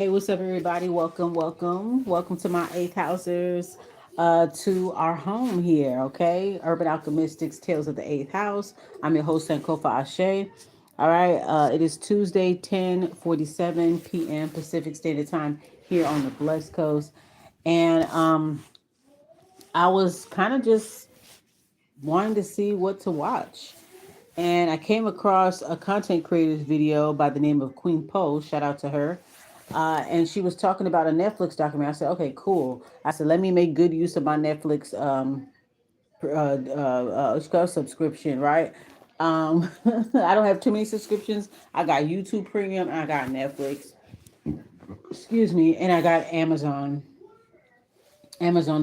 Hey, what's up, everybody? Welcome to my eighth housers, to our home here. Okay, Urban Alchemistics Tales of the Eighth House. I'm your host and Kofa Ashe. All right, it is Tuesday, 10:47 p.m. Pacific Standard Time here on the Blest Coast, and I was kind of just wanting to see what to watch. And I came across a content creator's video by the name of Queen Poe. Shout out to her. And she was talking about a Netflix documentary. I said, okay, cool. I said, let me make good use of my Netflix what's called subscription, right? I don't have too many subscriptions. I got YouTube Premium, and I got Netflix. Excuse me, and I got Amazon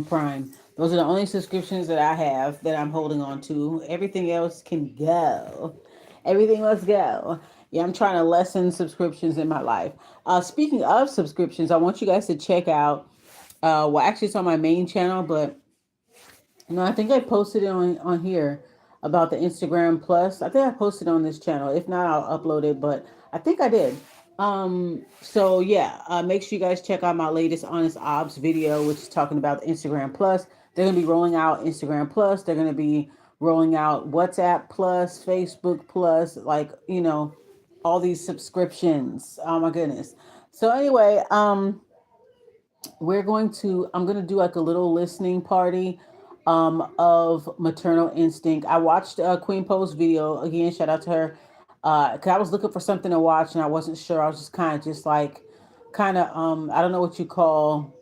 Prime. Those are the only subscriptions that I have that I'm holding on to. Everything else can go. Everything must go. Yeah, I'm trying to lessen subscriptions in my life. Speaking of subscriptions, I want you guys to check out. Well, actually, it's on my main channel, but no, I think I posted it on here about the Instagram Plus. I think I posted on this channel. If not, I'll upload it, but I think I did. So yeah, make sure you guys check out my latest Honest Obs video, which is talking about the Instagram Plus. They're gonna be rolling out Instagram Plus. They're gonna be rolling out WhatsApp Plus, Facebook Plus, like all these subscriptions. Oh my goodness. So anyway, I'm going to do like a little listening party of Maternal Instinct. I watched Queen Poe's video again. Shout out to her. 'Cause I was looking for something to watch and I wasn't sure. I was just kind of I don't know what you call.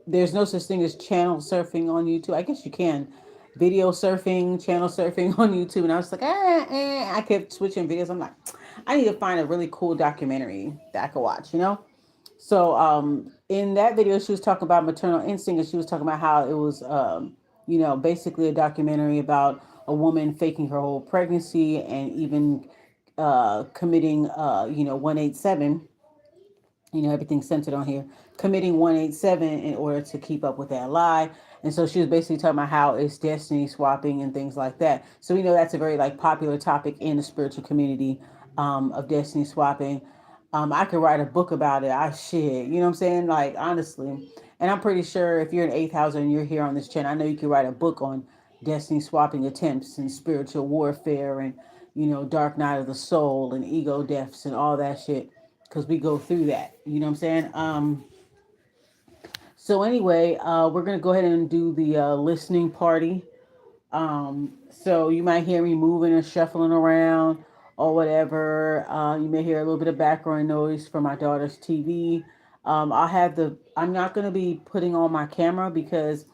There's no such thing as channel surfing on YouTube. I guess you can video surfing, channel surfing on YouTube. And I was like, I kept switching videos. I'm like, I need to find a really cool documentary that I could watch. So in that video, she was talking about maternal instinct, and she was talking about how it was, basically a documentary about a woman faking her whole pregnancy and even committing, 187. Everything's centered on here. Committing 187 in order to keep up with that lie. And so she was basically talking about how it's destiny swapping and things like that. So we know that's a very like popular topic in the spiritual community, of destiny swapping. I could write a book about it. You know what I'm saying? Like honestly, and I'm pretty sure if you're an eighth houser and you're here on this channel, I know you could write a book on destiny swapping attempts and spiritual warfare and dark night of the soul and ego deaths and all that shit, because we go through that. You know what I'm saying? So anyway, we're gonna go ahead and do the listening party. So you might hear me moving and shuffling around or whatever. You may hear a little bit of background noise from my daughter's TV. I'm not going to be putting on my camera because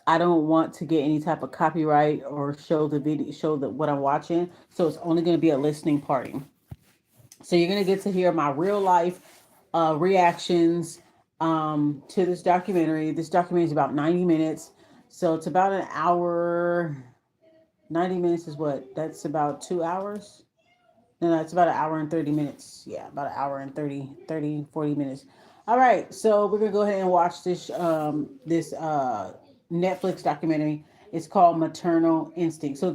I don't want to get any type of copyright or show the video, show the what I'm watching. So it's only going to be a listening party. So you're going to get to hear my real life reactions to this documentary. This documentary is about 90 minutes. So it's about an hour. 90 minutes is what? That's about 2 hours. No, it's about an hour and 30 minutes. Yeah, about an hour and 40 minutes. All right, so we're going to go ahead and watch this Netflix documentary. It's called Maternal Instinct. So uh,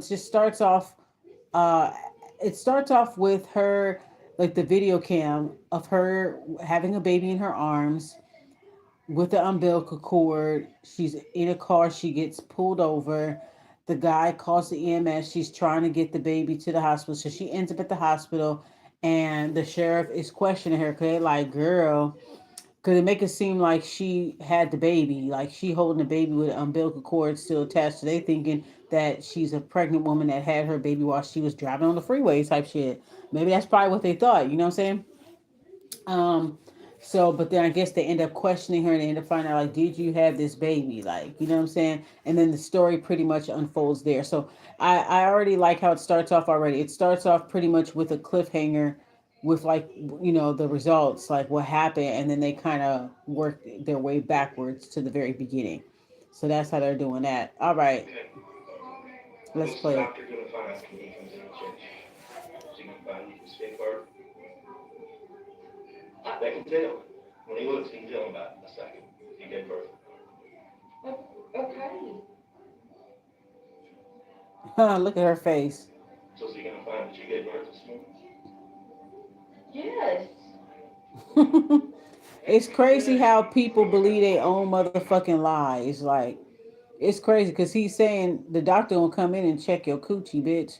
it starts off with her, like the video cam of her having a baby in her arms with the umbilical cord. She's in a car. She gets pulled over. The guy calls the EMS. She's trying to get the baby to the hospital. So she ends up at the hospital, and the sheriff is questioning her. Cause they like, girl, because they make it seem like she had the baby, like she holding the baby with an umbilical cord still attached. So they thinking that she's a pregnant woman that had her baby while she was driving on the freeway type shit. Maybe that's probably what they thought. You know what I'm saying? Um, but then I guess they end up questioning her and they end up finding out, like, did you have this baby? Like, you know what I'm saying? And then the story pretty much unfolds there. So I already like how it starts off already. It starts off pretty much with a cliffhanger with like, the results, like what happened. And then they kind of work their way backwards to the very beginning. So that's how they're doing that. All right, let's play it. Look at her face. It's crazy how people believe their own motherfucking lies. Like, it's crazy because he's saying the doctor gonna come in and check your coochie, bitch.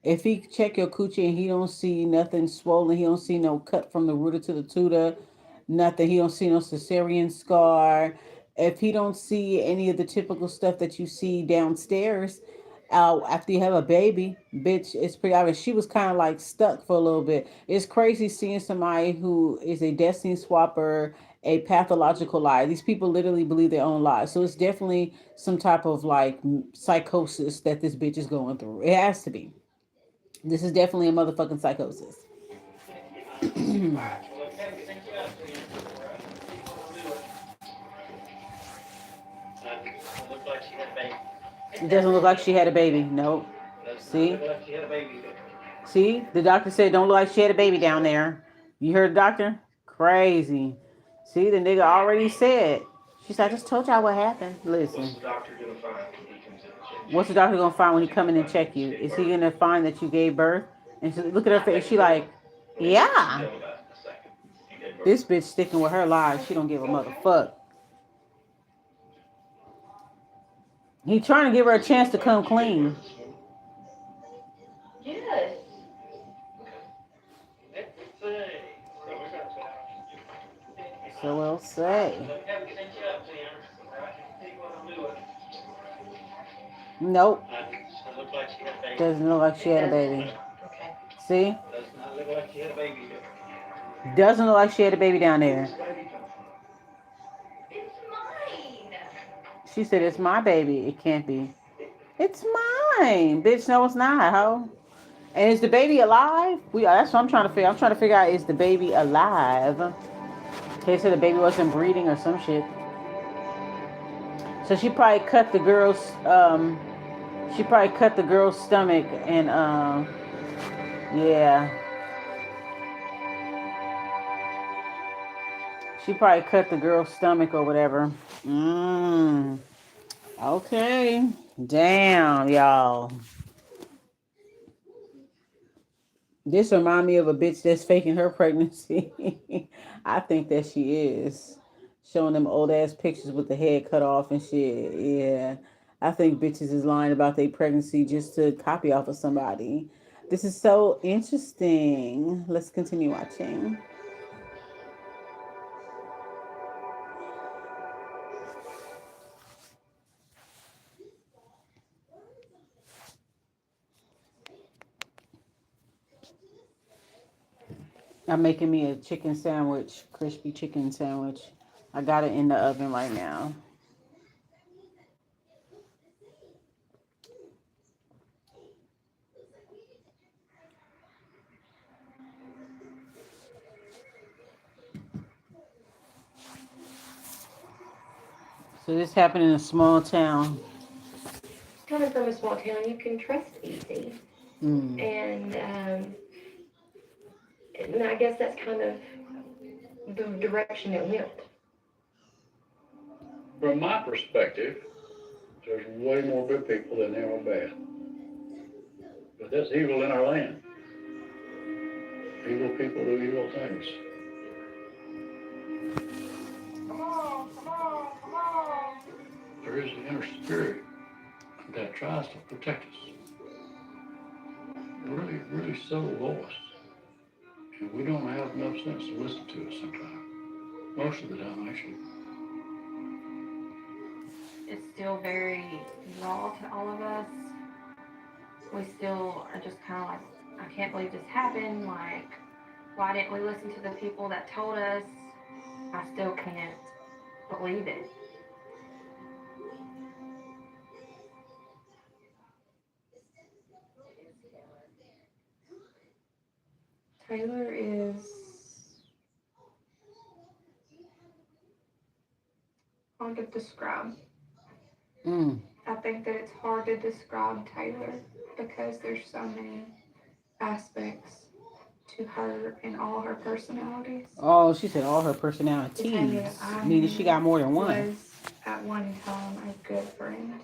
If he check your coochie and he don't see nothing swollen, he don't see no cut from the rooter to the tutor, nothing. He don't see no cesarean scar. If he don't see any of the typical stuff that you see downstairs, after you have a baby, bitch, it's pretty obvious. She was kind of like stuck for a little bit. It's crazy seeing somebody who is a destiny swapper, a pathological lie. These people literally believe their own lies. So it's definitely some type of like psychosis that this bitch is going through. It has to be. This is definitely a motherfucking psychosis. It doesn't look like she had a baby. Nope. See? See? The doctor said don't look like she had a baby down there. You heard the doctor? Crazy. See, the nigga already said. She said, I just told y'all what happened. Listen. What's the doctor gonna find when he come in and check you? Is he gonna find that you gave birth? And she, look at her face. She like, yeah. This bitch sticking with her lies. She don't give a motherfuck. He trying to give her a chance to come clean. Yes. So we'll say. Nope. Doesn't look like she had a baby. See? Doesn't look like she had a baby down there. It's mine. She said, it's my baby. It can't be. It's mine. Bitch, no, it's not, ho. And is the baby alive? That's what I'm trying to figure. I'm trying to figure out, is the baby alive? They said the baby wasn't breathing or some shit. So she probably cut the girl's stomach and yeah. She probably cut the girl's stomach or whatever. Okay. Damn, y'all. This remind me of a bitch that's faking her pregnancy. I think that she is. Showing them old ass pictures with the head cut off and shit. Yeah. I think bitches is lying about their pregnancy just to copy off of somebody. This is so interesting. Let's continue watching. I'm making me a chicken sandwich, crispy chicken sandwich. I got it in the oven right now. So this happened in a small town. Coming from a small town, you can trust easy. And I guess that's kind of the direction it went. From my perspective, there's way more good people than there are bad. But there's evil in our land. Evil people do evil things. There is the inner spirit that tries to protect us. Really, really so lost. And we don't have enough sense to listen to it sometimes. Most of the time, actually. It's still very raw to all of us. We still are just kind of like, I can't believe this happened. Like, why didn't we listen to the people that told us? I still can't believe it. Taylor is hard to describe. I think that it's hard to describe Taylor because there's so many aspects to her and all her personalities. Oh, she said all her personalities. Meaning she got more than one. Was at one time a good friend.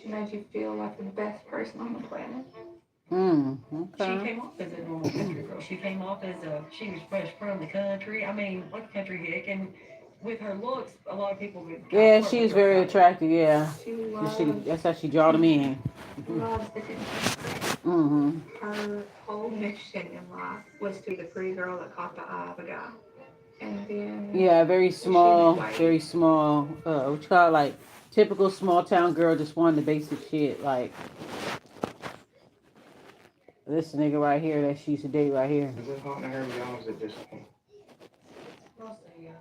She made you feel like the best person on the planet. Okay. She came off as a normal country girl. She came off as she was fresh from the country. I mean, like country hick, and with her looks, a lot of people would Yeah, flirt with she's her very about it. attractive. Yeah, She that's how she draw them in. loves the attention. Mm-hmm. Her whole mission in life was to be the pretty girl that caught the eye of a guy. And then Yeah, when she was very small. What you call it, like typical small town girl, just wanted the basic shit. Like this nigga right here that she used to date right here. Is it hot in here, y'all? Is it just mostly,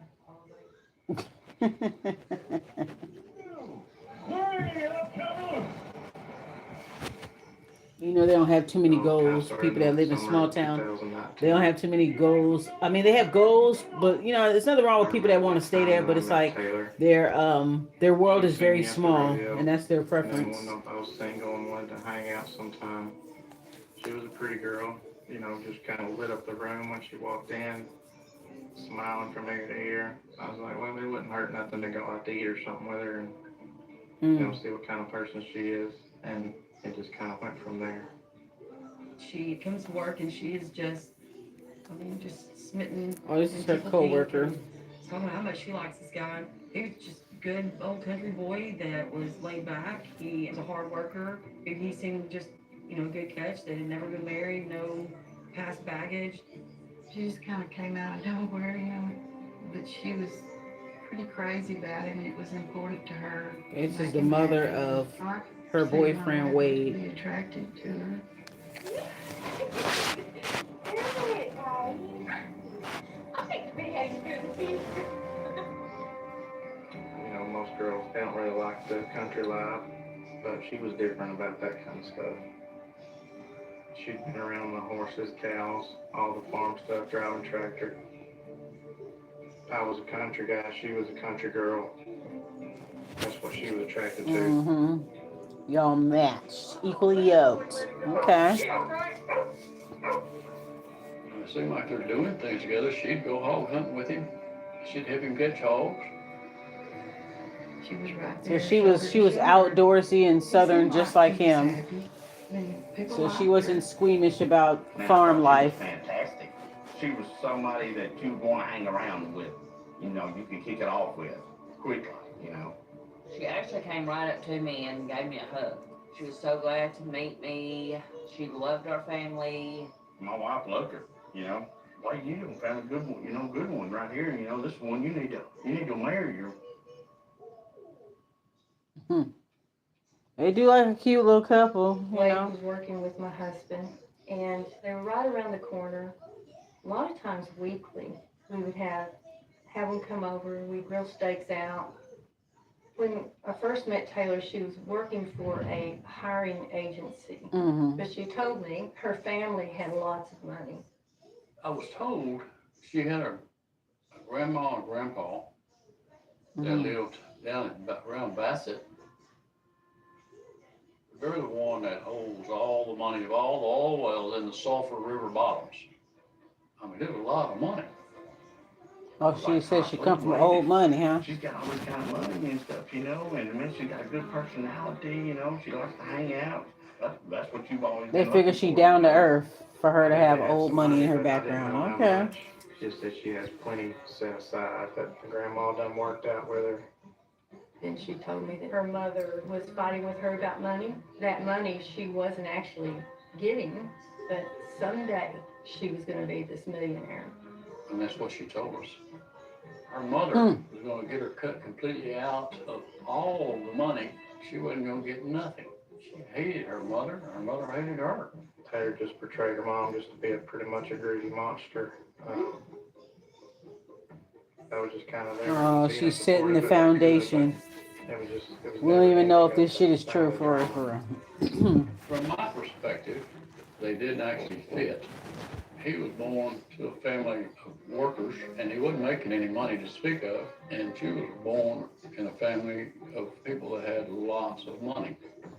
You know, they don't have too many goals. passed People in that the live in summer small of town, 2019? they don't have too many goals. I mean, they have goals, but you know, there's nothing wrong with people that want to stay there. But it's like Taylor. their world She is seen very me at the small, rodeo, and that's their and then preference. one of I was single and wanted to hang out sometime. She was a pretty girl, you know, just kind of lit up the room when she walked in, smiling from ear to ear. I was like, well, it wouldn't hurt nothing to go out to eat or something with her and, you know, see what kind of person she is. And it just kind of went from there. she comes to work and she is just, I mean, just smitten. Oh, this is her coworker. So I don't know how much she likes this guy. He was just a good old country boy that was laid back. He was a hard worker. He seemed just, you know, a good catch. They had never been married, no past baggage. She just kind of came out of nowhere, you know. But she was pretty crazy about him, and it was important to her. This is the mother of her boyfriend Wade. Be attracted to her. You know, most girls, they don't really like the country life, but she was different about that kind of stuff. She'd been around the horses, cows, all the farm stuff, driving tractor. I was a country guy, she was a country girl. That's what she was attracted to. Mm-hmm. Y'all matched, equally yoked. Okay. It seemed like they're doing things together. She'd go hog hunting with him. She'd help him catch hogs. She was right So there. she was outdoorsy and southern just like him. So she wasn't squeamish about farm life. Fantastic. She was somebody that you want to hang around with. You know, you can kick it off with quickly, you know. She actually came right up to me and gave me a hug. She was so glad to meet me. She loved our family. My wife loved her, you know. Well, you found a good one, you know, good one right here. You know, this one you need to marry her. They do like a cute little couple, you Wade know. was working with my husband, and they were right around the corner. A lot of times weekly, we would have them come over. We'd grill steaks out. When I first met Taylor, she was working for a hiring agency, but she told me her family had lots of money. I was told she had a grandma and grandpa that lived down around Bassett. They're the one that holds all the money of all the oil wells in the Sulphur River bottoms. I mean, there's a lot of money. Oh, she said she come from old money, huh? She's got all this kind of money and stuff, you know, and man, she's got a good personality, you know. She likes to hang out. That's what you've always They been figure looking she for, down to you know? earth for her to have Had old some money in her but I didn't know background. how Okay. much. Just that she has plenty set aside. That grandma done worked out with her. Then she told me that her mother was fighting with her about money. That money she wasn't actually getting, but someday she was going to be this millionaire. And that's what she told us. Her mother was going to get her cut completely out of all the money. She wasn't going to get nothing. She hated her mother hated her. Taylor just portrayed her mom just to be pretty much a greedy monster. That was just kind of there. Oh, Being she's setting the supportive, foundation. it was We don't never even know if anything this shit is true family for her. drama. From my perspective, they didn't actually fit. He was born to a family of workers, and he wasn't making any money to speak of, and she was born in a family of people that had lots of money.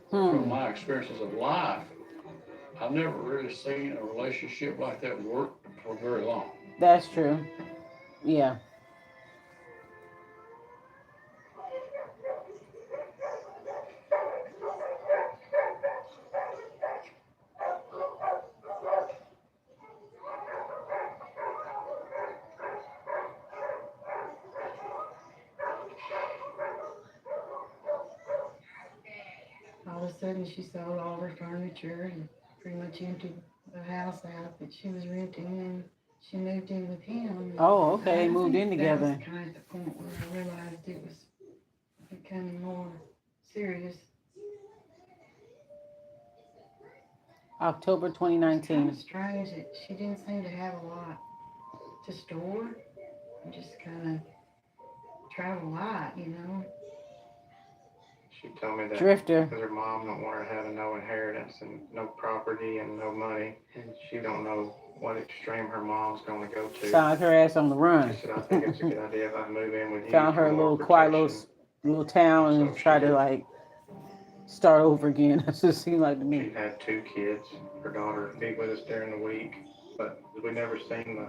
From my experiences of life, I've never really seen a relationship like that work for very long. That's true. Yeah. of a sudden she sold all her furniture and pretty much emptied the house out that she was renting, and she moved in with him. Oh, okay, I moved think in that was together. kind of the point where I realized it was becoming more serious. October It's kind 2019. of strange that she didn't seem to have a lot to store, and just kind of travel light, you know. She told me that Drifter. because her mom don't want her having no inheritance and no property and no money, and she don't know what extreme her mom's going to go to. Sound like her ass on the run. She said, I think it's a good idea if I move in with you Found her for more little quiet protection. little town So and try to she- like start over again. That's what it seemed like to She me. had 2 kids. Her daughter be with us during the week, but we never seen the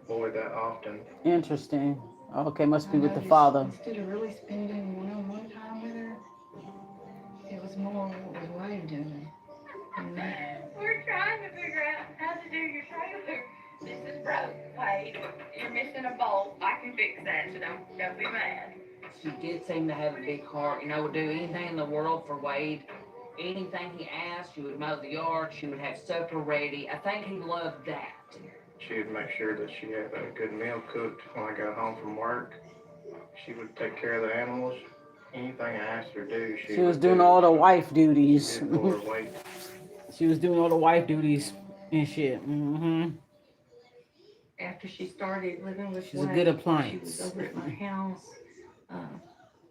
boy that often. Interesting. Okay, must I be with the noticed father. instead of really spending one-on-one time with her, it was more what was Wade doing. You know? We're trying to figure out how to do your trailer. This is broke. Wait, you're missing a bolt. I can fix that, so don't be mad. She did seem to have a big heart, would do anything in the world for Wade. Anything he asked, she would mow the yard, she would have supper ready. I think he loved that. She'd make sure that she had a good meal cooked when I got home from work. She would take care of the animals. Anything I asked her to do, She was would doing do. all the So wife she duties. didn't pull her weight. She was doing all the wife duties and shit. Mm-hmm. After she started living with She's a Wade, good she was appliance. over at my house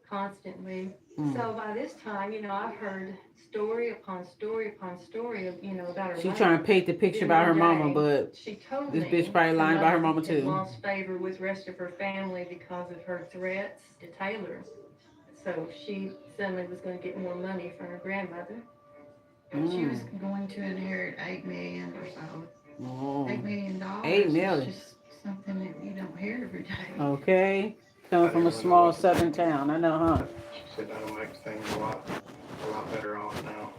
constantly. Mm. So by this time, you know, I've heard story upon story upon story of, you know, about her She mother. trying to paint the picture about her mama, but She told this me bitch probably lying about her mama had too. lost favor with the rest of her family because of her threats to Taylor. So she suddenly was going to get more money from her grandmother. She was going to inherit $8 million or so. Oh. $8 million. $8 million. Is just something that you don't hear every day. Okay. Coming from a small southern town. I know, huh? She said that'll make things a lot better off now.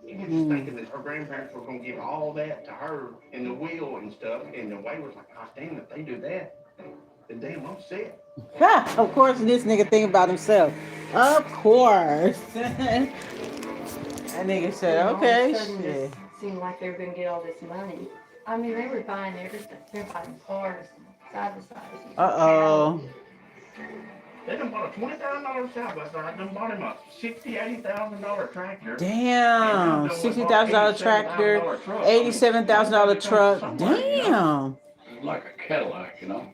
You were just thinking that her grandparents were going to give all that to her in the will and stuff, and the way was like, gosh damn, if they do that, then damn, I'm set. Ha! Of course, this nigga think about himself. Of course. That nigga said, okay, All of a sudden, shit. it seemed like they were going to get all this money. I mean, they were buying everything. They were buying cars, side by side. Uh-oh. They done bought a $20,000 side by side, done bought him a $80,000 tractor. Damn. $60,000 tractor, $87,000 truck. Damn. It's like a Cadillac, you know?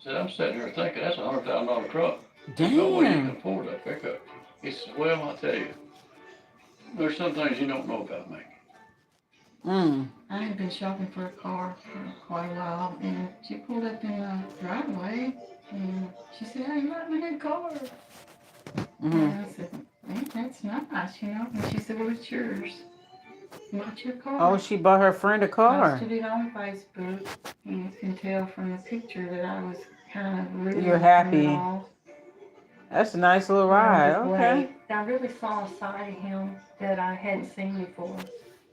Said, I'm sitting here thinking, that's a $100,000 truck. No way you can Damn. afford that pickup. He said, well, I'll tell you, there's some things you don't know about me. I had been shopping for a car for quite a while, and she pulled up in the driveway, and she said, "Hey, you got my new car." And I said, "Man, that's nice, you know." And she said, "Well, it's yours. Not your car." Oh, she bought her friend a car. Posted it on Facebook, and you can tell from the picture that I was kind of really You're happy. off. That's a nice little ride. Okay. I really saw a side of him that I hadn't seen before.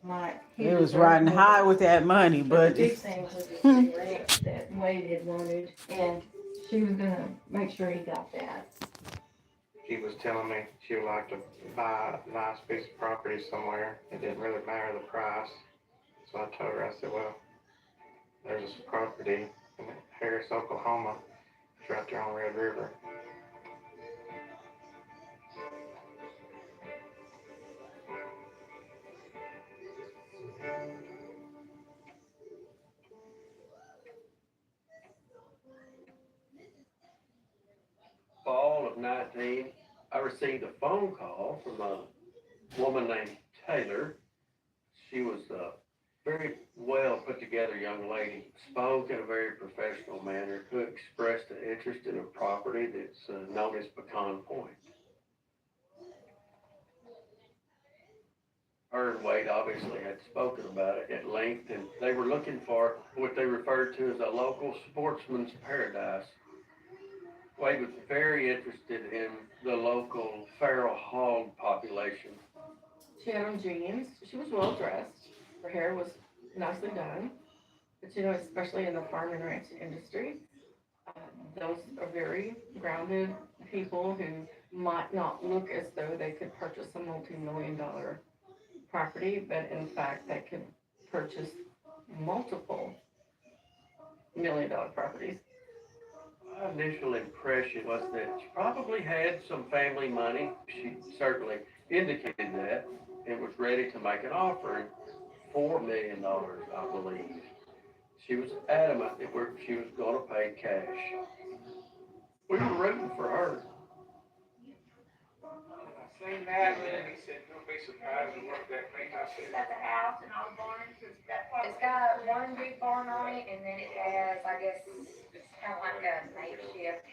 Like he It was riding high with that money, but the big thing was the ranch that Wade had wanted, and she was gonna make sure he got that. She was telling me she would like to buy a nice piece of property somewhere. It didn't really matter the price. So I told her, I said, well, there's this property in Harris, Oklahoma. It's right there on Red River. Fall of 19, I received a phone call from a woman named Taylor. She was a very well put together young lady, spoke in a very professional manner, who expressed an interest in a property that's known as Pecan Point. Her and Wade obviously had spoken about it at length, and they were looking for what they referred to as a local sportsman's paradise. Wade was very interested in the local feral hog population. She had on jeans. She was well dressed. Her hair was nicely done. But you know, especially in the farm and ranch industry, those are very grounded people who might not look as though they could purchase a multi-million-dollar property, but in fact, they could purchase multiple million-dollar properties. My initial impression was that she probably had some family money. She certainly indicated that and was ready to make an offering. $4 million, I believe. She was adamant that she was going to pay cash. We were rooting for her. I seen that, and he said, don't be surprised at what that means. I said, It's got the house and all the barns. It's got one big barn on it, and then it has, I guess, it's kind of like a makeshift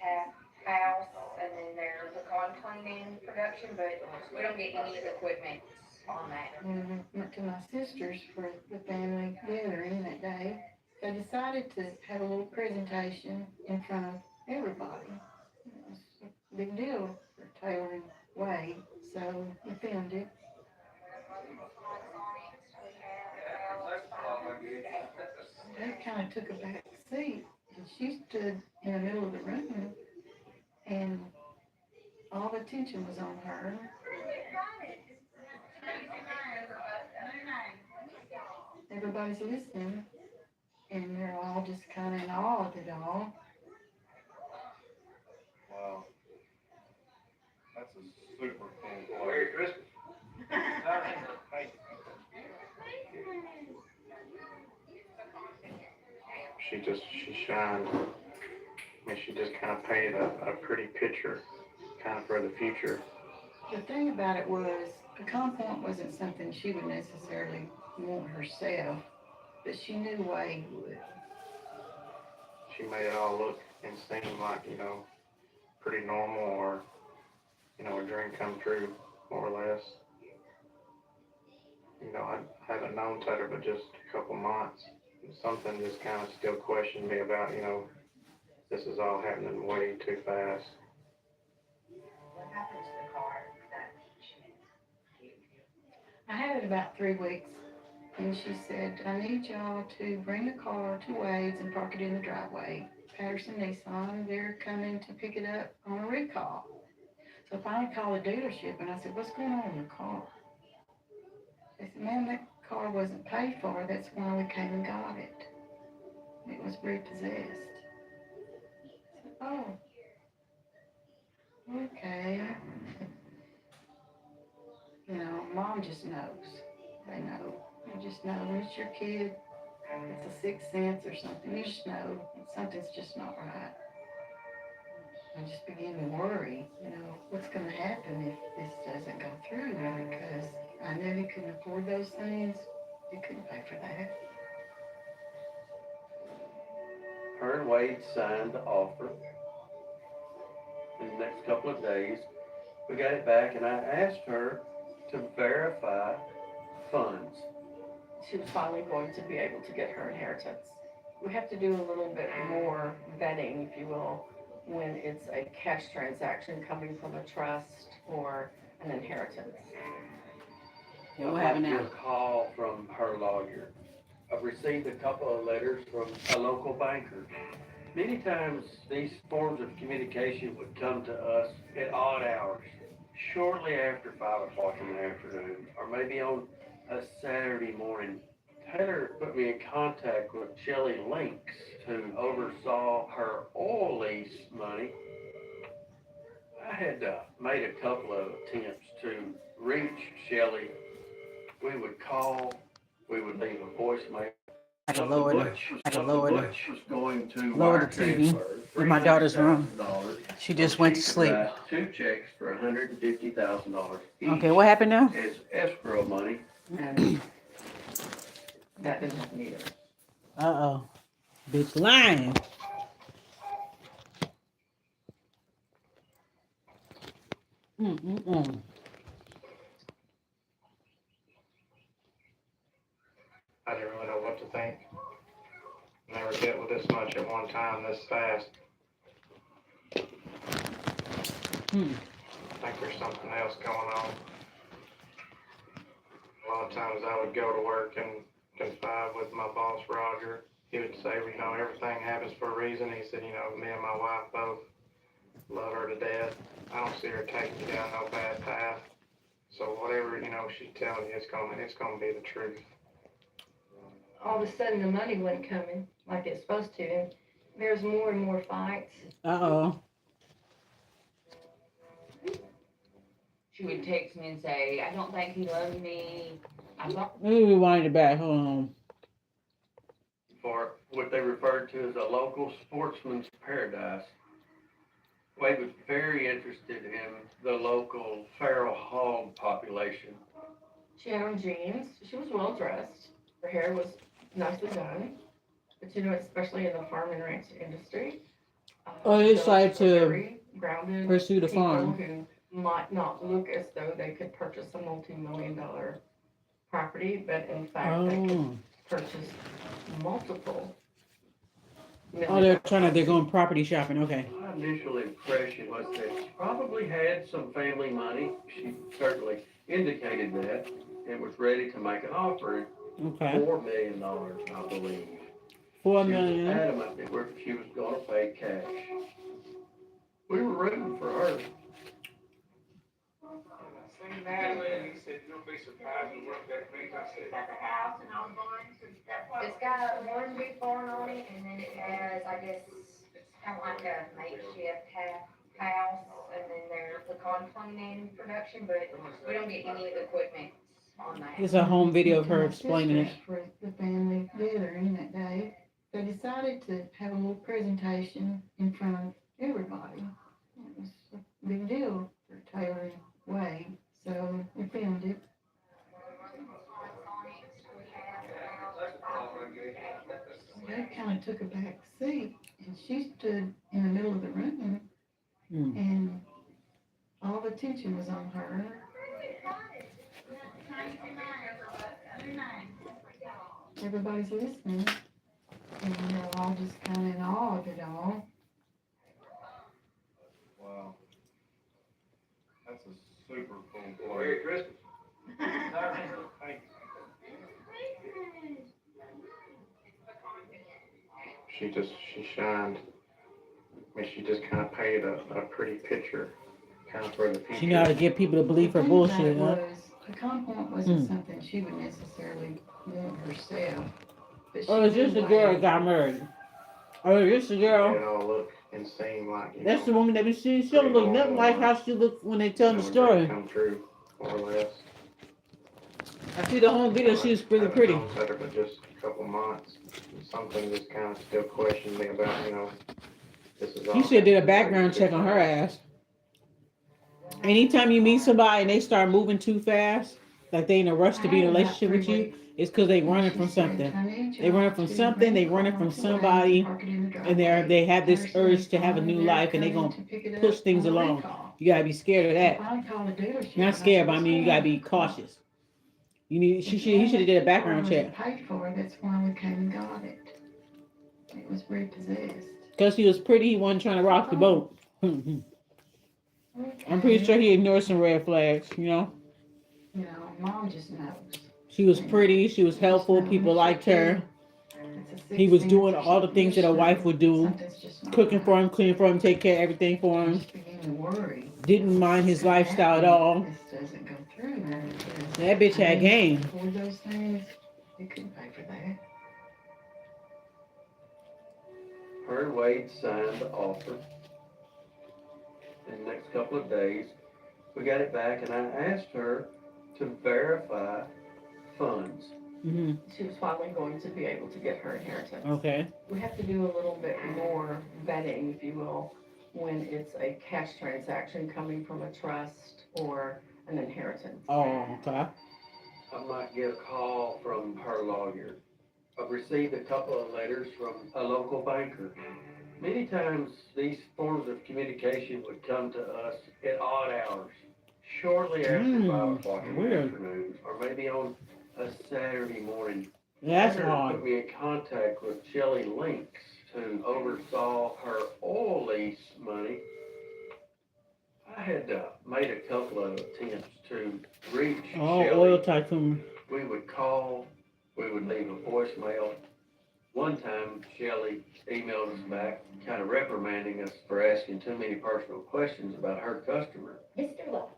house, and then there's a con cleaning production, but we don't get any equipment on that. Went to my sister's for the family gathering that day. They decided to have a little presentation in front of everybody. It was a big deal for Taylor and Wade, so we filmed it. They kind of took a back seat, and she stood in the middle of the room, and all the attention was on her. Everybody's listening, and they're all just kind of in awe of it all. Wow. That's a super cool Merry Christmas. Thank you. She shined. I mean, she just kind of painted a pretty picture, kind of for the future. The thing about it was, a confidant wasn't something she would necessarily want herself, but she knew Wade would. She made it all look and seem like, pretty normal, or, a dream come true, more or less. I haven't known Taylor but just a couple months. Something just kind of still questioned me about, this is all happening way too fast. What happened to the car that I had it about 3 weeks, and she said, I need y'all to bring the car to Wade's and park it in the driveway. Patterson Nissan, they're coming to pick it up on a recall. So I finally called the dealership, and I said, what's going on in the car? They said, ma'am, that car wasn't paid for. That's why we came and got it. It was repossessed. I said, oh, okay. Mom just knows. They know. You just know when it's your kid, it's a sixth sense or something. You just know something's just not right. I just begin to worry, what's going to happen if this doesn't go through, because I knew he couldn't afford those things. He couldn't pay for that. Her and Wade signed the offer. In the next couple of days, we got it back, and I asked her to verify funds. She was finally going to be able to get her inheritance. We have to do a little bit more vetting, if you will, when it's a cash transaction coming from a trust or an inheritance. Yeah, what happened now? A call from her lawyer. I've received a couple of letters from a local banker. Many times these forms of communication would come to us at odd hours, shortly after 5 o'clock in the afternoon, or maybe on a Saturday morning. Taylor put me in contact with Shelley Links, who oversaw her oil lease money. I had made a couple of attempts to reach Shelley. We would call, we would leave a voicemail. I can lower the Butch was going to lower wire the TV transfer in my daughter's room. $300,000. She just went to sleep. Write 2 checks for $150,000 each. Okay, what happened now? As escrow money. And that didn't happen either. Uh-oh. Bitch lying. Mm-mm-mm. I didn't really know what to think. Never dealt with this much at one time this fast. I think there's something else going on. A lot of times I would go to work and confide with my boss, Roger. He would say, everything happens for a reason. He said, me and my wife both love her to death. I don't see her taking you down no bad path. So whatever, she's telling you, it's gonna be the truth. All of a sudden, the money wasn't coming like it's supposed to, and there's more and more fights. Uh-oh. She would text me and say, I don't think he loves me. Let me rewind it back. Hold on. For what they referred to as a local sportsman's paradise. Wade was very interested in the local feral hog population. She had on jeans. She was well dressed. Her hair was nicely done. But especially in the farm and ranch industry, They decided those to are very grounded pursue the people farm. who might not look as though they could purchase a multi-million-dollar property, but in fact they could purchase multiple. They're going property shopping. Okay. My initial impression was that she probably had some family money. She certainly indicated that and was ready to make an offer. Okay. $4 million, I believe. $4 She million. was adamant that she was going to pay cash. We were rooting for her. Same that lady said, you'll be surprised at what that means. I said, Got the house and all barns and stuff. It's got one big barn on it, and then it has, I guess, it's kind of like a makeshift house, and then there's pecan cleaning production, but we don't get any equipment on that. It's a home video of her My explaining sister it. For the family gathering that day, they decided to have a little presentation in front of everybody. It was a big deal for Taylor and Wade, so we filmed it. They kind of took a back seat, and she stood in the middle of the room, and all the attention was on her. Everybody's listening, and they're all just kind of in awe of it all. Wow. That's a super cool well, Merry Christmas. Thank you. She shined. I mean, she just kind of painted a pretty picture, kind of for the future. She know how to get people to believe her The thing about bullshit, it huh? was, the compliment wasn't something she would necessarily want herself. But Oh, is this the girl that got married? Oh, is this the It girl? all look and seem like, That's the woman that we see. She don't look nothing like how she looked when they tell the story. come true, more or less. I see the home video. She was really pretty. I've known her for just a couple months. Something just kind of still questioned me about, this is all. You should have did a background check on her ass. Anytime you meet somebody and they start moving too fast, like they in a rush to be in a relationship with you, it's because they running from something. They running from something. They running from somebody, and they have this urge to have a new life, and they gonna push things along. You gotta be scared of that. Not scared, but I mean you gotta be cautious. He should have did a background check. Paid for. That's why we came and got it. It was repossessed. Because he was pretty, he wasn't trying to rock the boat. I'm pretty sure he ignored some red flags, Mom just knows. She was pretty, she was helpful, people liked her. He was doing all the things that a wife would do. Cooking for him, cleaning for him, take care of everything for him. Didn't mind his lifestyle at all. That bitch had game. Those things, you couldn't pay for that. Her and Wade signed the offer. In the next couple of days, we got it back, and I asked her to verify funds. Mm-hmm. She was finally going to be able to get her inheritance. Okay. We have to do a little bit more vetting, if you will, when it's a cash transaction coming from a trust or an inheritance. Oh, okay. I might get a call from her lawyer. I've received a couple of letters from a local banker. Many times these forms of communication would come to us at odd hours, shortly after 5 o'clock in the afternoon, or maybe on a Saturday morning. That's Letter odd. put me in contact with Shelley Links, who oversaw her oil lease money. I had made a couple of attempts to reach Oh, Shelley. oil tycoon. We would call, we would leave a voicemail. One time, Shelley emailed us back, kind of reprimanding us for asking too many personal questions about her customer. Mr. Love,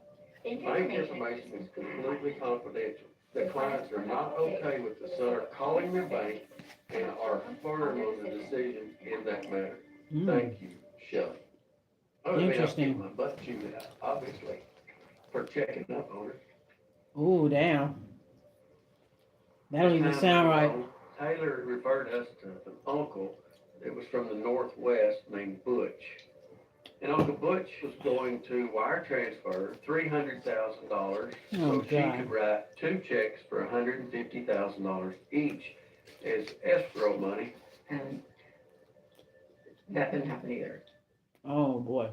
Bank information is completely confidential. The clients are not okay with the seller calling their bank and are firm on the decision in that matter. Thank you, Shelley. I mean, I'm Interesting. getting my butt chewed out, obviously, for checking up on her. Oh, damn. That don't As even time sound went right. on, Taylor referred us to an uncle that was from the Northwest named Butch. And Uncle Butch was going to wire transfer $300,000 Oh, so she God. could write two checks for $150,000 each as escrow money. And that didn't happen either. Oh, boy.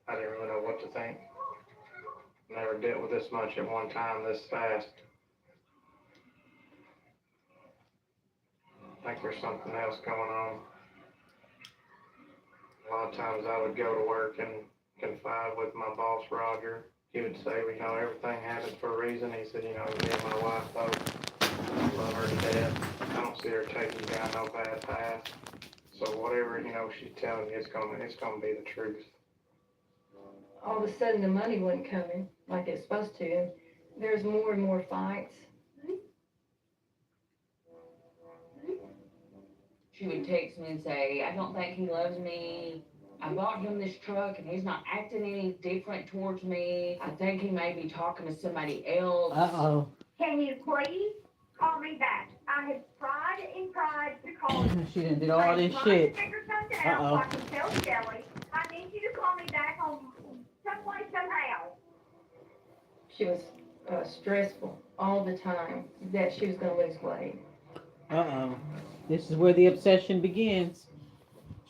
I didn't really know what to think. Never dealt with this much at one time this fast. I think there's something else going on. A lot of times I would go to work and confide with my boss, Roger. He would say, well, everything happens for a reason. He said, me and my wife both love her to death. I don't see her taking down no bad path. So whatever, she's telling you, it's gonna be the truth. All of a sudden, the money wasn't coming like it's supposed to. And there's more and more fights. She would text me and say, I don't think he loves me. I bought him this truck and he's not acting any different towards me. I think he may be talking to somebody else. Uh-oh. can you please call me back? I have tried to call you. She done did all I'm this trying shit. to figure something out Uh-oh. so I can tell Shelley. I need you to call me back on some way, somehow. She was stressful all the time that she was going to lose weight. Uh-oh. This is where the obsession begins.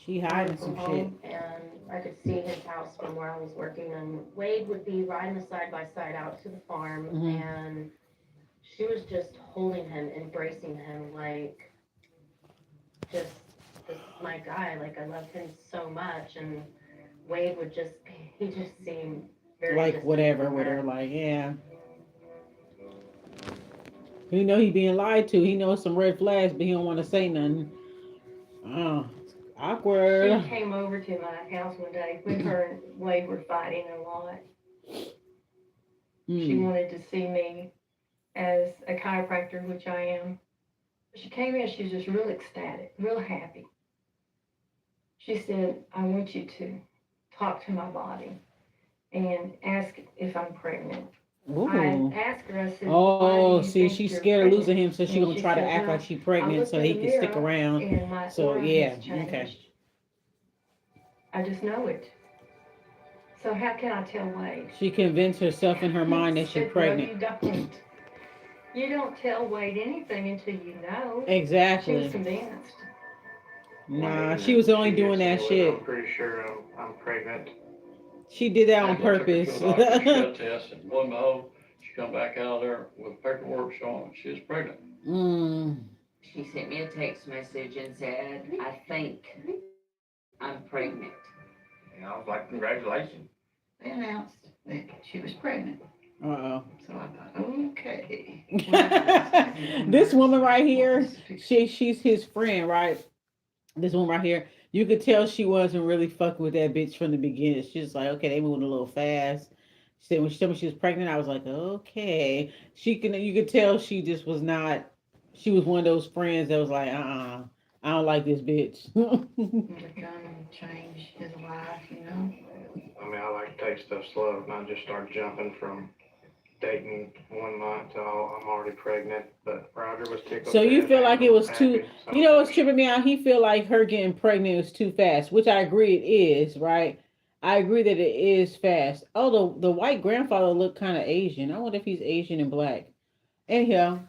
She hiding some shit. And I could see his house from where I was working, and Wade would be riding the side by side out to the farm, and she was just holding him, embracing him, like, just, this is my guy, like, I love him so much, and Wade would just, he just seemed very Like distant whatever from with her, her. like, yeah. He know he being lied to. He knows some red flags, but he don't want to say nothing. Oh, awkward. She came over to my house one day when her and Wade were fighting a lot. She wanted to see me as a chiropractor, which I am. She came in, she was just real ecstatic, real happy. She said, I want you to talk to my body and ask if I'm pregnant. Ooh. I asked her, I said, Oh, why do you see, think she's you're scared of losing pregnant? him, so she And gonna she try to said, act well, like she I pregnant looked so in he the can stick mirror around. and my So aura yeah, has changed. okay. I just know it. So how can I tell Wade? She convinced herself in her mind that she's Said, pregnant. no, you don't. You don't tell Wade anything until you know. She was Exactly. convinced. Nah, she was only doing that shit. I'm pretty sure I'm pregnant. She did that on Took her to purpose. a doctor, she got a test, and lo and behold, she come back out of there with paperwork showing she was pregnant. She sent me a text message and said, I think I'm pregnant. And I was like, congratulations. They announced that she was pregnant. Uh-oh. So I thought, okay. This woman right here, she's his friend, right? This one right here, you could tell she wasn't really fucking with that bitch from the beginning. She's like, okay, they moving a little fast. She said when she told me she was pregnant, I was like, okay. You could tell she just was not. She was one of those friends that was like, I don't like this bitch. To come and change his life, I mean, I like to take stuff slow, not just start jumping from dating 1 month to I'm already pregnant. But Roger was tickled. So you death feel and like it was happy, too, so- what's tripping me out? He feel like her getting pregnant was too fast, which I agree it is, right? I agree that it is fast. Oh, the white grandfather looked kind of Asian. I wonder if he's Asian and black. Anyhow,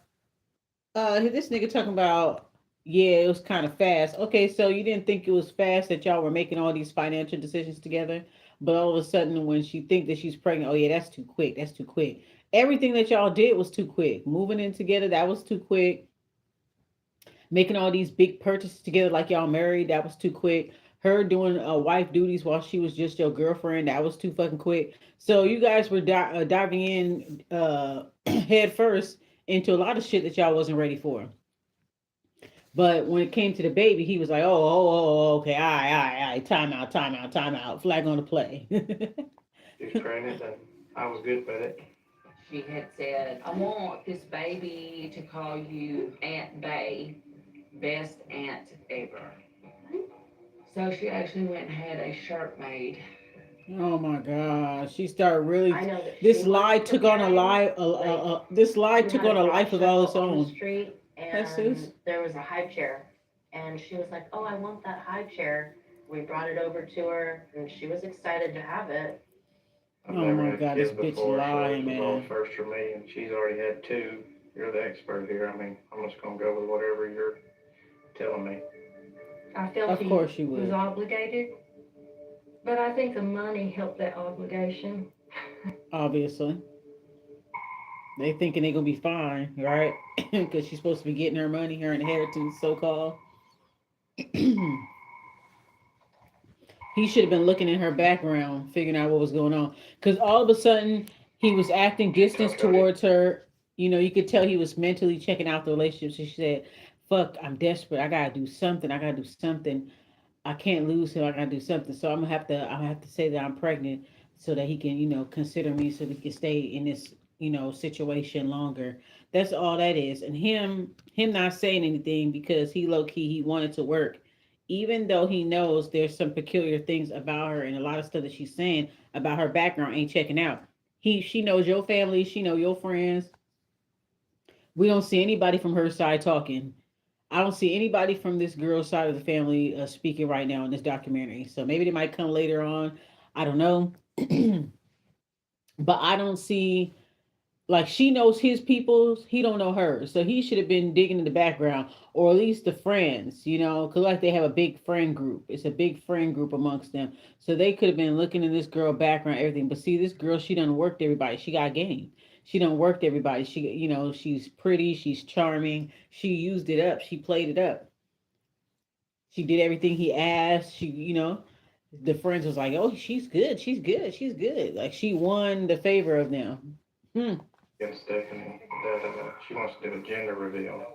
this nigga talking about, yeah, it was kind of fast. Okay, so you didn't think it was fast that y'all were making all these financial decisions together, but all of a sudden when she think that she's pregnant, oh yeah, that's too quick. That's too quick. Everything that y'all did was too quick. Moving in together, that was too quick. Making all these big purchases together like y'all married, that was too quick. her doing wife duties while she was just your girlfriend. That was too fucking quick. So you guys were diving in head first into a lot of shit that y'all wasn't ready for. But when it came to the baby, he was like, okay, all right, time out, time out, time out, flag on the play. She was pregnant and I was good with it. She had said, I want this baby to call you Aunt Bay, best aunt ever. So she actually went and had a shirt made. Oh my God! She started really. I know that This she lie was took on a preparing, life. like, This lie we took had on a a garage life of all its sale on the own. street, Jesus. and there was a high chair, and she was like, "Oh, I want that high chair." We brought it over to her, and she was excited to have it. I've Oh never my had God! This kids bitch before, so lying, this was all man. first for me, and she's already had two. You're the expert here. I mean, I'm just gonna go with whatever you're telling me. I felt Of he course she was would. obligated, but I think the money helped that obligation. Obviously, they thinking they gonna be fine, right? Because she's supposed to be getting her money, her inheritance, so called. He should have been looking in her background, figuring out what was going on. Because all of a sudden, he was acting distance towards her. You know, you could tell he was mentally checking out the relationship. So she said, "Fuck, I'm desperate. I gotta do something. I gotta do something. I can't lose him. I gotta do something. So I'm gonna have to say that I'm pregnant, so that he can, consider me, so that he can stay in this, situation longer. That's all that is. And him not saying anything because he low key he wanted to work, even though he knows there's some peculiar things about her and a lot of stuff that she's saying about her background ain't checking out. She knows your family, she know your friends. We don't see anybody from her side talking. I don't see anybody from this girl's side of the family speaking right now in this documentary. So maybe they might come later on. I don't know. But I don't see, like, she knows his peoples, he don't know hers. So he should have been digging in the background, or at least the friends, because like they have a big friend group. It's a big friend group amongst them. So they could have been looking in this girl background, everything. But see, this girl, she done worked everybody. She got game. She done worked everybody. She's pretty, she's charming. She used it up. She played it up. She did everything he asked. The friends was like, "Oh, she's good. She's good. She's good." Like she won the favor of them. Hmm. And Stephanie, that she wants to do a gender reveal.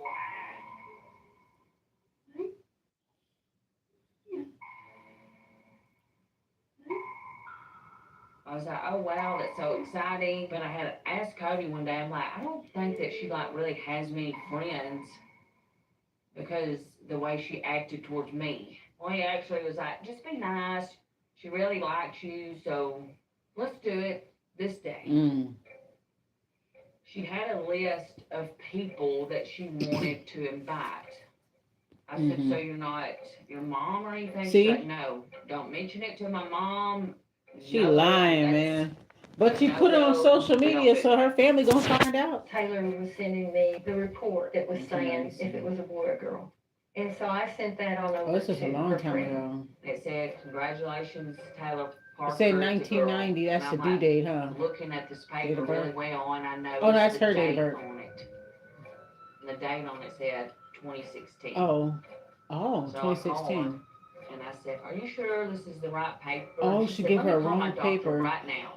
I was like, oh wow, that's so exciting. But I had asked Cody one day, I'm like, I don't think that she like really has many friends because the way she acted towards me. Well, he actually was like, just be nice. She really likes you, so let's do it this day. Mm. She had a list of people that she wanted to invite. I said, so you're not your mom or anything? See? She's like, no, don't mention it to my mom. She No, lying, man. But she put it on social media, so her family gonna find out. Taylor was sending me the report that was saying if it was a boy or girl. And so I sent that on over This was a to long her time friend. ago. It said, congratulations, Taylor Parker. It said it's a 1990. girl." That's And the I'm due date, huh? looking at this Date paper of birth? really well, and I noticed Oh, that's the her date of date birth. on it. And the date on it said 2016. Oh, So I called 2016. her and I said, are you sure this is the right paper? Oh, And she said, gave let her me a call my wrong doctor paper. right now.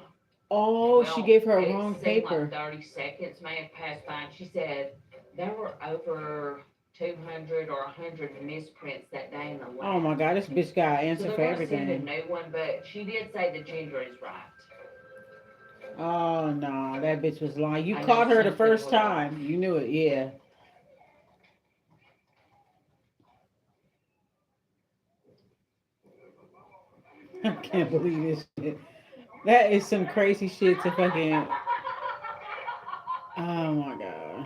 Oh, she gave her a wrong It seemed paper. like 30 seconds may have passed by, and she said there were over 200 or 100 misprints that day in the lab. Oh my God, this bitch got an answer so for they're gonna send a everything. new one, but she did say the gender is right. Oh no, that bitch was lying. You I know caught her the some first people are. time. You knew it, yeah. I can't believe this shit. That is some crazy shit to fucking. Oh my God.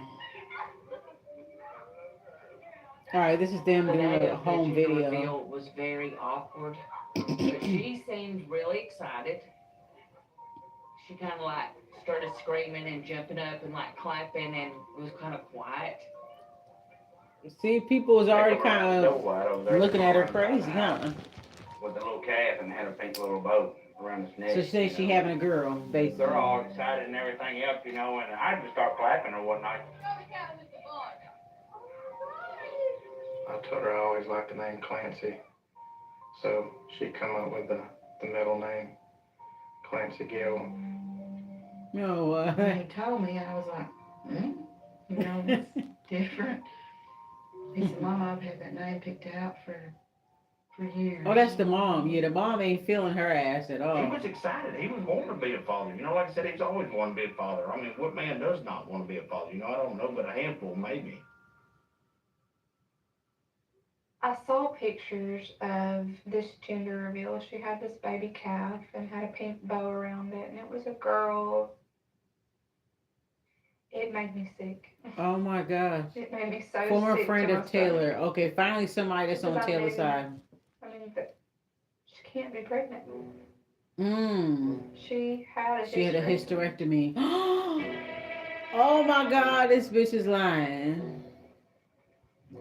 All right, this is them The doing day a of the home gender video. reveal was very awkward, but she seemed really excited. She kind of like started screaming and jumping up and like clapping and was kind of quiet. See, people was already kind of wide over there. looking at her Around the crazy, house huh? With the little calf and had a pink little bow around his neck. So she said she having a girl, basically. They're all excited and everything else, and I just start clapping or whatnot. I told her I always liked the name Clancy. So she come up with the middle name, Clancy Gill. No, When he told me, I was like, hmm? You know, it's different. He said, Mama, I've had that name picked out for years. Oh, that's the mom. Yeah, the mom ain't feeling her ass at He all. was excited. He was born to be a father. You know, like I said, he's always wanted to be a father. I mean, what man does not want to be a father? You know, I don't know, but a handful maybe. I saw pictures of this gender reveal. She had this baby calf and had a pink bow around it, and it was a girl. It made me sick. Oh my gosh. It made me so Former sick friend to my of Taylor. stomach. Okay, finally somebody that's on Because I Taylor's knew, side. I mean, that she can't be pregnant. Mm. She had a She had a hysterectomy. hysterectomy. Oh my God, this bitch is lying.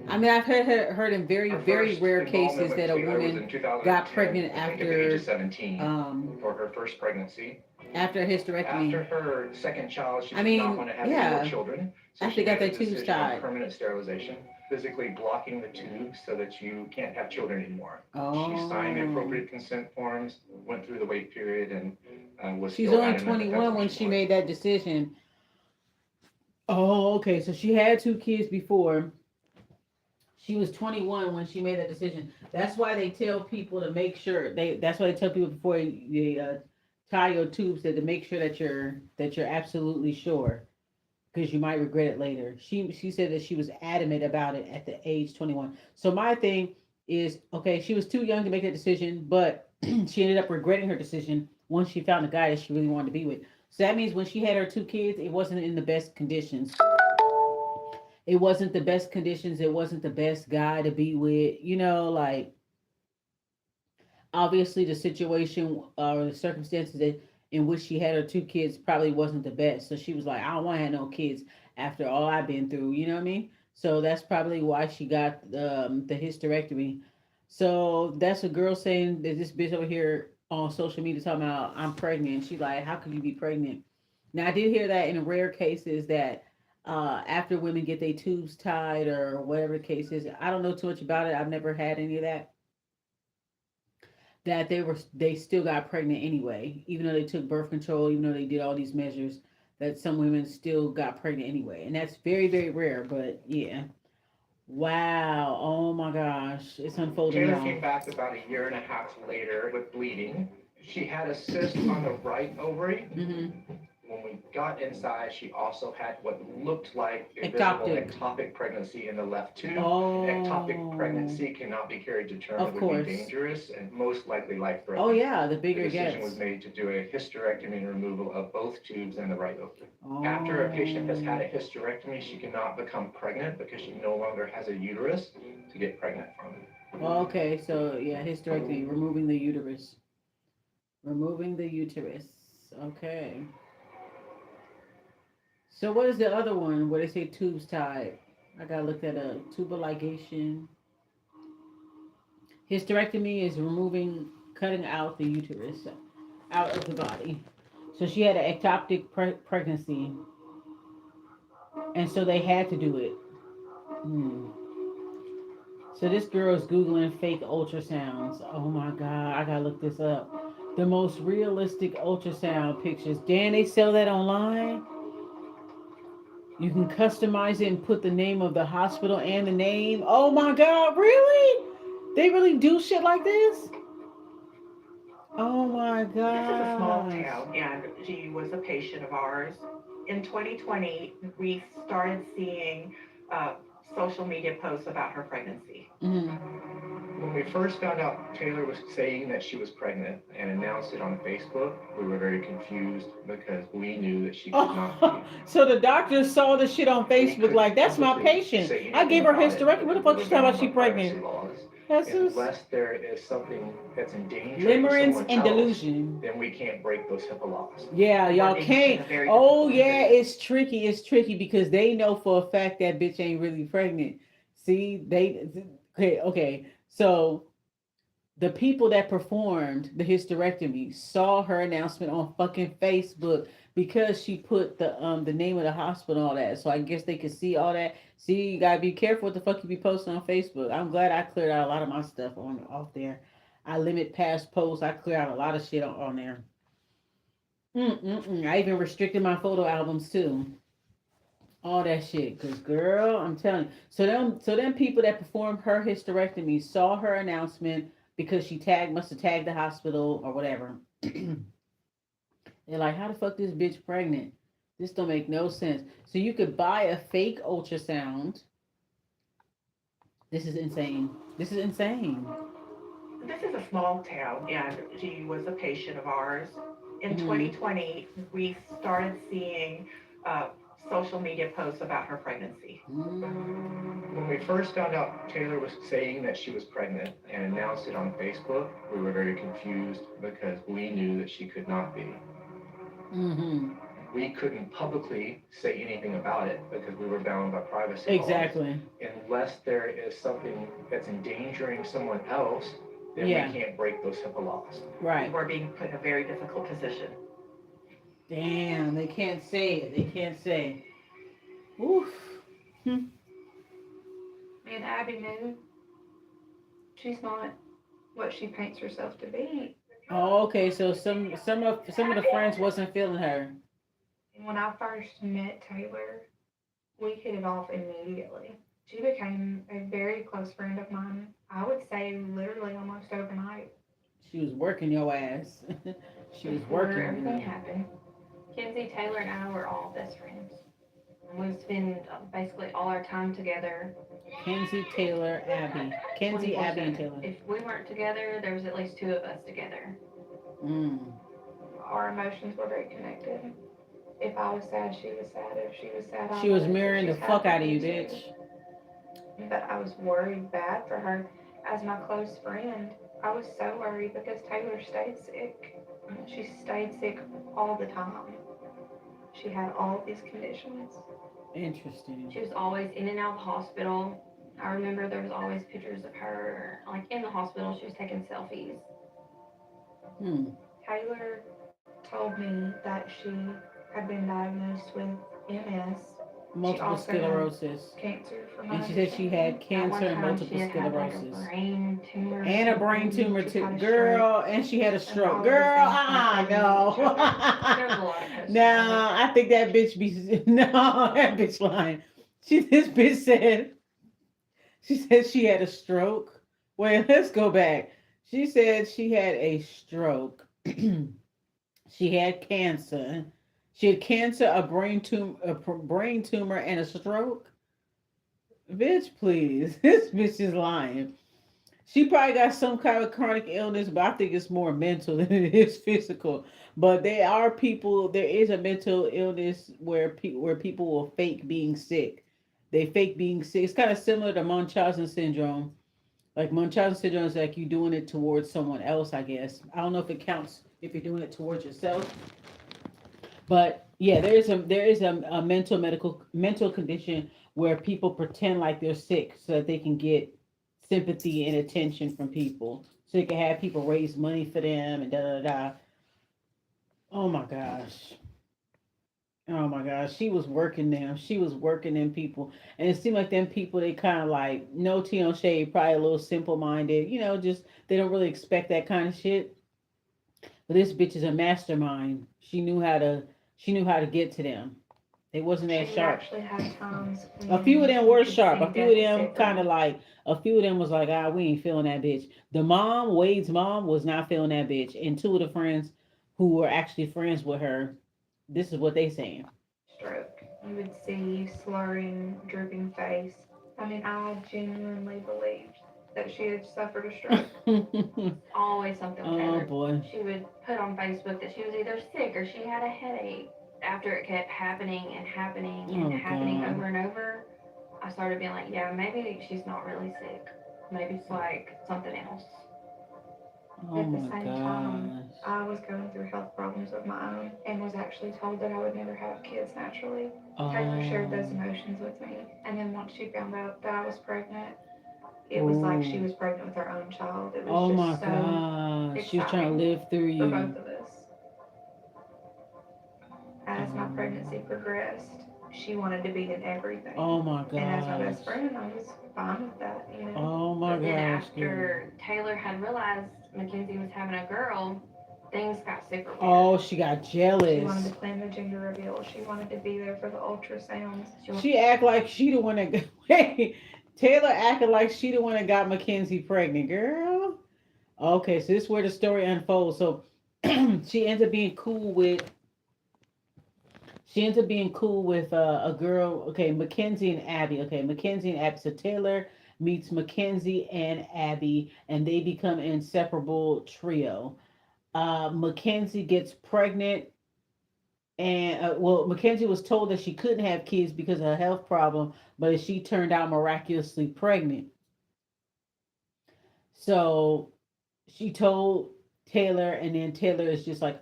I mean, I've heard in very, Her very first rare involvement cases with that a Taylor was woman in 2010, got pregnant I think at the age of after 17 for her first pregnancy. after a hysterectomy. After her second child, she I did not mean, want to have any yeah. more children, so After she they got made their the tubes decision on tied. permanent sterilization, physically blocking the tubes so that you can't have children anymore. She signed the Oh. appropriate consent forms, went through the wait period, and was She's still only adamant that that's 21 what when she she wanted. made that decision. Oh, okay. So she had two kids before. She was 21 when she made that decision. That's why they tell people to make sure That's why they tell people before they tie your tubes that to make sure that you're absolutely sure because you might regret it later. She said that she was adamant about it at the age 21. So my thing is okay. She was too young to make that decision, but she ended up regretting her decision once she found a guy that she really wanted to be with. So that means when she had her two kids, it wasn't in the best conditions. It wasn't the best conditions. It wasn't the best guy to be with. Like obviously the situation or the circumstances in which she had her two kids probably wasn't the best. So she was like, I don't want to have no kids after all I've been through. You know what I mean? So that's probably why she got the hysterectomy. So that's a girl saying that this bitch over here on social media talking about I'm pregnant. She like, how could you be pregnant? Now I did hear that in rare cases that after women get their tubes tied or whatever the case is, I don't know too much about it. I've never had any of that. That they still got pregnant anyway, even though they took birth control, even though they did all these measures. That some women still got pregnant anyway, and that's very very rare. But yeah, wow, oh my gosh, it's unfolding Taylor now. came back about a year and a half later with bleeding. She had a cyst on the right ovary. Mm-hmm. When we got inside, she also had what looked like a visible Ectopic. ectopic pregnancy in the left tube. Oh, Ectopic pregnancy cannot be carried to term. of It would course. be dangerous and most likely Oh life-threatening. yeah, the The bigger it decision gets. was made to do a hysterectomy and removal of both tubes and the right ovary. Oh. After a patient has had a hysterectomy, she cannot become pregnant because she no longer has a uterus to get pregnant from. Okay, so yeah, hysterectomy, removing the uterus. Removing the uterus. Okay. So what is the other one where they say tubes tied? I gotta look that up. Tubal ligation. Hysterectomy is removing, cutting out the uterus out of the body. So she had an ectopic pregnancy, and so they had to do it. Hmm. So this girl is googling fake ultrasounds. Oh my god, I gotta look this up. The most realistic ultrasound pictures. Dan, they sell that online. You can customize it and put the name of the hospital and the name. Oh my god, really? They really do shit like this? Oh my This is a small gosh. town, and she was a patient of ours. In 2020, we started seeing social media posts about her pregnancy. When we first found out Taylor was saying that she was pregnant and announced it on Facebook, we were very confused because we knew that she could not be. So the doctor saw the shit on Facebook like, that's my patient. I gave her hysterectomy. What the fuck you talking about she pregnant? That's Unless there is something that's endangering limerence someone and else, delusion. then we can't break those HIPAA laws. Yeah, y'all Working can't. in a very Oh difficult yeah, position. it's tricky. It's tricky because they know for a fact that bitch ain't really pregnant. See, okay. So the people that performed the hysterectomy saw her announcement on fucking Facebook because she put the name of the hospital and all that. So I guess they could see all that. See, you gotta be careful what the fuck you be posting on Facebook. I'm glad I cleared out a lot of my stuff on off there. I limit past posts. I clear out a lot of shit on there. I even restricted my photo albums too. All that shit. Cause girl, I'm telling you. So them people that performed her hysterectomy saw her announcement because she must have tagged the hospital or whatever. They're like, how the fuck this bitch pregnant? This don't make no sense. So you could buy a fake ultrasound. This is insane. This is insane. This is a small town, and she was a patient of ours. In Mm-hmm. 2020, we started seeing uh, social media posts about her pregnancy. When we first found out Taylor was saying that she was pregnant and announced it on Facebook, we were very confused because we knew that she could not be. Mm-hmm. We couldn't publicly say anything about it because we were bound by privacy laws. Exactly. Unless there is something that's endangering someone else, then Yeah. we can't break those HIPAA laws. Right. We're being put in a very difficult position. Damn, they can't say it. They can't say. Oof. Hmm. Me and Abby knew she's not what she paints herself to be. Oh, okay. So some of the friends wasn't feeling her. And when I first met Taylor, we hit it off immediately. She became a very close friend of mine. I would say literally almost overnight. She was working your ass. She was Before working everything you. happened, Kenzie, Taylor, and I were all best friends. We spend basically all our time together Kenzie, Taylor, Abby. Kenzie, Abby, and 24/7. Taylor. If we weren't together, there was at least two of us together. Mm. Our emotions were very connected. If I was sad, she was sad. If she was sad, I She was was. If mirroring the she's fuck out of happy, you, me too. bitch. But I was worried bad for her as my close friend. I was so worried because Taylor stayed sick. She stayed sick all the time. She had all of these conditions. Interesting. She was always in and out of the hospital. I remember there was always pictures of her, like in the hospital, she was taking selfies. Hmm. Taylor told me that she had been diagnosed with MS. She Multiple also had sclerosis. cancer, from my And she said she had understanding. At cancer one and time, she multiple had had like a sclerosis. brain tumor. Or And a brain something. tumor She's too. had a stroke. Girl, and she had a And stroke. all of these Girl, things kind of fed into each other. There was a no. lot of posts about No, it. I think that bitch be no, that bitch lying. This bitch said she said she had a stroke. Wait, let's go back. She said she had a stroke. She had cancer. She had cancer, brain tumor, and a stroke. Bitch, please. This bitch is lying. She probably got some kind of chronic illness, but I think it's more mental than it is physical. But there are people. There is a mental illness where people will fake being sick. They fake being sick. It's kind of similar to Munchausen syndrome. Like Munchausen syndrome is like you doing it towards someone else. I guess I don't know if it counts if you're doing it towards yourself. But yeah, there is a mental condition where people pretend like they're sick so that they can get sympathy and attention from people. So they can have people raise money for them and da da da. Oh my gosh. Oh my gosh. She was working them. She was working them people. And it seemed like them people they kinda like no tea on shade, probably a little simple minded, just they don't really expect that kind of shit. But this bitch is a mastermind. She knew how to get to them. They wasn't that She sharp. actually had times A few of when them you were could sharp. see A few of them deficit kind of though. like a few of them was like, we ain't feeling that bitch. The mom, Wade's mom, was not feeling that bitch. And two of the friends who were actually friends with her, this is what they saying. Stroke. You would see slurring, drooping face. I mean, I genuinely believed that she had suffered a stroke. Always something with Oh Taylor. boy. She would put on Facebook that she was either sick or she had a headache. After it kept happening and happening and Oh happening god. over and over, I started being like, yeah, maybe she's not really sick. Maybe it's like something else. Oh At the my same time, gosh. I was going through health problems of my own and was actually told that I would never have kids naturally. Taylor shared those Oh. emotions with me, and then once she found out that I was pregnant, it was like she Oh. was pregnant with her own child. It was Oh my just so gosh. She was trying to exciting live through for both you. of us. As my Oh. pregnancy progressed, she wanted to be in everything. Oh my And as my gosh. best friend, I was fine with that, you know. Oh my But then gosh, girl. after Taylor had realized Mackenzie was having a girl, things got super weird. Oh, she got She wanted jealous. to plan the gender reveal. She wanted to be there for the ultrasounds. She act like she the one that wait. Taylor acted like she the one that got Mackenzie pregnant, girl. Okay, so this is where the story unfolds. So she ends up being cool with a girl. Okay, Mackenzie and Abby. Okay, Mackenzie and Abby. So Taylor meets Mackenzie and Abby, and they become an inseparable trio. Mackenzie gets pregnant, and well, Mackenzie was told that she couldn't have kids because of a health problem, but she turned out miraculously pregnant. So she told Taylor, and then Taylor is just like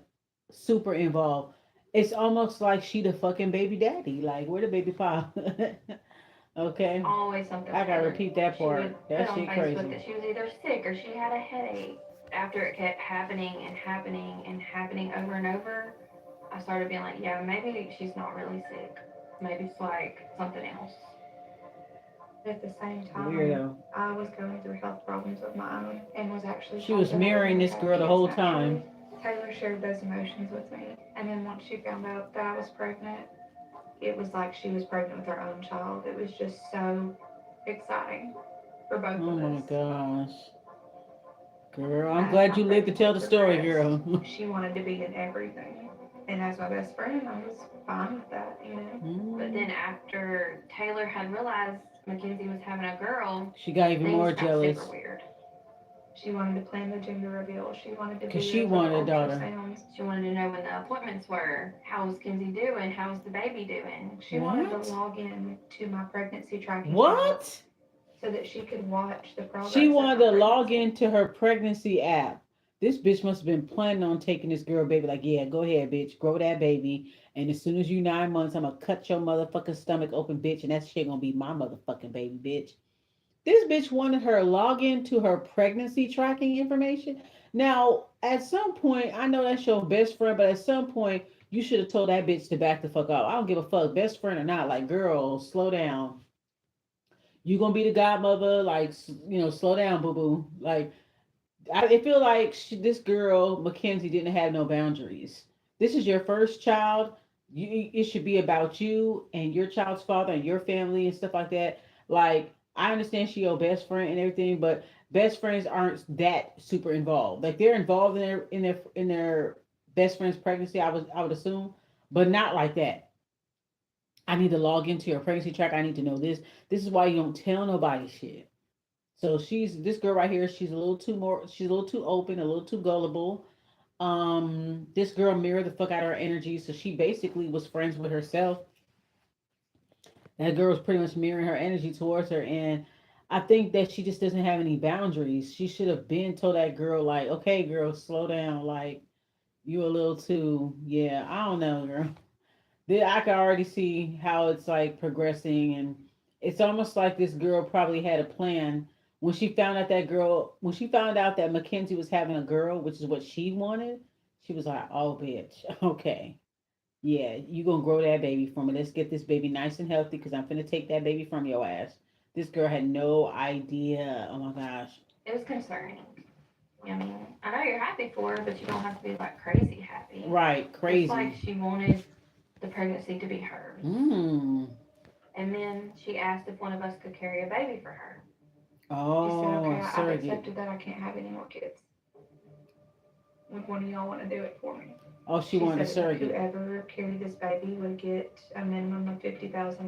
super involved. It's almost like she the fucking baby daddy. Like, where the baby pop? Okay, always something I with gotta her. repeat that She would part. put That on shit Facebook crazy. that she was either sick or she had a headache. After it kept happening and happening and happening over and over, I started being like, yeah, maybe she's not really sick. Maybe it's like something else. At the same time, Weirdo. I was going through health problems of my own and was actually She told was that I would mirroring never this have girl the kids whole naturally. time. Taylor shared those emotions with me. And then once she found out that I was pregnant, it was like she was pregnant with her own child. It was just so exciting for both Oh of us. my gosh. Girl, I'm As glad my you lived to tell pregnancy the story, progressed, girl. she wanted to be in everything. And as my best friend, I was fine with that, you know. But then after Taylor had realized Mackenzie was having a girl, She got even things more got super jealous weird. She wanted to plan the gender reveal. She wanted to because be she there for the wanted a daughter. ultrasounds. She wanted to know when the appointments were. How was Kenzie doing? How was the baby doing? She wanted to What? log in to my pregnancy tracking app What? so that she could watch the She progress of wanted my to log pregnancy. into her pregnancy app. This bitch must have been planning on taking this girl baby. Like, yeah, go ahead, bitch, grow that baby. And as soon as you 9 months, I'm gonna cut your motherfucking stomach open, bitch, and that shit gonna be my motherfucking baby, bitch. This bitch wanted her login to her pregnancy tracking information. Now, at some point, I know that's your best friend, but at some point, you should have told that bitch to back the fuck up. I don't give a fuck, best friend or not. Like, girl, slow down. You gonna be the godmother? Like, slow down, boo boo. Like, I feel like this girl Mackenzie didn't have no boundaries. This is your first child. It should be about you and your child's father and your family and stuff like that. Like, I understand she your best friend and everything, but best friends aren't that super involved. Like, they're involved in their best friend's pregnancy. I would assume, but not like that. I need to log into your pregnancy track. I need to know this. This is why you don't tell nobody shit. So she's this girl right here. She's a little too open, a little too gullible. This girl mirrored the fuck out of her energy. So she basically was friends with herself. That girl was pretty much mirroring her energy towards her, and I think that she just doesn't have any boundaries. She should have been told that girl like, okay, girl, slow down. Like, you a little too, yeah. I don't know, girl. I can already see how it's like progressing, and it's almost like this girl probably had a plan when she found out that Mackenzie was having a girl, which is what she wanted. She was like, "Oh, bitch, okay, yeah, you gonna grow that baby for me. Let's get this baby nice and healthy, because I'm finna take that baby from your ass." This girl had no idea. Oh my gosh. It was concerning. I mean, I know you're happy for her, but you don't have to be like crazy happy. Right, It's like crazy. she wanted the pregnancy to be hers. Mm. And then she asked if one of us could carry a baby for her. She said, Oh, okay, a I've surrogate. accepted that I can't have any more kids. Would one of y'all want to do it for me? Oh, she She wanted a said that surrogate. whoever carried this baby would get a minimum of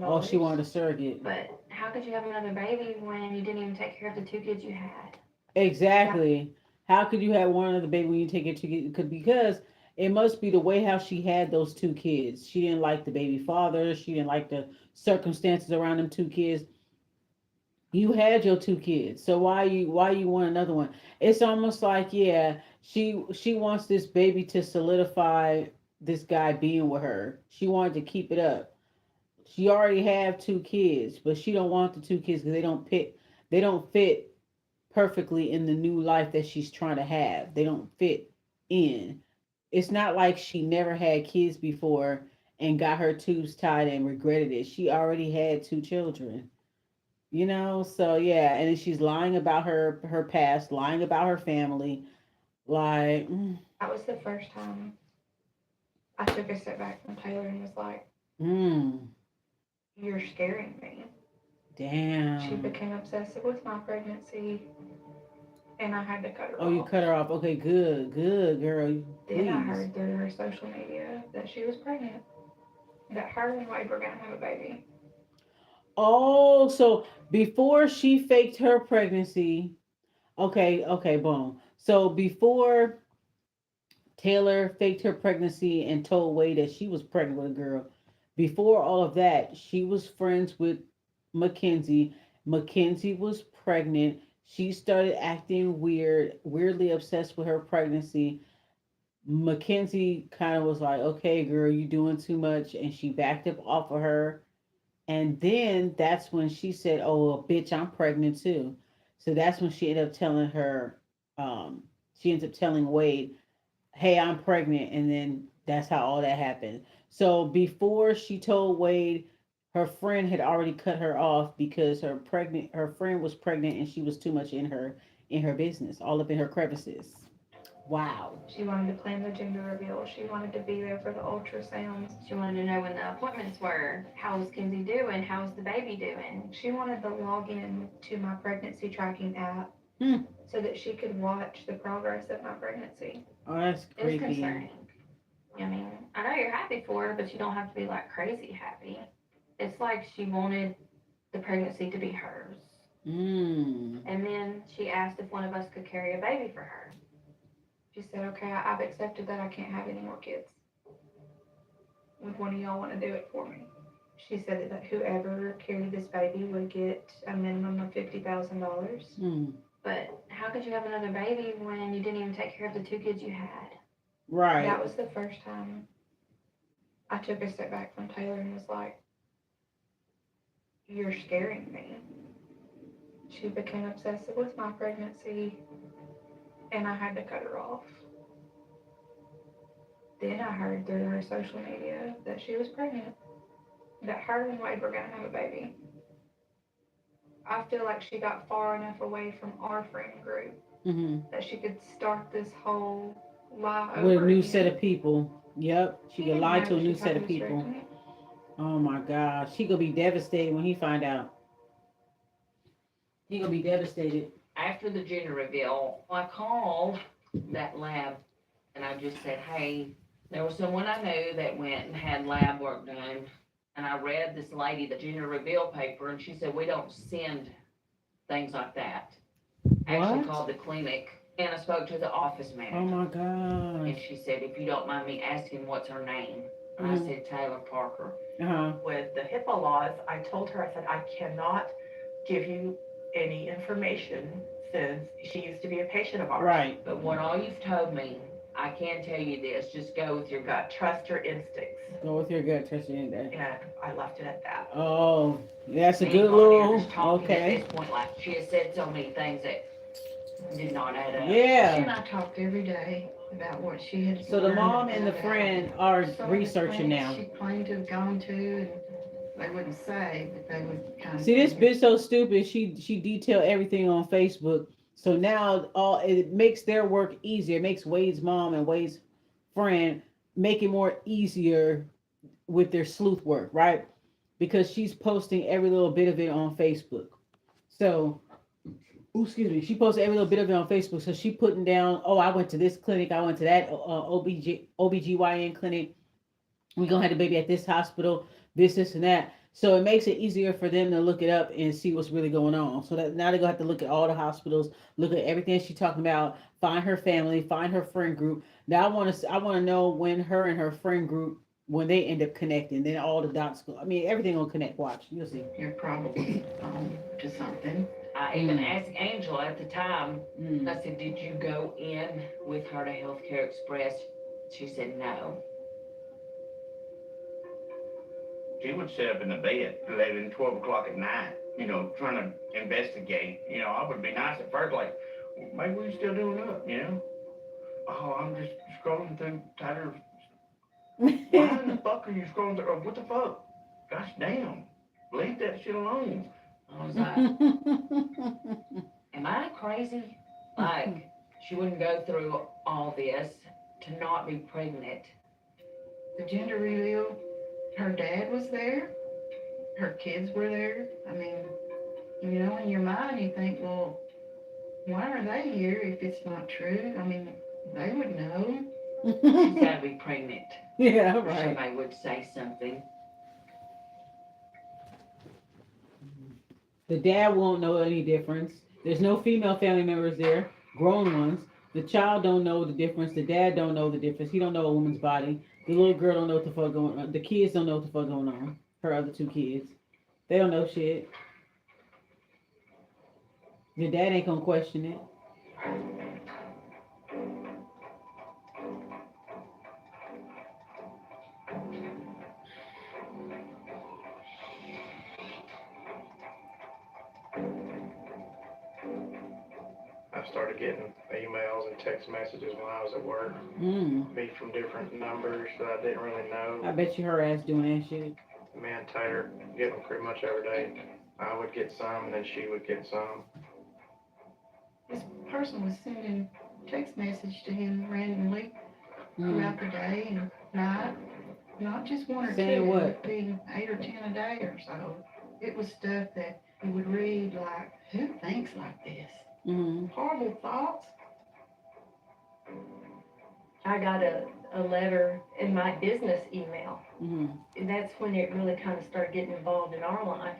Oh, she $50,000. wanted a surrogate. But how could you have another baby when you didn't even take care of the two kids you had? That Exactly. How could you have one of the baby when you take it to get? Because it must be the way how she had those two kids. She didn't like the baby father. She didn't like the circumstances around them two kids. You had your two kids, so why you want another one? It's almost like, yeah, she wants this baby to solidify this guy being with her. She wanted to keep it up. She already have two kids, but she don't want the two kids because they don't fit perfectly in the new life that she's trying to have. They don't fit in. It's not like she never had kids before and got her tubes tied and regretted it. She already had two children, you know? So yeah, and then she's lying about her past, lying about her family. Like, That was the first time I took a step back from Taylor and was like, mm, you're scaring me. She damn. became obsessive with my pregnancy, and I had to cut her Oh, you off. cut her off. Okay, good, good, girl. Then I Please. heard through her social media that she was pregnant, that her and Wade were gonna have a baby. Oh, so before she faked her pregnancy, okay, okay, boom. So before Taylor faked her pregnancy and told Wade that she was pregnant with a girl, before all of that, she was friends with Mackenzie. Mackenzie was pregnant. She started acting weird, weirdly obsessed with her pregnancy. Mackenzie kind of was like, okay, girl, you doing too much. And she backed up off of her. And then that's when she said, oh, bitch, I'm pregnant too. So that's when she ended up telling her, she ends up telling Wade, hey, I'm pregnant. And then that's how all that happened. So before she told Wade, her friend had already cut her off because her friend was pregnant and she was too much in her business, all up in her crevices. Wow. She wanted to plan the gender reveal. She wanted to be there for the ultrasounds. She wanted to know when the appointments were. How was Kinsey doing? How's the baby doing? She wanted to log in to my pregnancy tracking app Hmm. so that she could watch the progress of my pregnancy. Oh, that's It was creepy. concerning. I mean, I know you're happy for her, but you don't have to be like crazy happy. It's like she wanted the pregnancy to be hers. Mm. And then she asked if one of us could carry a baby for her. She said, okay, I've accepted that I can't have any more kids. Would one of y'all want to do it for me? She said that whoever carried this baby would get a minimum of $50,000. Mm. But how could you have another baby when you didn't even take care of the two kids you had? Right. That was the first time I took a step back from Taylor and was like, you're scaring me. She became obsessive with my pregnancy, and I had to cut her off. Then I heard through her social media that she was pregnant, that her and Wade were going to have a baby. I feel like she got far enough away from our friend group Mm-hmm. that she could start this whole lie With a over new again. set of people. Yep. She He could didn't lie know to a that she new was set having of a people. hysterectomy. Oh my gosh. She gonna be devastated when he find out. He gonna be devastated. After the gender reveal, I called that lab and I just said, hey, there was someone I knew that went and had lab work done. And I read this lady the gender reveal paper, and she said, we don't send things like that. Actually What? called the clinic, and I spoke to the office Oh manager. my And gosh. she said, if you don't mind me asking, what's her name? And I said, Taylor Parker. Uh-huh. With the HIPAA laws, I told her, I said, I cannot give you any information since she used to be a patient of ours. Right. But what all you've told me, I can tell you this, just go with your You gut. got trust your instincts. Go with your gut, trust your that. And I left it at that. Oh, that's a Me good and Bonnie are little. just talking Okay. at this point, like she has said so many things that did not add up. She and Yeah. I talked every day about what she had So the learned mom and the about friend are some of the researching clinics now. she claimed to have gone to, and they wouldn't say, but they would kind of. See, this bitch so stupid. She detailed everything on Facebook. So now all it makes their work easier. It makes Wade's mom and Wade's friend make it more easier with their sleuth work, right? Because she's posting every little bit of it on Facebook. So, ooh, excuse me, she posted every little bit of it on Facebook. So she putting down, oh, I went to this clinic, I went to that OBGYN clinic. We gonna have the baby at this hospital, this, and that. So it makes it easier for them to look it up and see what's really going on. So that now they're gonna have to look at all the hospitals, look at everything she's talking about, find her family, find her friend group. Now I wanna know when her and her friend group when they end up connecting. Then all the dots go. I mean everything will connect. Watch, you'll see. You're probably to something. I even asked Angela at the time, Mm. I said, did you go in with her to Healthcare Express? She said no. She would sit up in the bed 11, 12 o'clock at night, trying to investigate. I would be nice at first, like, maybe we're still doing up, Oh, I'm just scrolling through Tyler's Why in the fuck are you scrolling through? What the fuck? Gosh damn. Leave that shit alone. I was like, am I crazy? Like, she wouldn't go through all this to not be pregnant. The gender reveal, her dad was there, her kids were there. I mean, you know, in your mind you think, well, why are they here if it's not true? I mean, they would know. She's got to be pregnant. Yeah, Or right. somebody would say something. The dad won't know any difference. There's no female family members there, grown ones. The child don't know the difference. The dad don't know the difference. He don't know a woman's body. The little girl don't know what the fuck going on. The kids don't know what the fuck going on. Her other two kids. They don't know shit. The dad ain't gonna question it. I started getting emails and text messages when I was at work, Mm. be from different numbers that I didn't really know. I bet you her ass doing that shit. Me and Taylor get them pretty much every day. I would get some, and then she would get some. This person was sending text message to him randomly throughout the day and night. Not just one or Saying two, what? it'd be 8 or 10 a day or so. It was stuff that you would read like, who thinks like this? Mm-hmm. Horrible thoughts. I got a letter in my business email. Mm-hmm. And that's when it really kind of started getting involved in our life.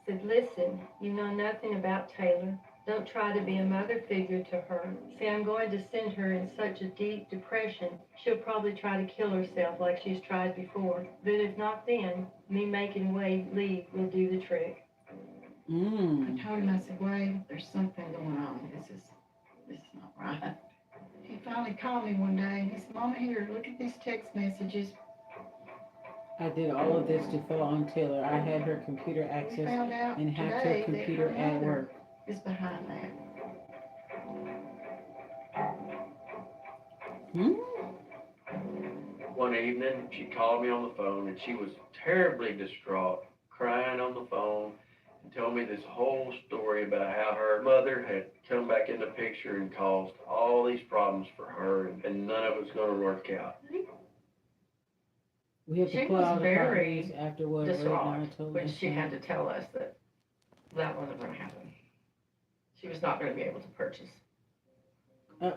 It said, listen, you know nothing about Taylor. Don't try to be a mother figure to her. See, I'm going to send her in such a deep depression, she'll probably try to kill herself like she's tried before. But if not then, me making Wade leave will do the trick. Mm. I told him, I said, Wade, there's something going on. This is not right. He finally called me one day and he said, Mama, here, look at these text messages. I did all of this to fall on Taylor. I had her computer We access found out and hacked her today that computer her at mother work. is behind that. Hmm? One evening, she called me on the phone and she was terribly distraught, crying on the phone, and told me this whole story about how her mother had come back in the picture and caused all these problems for her, and none of it was going to work out. We have to She pull was out the very properties afterward. distraught when she had to tell us that that wasn't going to happen. She was not going to be able to purchase.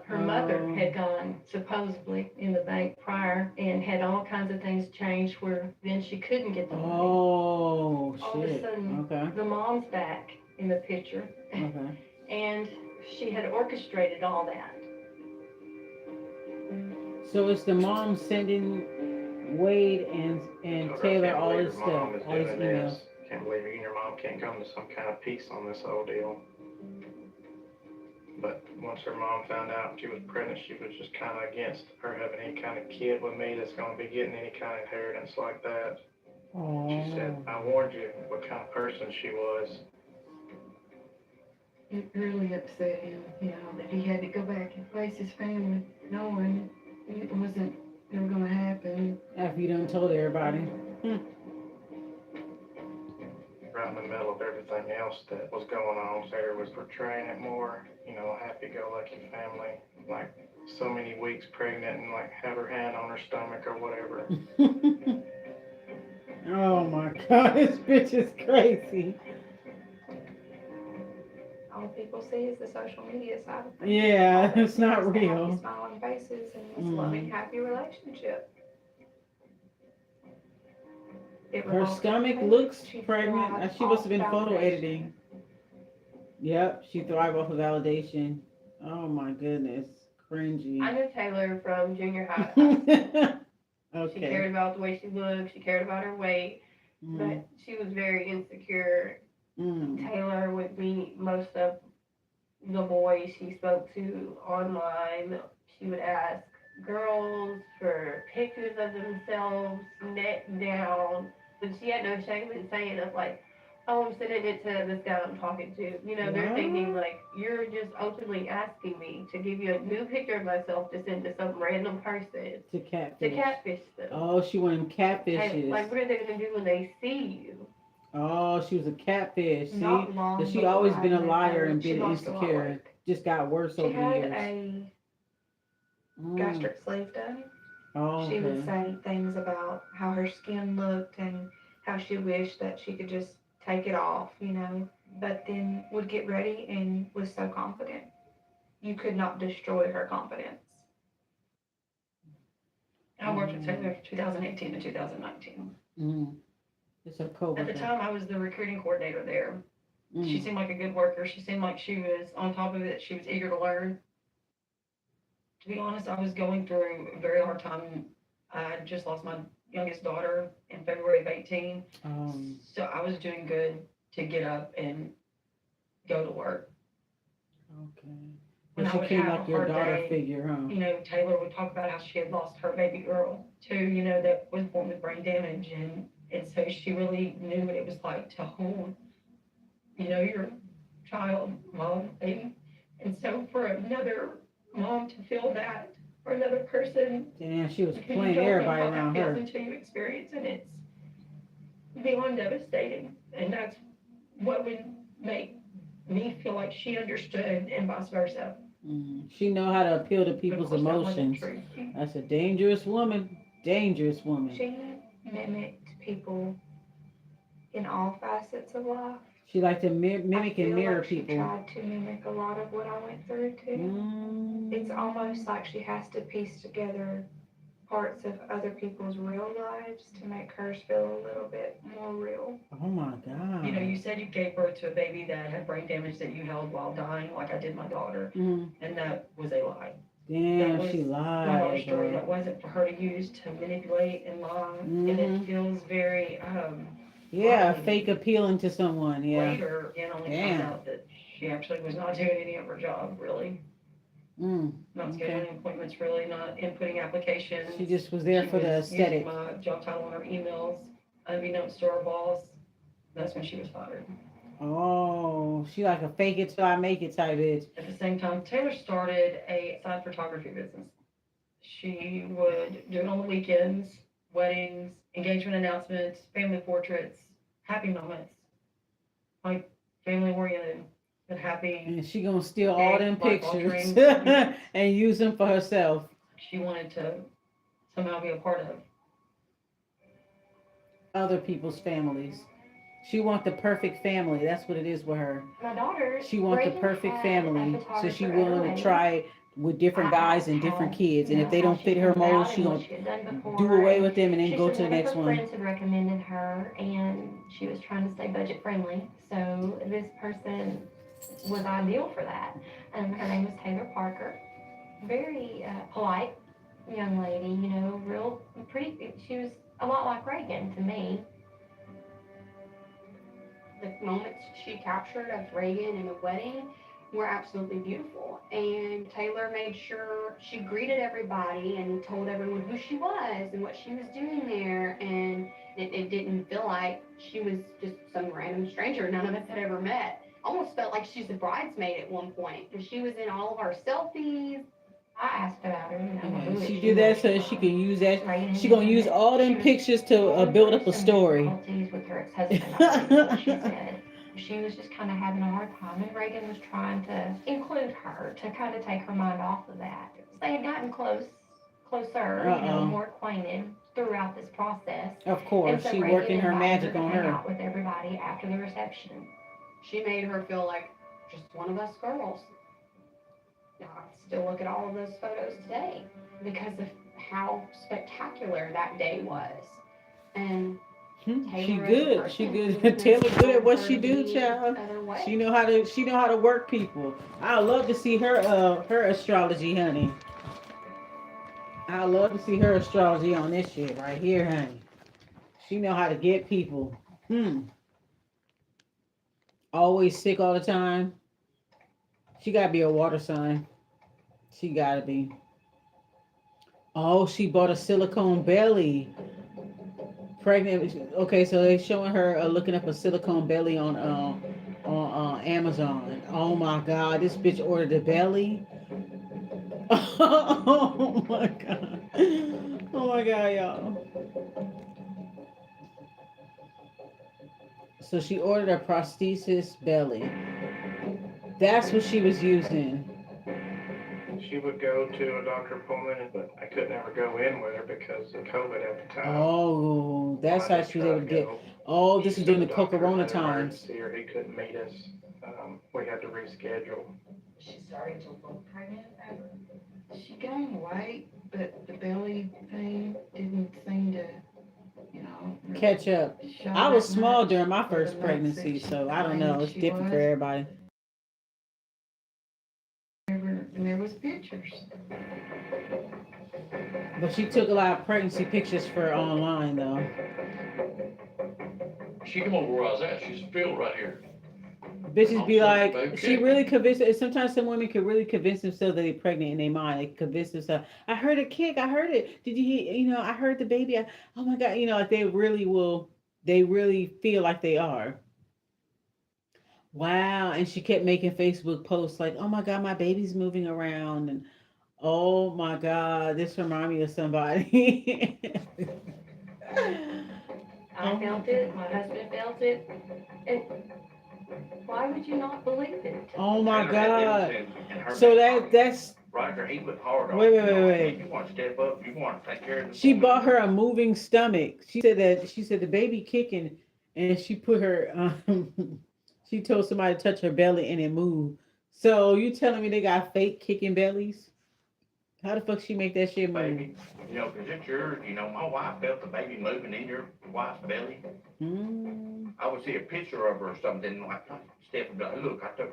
Her mother had gone supposedly in the bank prior and had all kinds of things changed where then she couldn't get the money. Oh, shit. All of a sudden, Okay. the mom's back in the picture. Okay. And she had orchestrated all that. So it's the mom sending Wade and Taylor all this stuff, all these emails. Can't believe you and your mom can't come to some kind of peace on this whole deal. But once her mom found out she was pregnant, she was just kind of against her having any kind of kid with me that's going to be getting any kind of inheritance like that. Oh. She said, I warned you what kind of person she was. It really upset him, you know, that he had to go back and face his family knowing it wasn't ever going to happen. After you done told everybody. Right in the middle of everything else that was going on, Sarah was portraying it more, you know, happy-go-lucky family, like so many weeks pregnant and like have her hand on her stomach or whatever. Oh my God, this bitch is crazy. All people see is the social media side of things. Yeah, All it's they see not is the real. happy, smiling faces and this Mhm. loving, happy relationship. It Her revolves stomach around looks she pregnant. thrives She must off have been photo validation. editing. Yep, she thrived off of validation. Oh my goodness, cringy. I knew Taylor from junior high. She Okay. cared about the way she looked. She cared about her weight. Mm. But she was very insecure. Mm. Taylor would meet most of the boys she spoke to online. She would ask girls for pictures of themselves, neck down. But she had no shame in saying it, like, Oh, I'm sending it to this guy I'm talking to. You know, they're thinking What? like, you're just openly asking me to give you a new picture of myself to send to some random person To to catfish. catfish them. Oh, she one of them Hey, like, catfishes. what are they gonna do when they see you? Oh, she was a catfish. See, Not so long she before always I been a met liar her, and she been lost a lot of insecure. weight. Just got worse She over the had years. a Mm. gastric sleeve done. Oh, She would okay. say things about how her skin looked and how she wished that she could just take it off, you know, but then would get ready and was so confident. You could not destroy her confidence. I worked with Taylor from 2018 to 2019. Mm. It's a At the coworker. time, I was the recruiting coordinator there. She Mm. seemed like a good worker. She seemed like she was on top of it. She was eager to learn. To be honest, I was going through a very hard time. I had just lost my youngest daughter in February of 18. So I was doing good to get up and go to work. Okay. When But I she would came have like a your hard daughter day, figure, huh? you know, Taylor would talk about how she had lost her baby girl too, you know, that was born with brain damage. And so she really knew what it was like to hold, you know, your child, mom, baby. And so for another mom to feel that, or another person, Damn, she was because you playing don't know everybody how that around feels her. until you experience it. It's beyond devastating. And that's what would make me feel like she understood and vice versa. Mm. She know how to appeal to But of people's course, that wasn't emotions. true. That's a dangerous woman. Dangerous woman. She mimicked people in all facets of life. She liked to I mimic and feel mirror like she people. tried to mimic a lot of what I went through too. It's almost like she has to piece together parts of other people's real lives to make hers feel a little bit more real. Oh my God. You know, you said you gave birth to a baby that had brain damage that you held while dying, like I did my daughter, and that was a lie. Damn, That she was lied. my daughter's story. Bro. That wasn't for her to use to manipulate and lie, and it feels very Yeah, violating. fake appealing to someone. Yeah. Later, and only found Damn. out that she actually was not doing any of her job, really. Not scheduling appointments, really, not inputting applications. She just was there for the aesthetic. Using my job title on her emails, unbeknownst to our boss. That's when she was fired. Oh, she like a fake it till I make it type bitch. At the same time, Taylor started a side photography business. She would do it on the weekends, weddings, engagement announcements, family portraits, happy moments, like family oriented and happy. And she gonna steal all them like pictures altering. and use them for herself. She wanted to somehow be a part of. Other people's families. She want the perfect family. That's what it is with her. My daughter. She want the perfect family, so she willing to try with different guys and different kids. And if they don't fit her mold, she gonna do away with them and then go to the next one. Friends had recommended her, and she was trying to stay budget friendly. So this person was ideal for that. Her name was Taylor Parker. Very polite young lady, you know, real pretty. She was a lot like Reagan to me. The moments she captured of Reagan in the wedding were absolutely beautiful. And Taylor made sure she greeted everybody and told everyone who she was and what she was doing there. And it didn't feel like she was just some random stranger none of us had ever met. Almost felt like she's a bridesmaid at one point. And she was in all of our selfies. I asked about her, you know, who She do that so she can use that. She gonna use all them She pictures to build up a story. With her ex-husband, I believe is what she said. She was just kind of having a hard time, and Reagan was trying to include her to kind of take her mind off of that. They had gotten closer, you know, more acquainted throughout this process. Of course, so she Reagan working her invited magic to on hang her. out with everybody after the reception. She made her feel like just one of us girls. I still look at all of those photos today because of how spectacular that day was. And She good. She good. Taylor good at what she do, child. She know how to work people. I love to see her astrology, honey. I love to see her astrology on this shit right here, honey. She know how to get people. Always sick all the time. She gotta be a water sign. She gotta be. Oh, she bought a silicone belly. Pregnant. Okay, so they showing her looking up a silicone belly on Amazon. Oh my God, this bitch ordered a belly. Oh my God. Oh my God, y'all. So she ordered a prosthesis belly. That's what she was using. She would go to a Dr. Pullman, but I could never go in with her because of COVID at the time. Oh, When that's I how did she was try able to to get. go, Oh, this is so during the the doctor Corona had an times. emergency or he couldn't meet us. We had to reschedule. She's starting to look pregnant. She gained weight, but the belly thing didn't seem to, really Catch up. show I that was small much during my for the first months that pregnancy, she so I don't know. claimed It's she different for was. everybody. And there was pictures. But she took a lot of pregnancy pictures for online though. She come over where I was at, she's field right here. Bitches All of be a sudden, the like, baby she kicked. really convinced. Sometimes some women can really convince themselves that they're pregnant in their mind. They convince themselves. I heard a kick. I heard it. Did you hear? I heard the baby. Oh my God. Like they really will. They really feel like they are. Wow. And she kept making Facebook posts like, oh my God, my baby's moving around. And oh my God, this remind me of somebody. I Oh my felt it. God. My husband felt it. And why would you not believe it? Oh my Taylor had them God. in her So back that pocket. that's Roger, he was hard on wait, it. wait, wait, Like, man, wait. you want to step up, you want to take care of this She woman. bought her a moving stomach. She said the baby kicking, and she put her. She told somebody to touch her belly and it moved. So you telling me they got fake kicking bellies? How the fuck she make that shit move? Baby, because it's yours. My wife felt the baby moving in your wife's belly. Mm. I would see a picture of her or something like Steph would be like,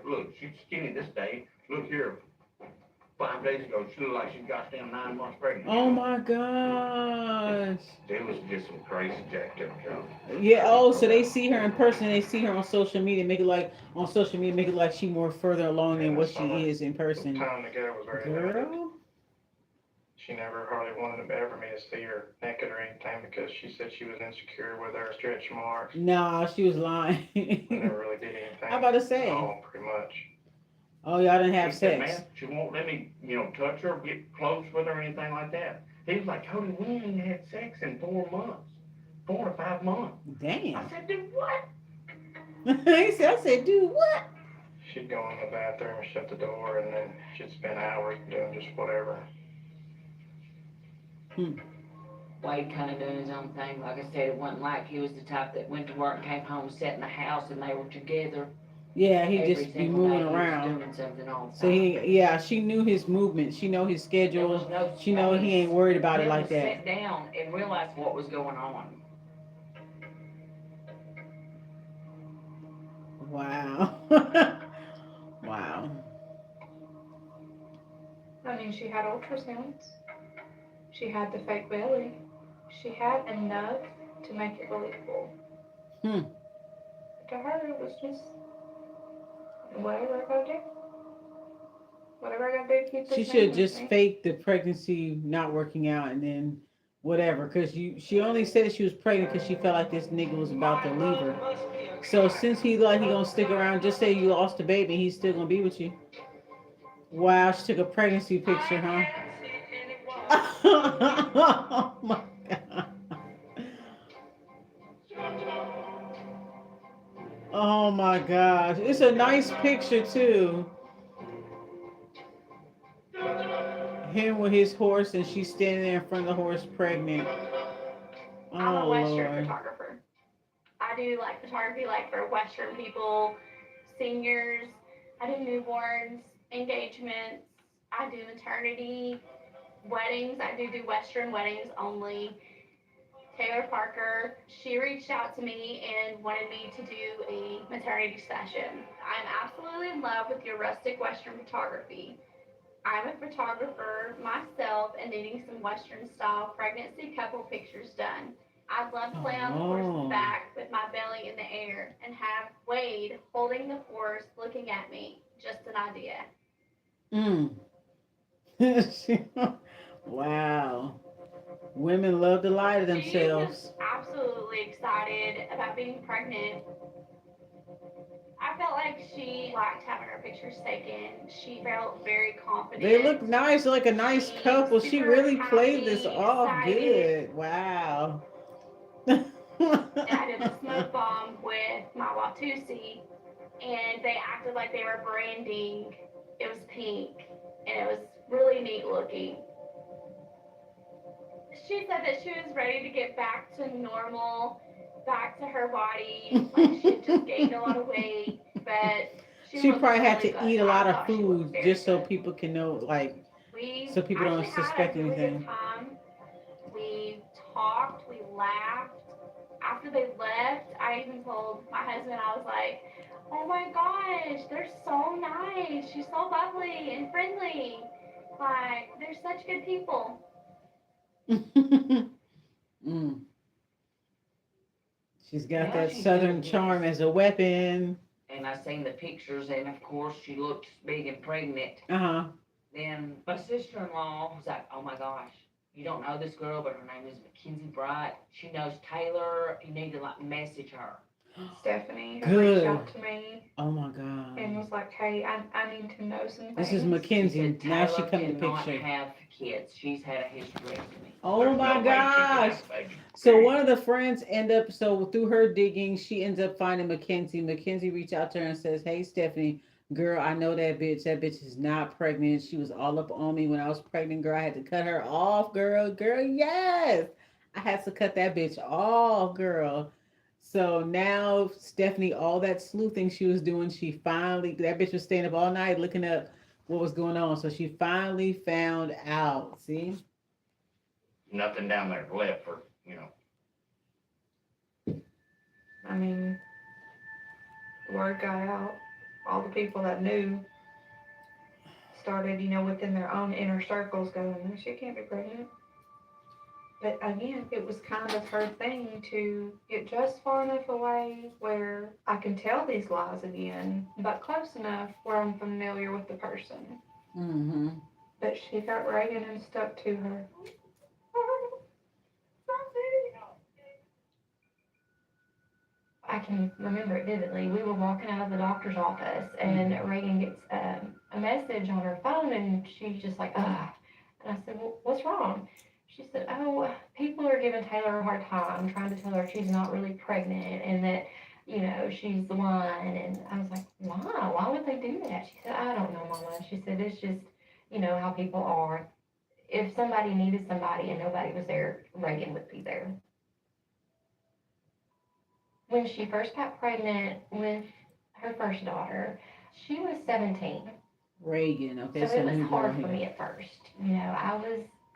look, she's skinny this day. Look here, 5 days ago, she looked like she got down 9 months pregnant. Oh my gosh. It was just some crazy jacked up junk. Yeah. Oh, so they see her in person. They see her on social media. Make it like she more further along And than the what summer, she is in the person. time together was very limited. Girl. She never hardly wanted ever me to see her naked or anything because she said she was insecure with her stretch marks. Nah, she was lying. I never really did anything How about to at say? all, pretty much. Oh, y'all didn't He have said, sex. man, she won't let me, touch her, get close with her, or anything like that. He was like, Cody, we ain't had sex in 4 months, 4 to 5 months. Damn. I said, dude, what? I said, dude, what? She'd go in the bathroom and shut the door, and then she'd spend hours doing just whatever. Hmm. Wade kind of doing his own thing. Like I said, it wasn't like he was the type that went to work and came home, sat in the house, and they were together Yeah, he every just be single moving day. He was around. doing something all the So time. she knew his movement. She know his There was schedule. no She know he ain't space worried for about it him like to that. sit down and realize what was going on. Wow. Wow. I mean, she had ultrasounds. She had the fake belly. She had enough to make it believable. Hmm. To her, it was just whatever I gotta do. Whatever I gotta do to keep She this should man with just me. fake the pregnancy not working out and then whatever. Cause she only said that she was pregnant because she felt like this nigga was about to leave her. So since he gonna stick around, just say you lost the baby, he's still gonna be with you. Wow, she took a pregnancy picture, huh? Oh my God. Oh my gosh. It's a nice picture too. Him with his horse and she's standing there in front of the horse pregnant. I'm a Oh Western Lord. photographer. I do like photography like for Western people, seniors. I do newborns, engagements. I do maternity, weddings. I do Western weddings only. Taylor Parker, she reached out to me and wanted me to do a maternity session. I'm absolutely in love with your rustic Western photography. I'm a photographer myself and needing some Western style pregnancy couple pictures done. I'd love to lay on the horse's Oh. back with my belly in the air and have Wade holding the horse looking at me. Just an idea. Mm. Wow. Women love to lie to She was themselves. absolutely excited about being pregnant. I felt like she liked having her pictures taken. She felt very confident. They look nice, like a nice She's couple. She super really played this happy, off excited. good. Wow. And I did the smoke bomb with my Watusi, and they acted like they were branding. It was pink, and it was really neat looking. She said that she was ready to get back to normal, back to her body. Like she had just gained a lot of weight, but she She looked probably had really to good. eat a lot I of thought she looked food very just so good. people can know, like, We so people don't actually had a suspect really anything. good time. We talked, we laughed. After they left, I even told my husband, I was like, oh my gosh, they're so nice. She's so bubbly and friendly. Like, they're such good people. Mm. She's got Now that she's southern doing charm this. as a weapon. And I seen the pictures, and of course she looked big and pregnant. Uh-huh. Then my sister-in-law was like, oh my gosh, you don't know this girl, but her name is Mackenzie Bright. She knows Taylor. You need to like message her. Stephanie Good. reached out to me Oh my God. and was like, hey, I need to know some things. This is She Mackenzie. said Now she Taylor come to cannot picture. have kids. She's had a hysterectomy. Oh There's my no way she can gosh. have a baby. So one of the friends so through her digging, she ends up finding Mackenzie. Mackenzie reached out to her and says, hey, Stephanie, girl, I know that bitch. That bitch is not pregnant. She was all up on me when I was pregnant, girl. I had to cut her off, girl. Girl, yes. I had to cut that bitch off, girl. So now Stephanie, all that sleuthing she was doing, that bitch was staying up all night looking up what was going on. So she finally found out. See? Nothing down there left for, you know. I mean, the word got out. All the people that knew started, within their own inner circles going, she can't be pregnant. But again, it was kind of her thing to get just far enough away where I can tell these lies again, but close enough where I'm familiar with the person. Mm-hmm. But she got Reagan and stuck to her. I can remember it vividly. We were walking out of the doctor's office, and Reagan gets a message on her phone, and she's just like, ah. And I said, well, what's wrong? She said, oh, people are giving Taylor a hard time, trying to tell her she's not really pregnant, and that, she's the one. And I was like, why? Why would they do that? She said, I don't know, Mama. She said, it's just, how people are. If somebody needed somebody and nobody was there, Reagan would be there. When she first got pregnant with her first daughter, she was 17. Reagan, okay, So it was new girl hard for here. me at first.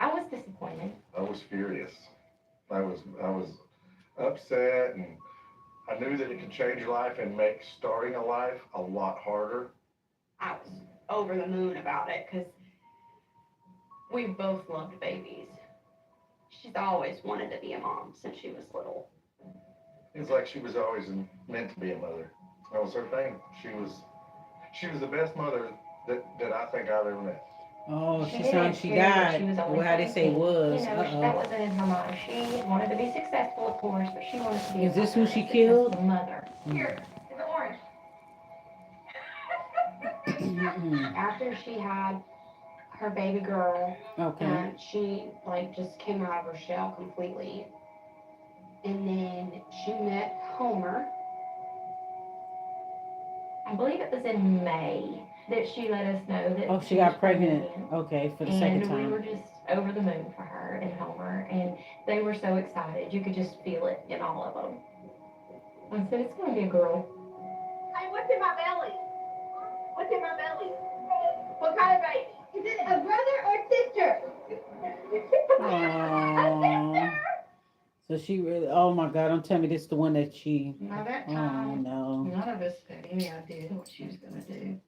I was disappointed. I was furious. I was upset, and I knew that it could change your life and make starting a life a lot harder. I was over the moon about it because we both loved babies. She's always wanted to be a mom since she was little. It's like she was always meant to be a mother. That was her thing. She was the best mother that I think I've ever met. Oh, She she didn't sounds she care that died. she was only Well, how they say 17. was. That wasn't in her mind. She wanted to be successful, of course, but she wanted to be Is this a who she killed? successful mother. Here, it's orange. After she had her baby girl, Okay. she just came out of her shell completely. And then she met Homer. I believe it was in May that she let us know that Oh, she was got pregnant. again. Okay, for the second And we time. were just over the moon for her and Homer, and they were so excited. You could just feel it in all of them. I said, it's going to be a girl. Hey, what's in my belly? What's in my belly? What kind of baby? Is it a brother or sister? Aww. So she really, oh my God, don't tell me this is the one that she, By that oh time, no. none of us had any idea what she was going to do.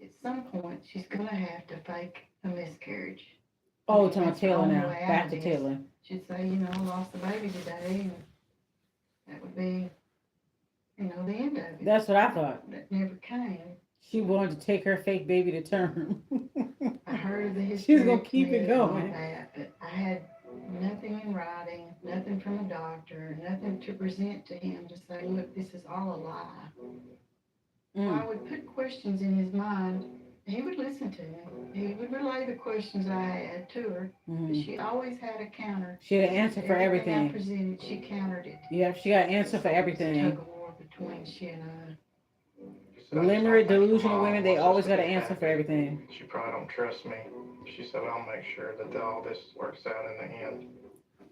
At some point, she's going to have to fake a miscarriage. Oh, That's to my the Taylor only now. way Back out to of this. Taylor. She'd say, I lost the baby today, and that would be, the end of it. That's what I thought. That never came. She wanted to take her fake baby to term. I heard of the She's gonna keep hysterectomy it and all going. that, but I had nothing in writing, nothing from a doctor, nothing to present to him to say, look, this is all a lie. I would put questions in his mind. He would listen to me. He would relay the questions I had to her. But she always had a counter. She had an answer for Everything I everything. presented, she countered it. Yeah, she got an answer for It's a everything. tug of war between she and I. Limerent, delusional Mom women, they wants us always to got be an answer for happy. everything. She probably don't trust me. She said, I'll make sure that all this works out in the end.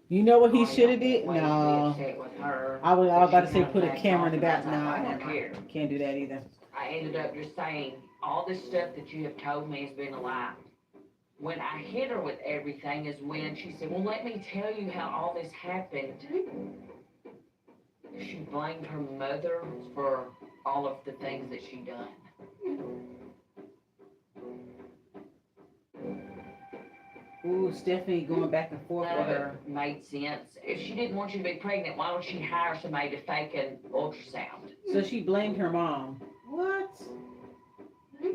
You know what he Bonnie should have don't did? want Wade to be No. upset with her, I was but about to she say kinda put a backed camera in the off, back. and I was No, like, I never don't mind. care. Can't do that either. I ended up just saying, all this stuff that you have told me has been a lie. When I hit her with everything is when she said, well, let me tell you how all this happened. She blamed her mother for all of the things that she done. Ooh, Stephanie going back and forth None with of her. it made sense. If she didn't want you to be pregnant, why would she hire somebody to fake an ultrasound? So she blamed her mom. What?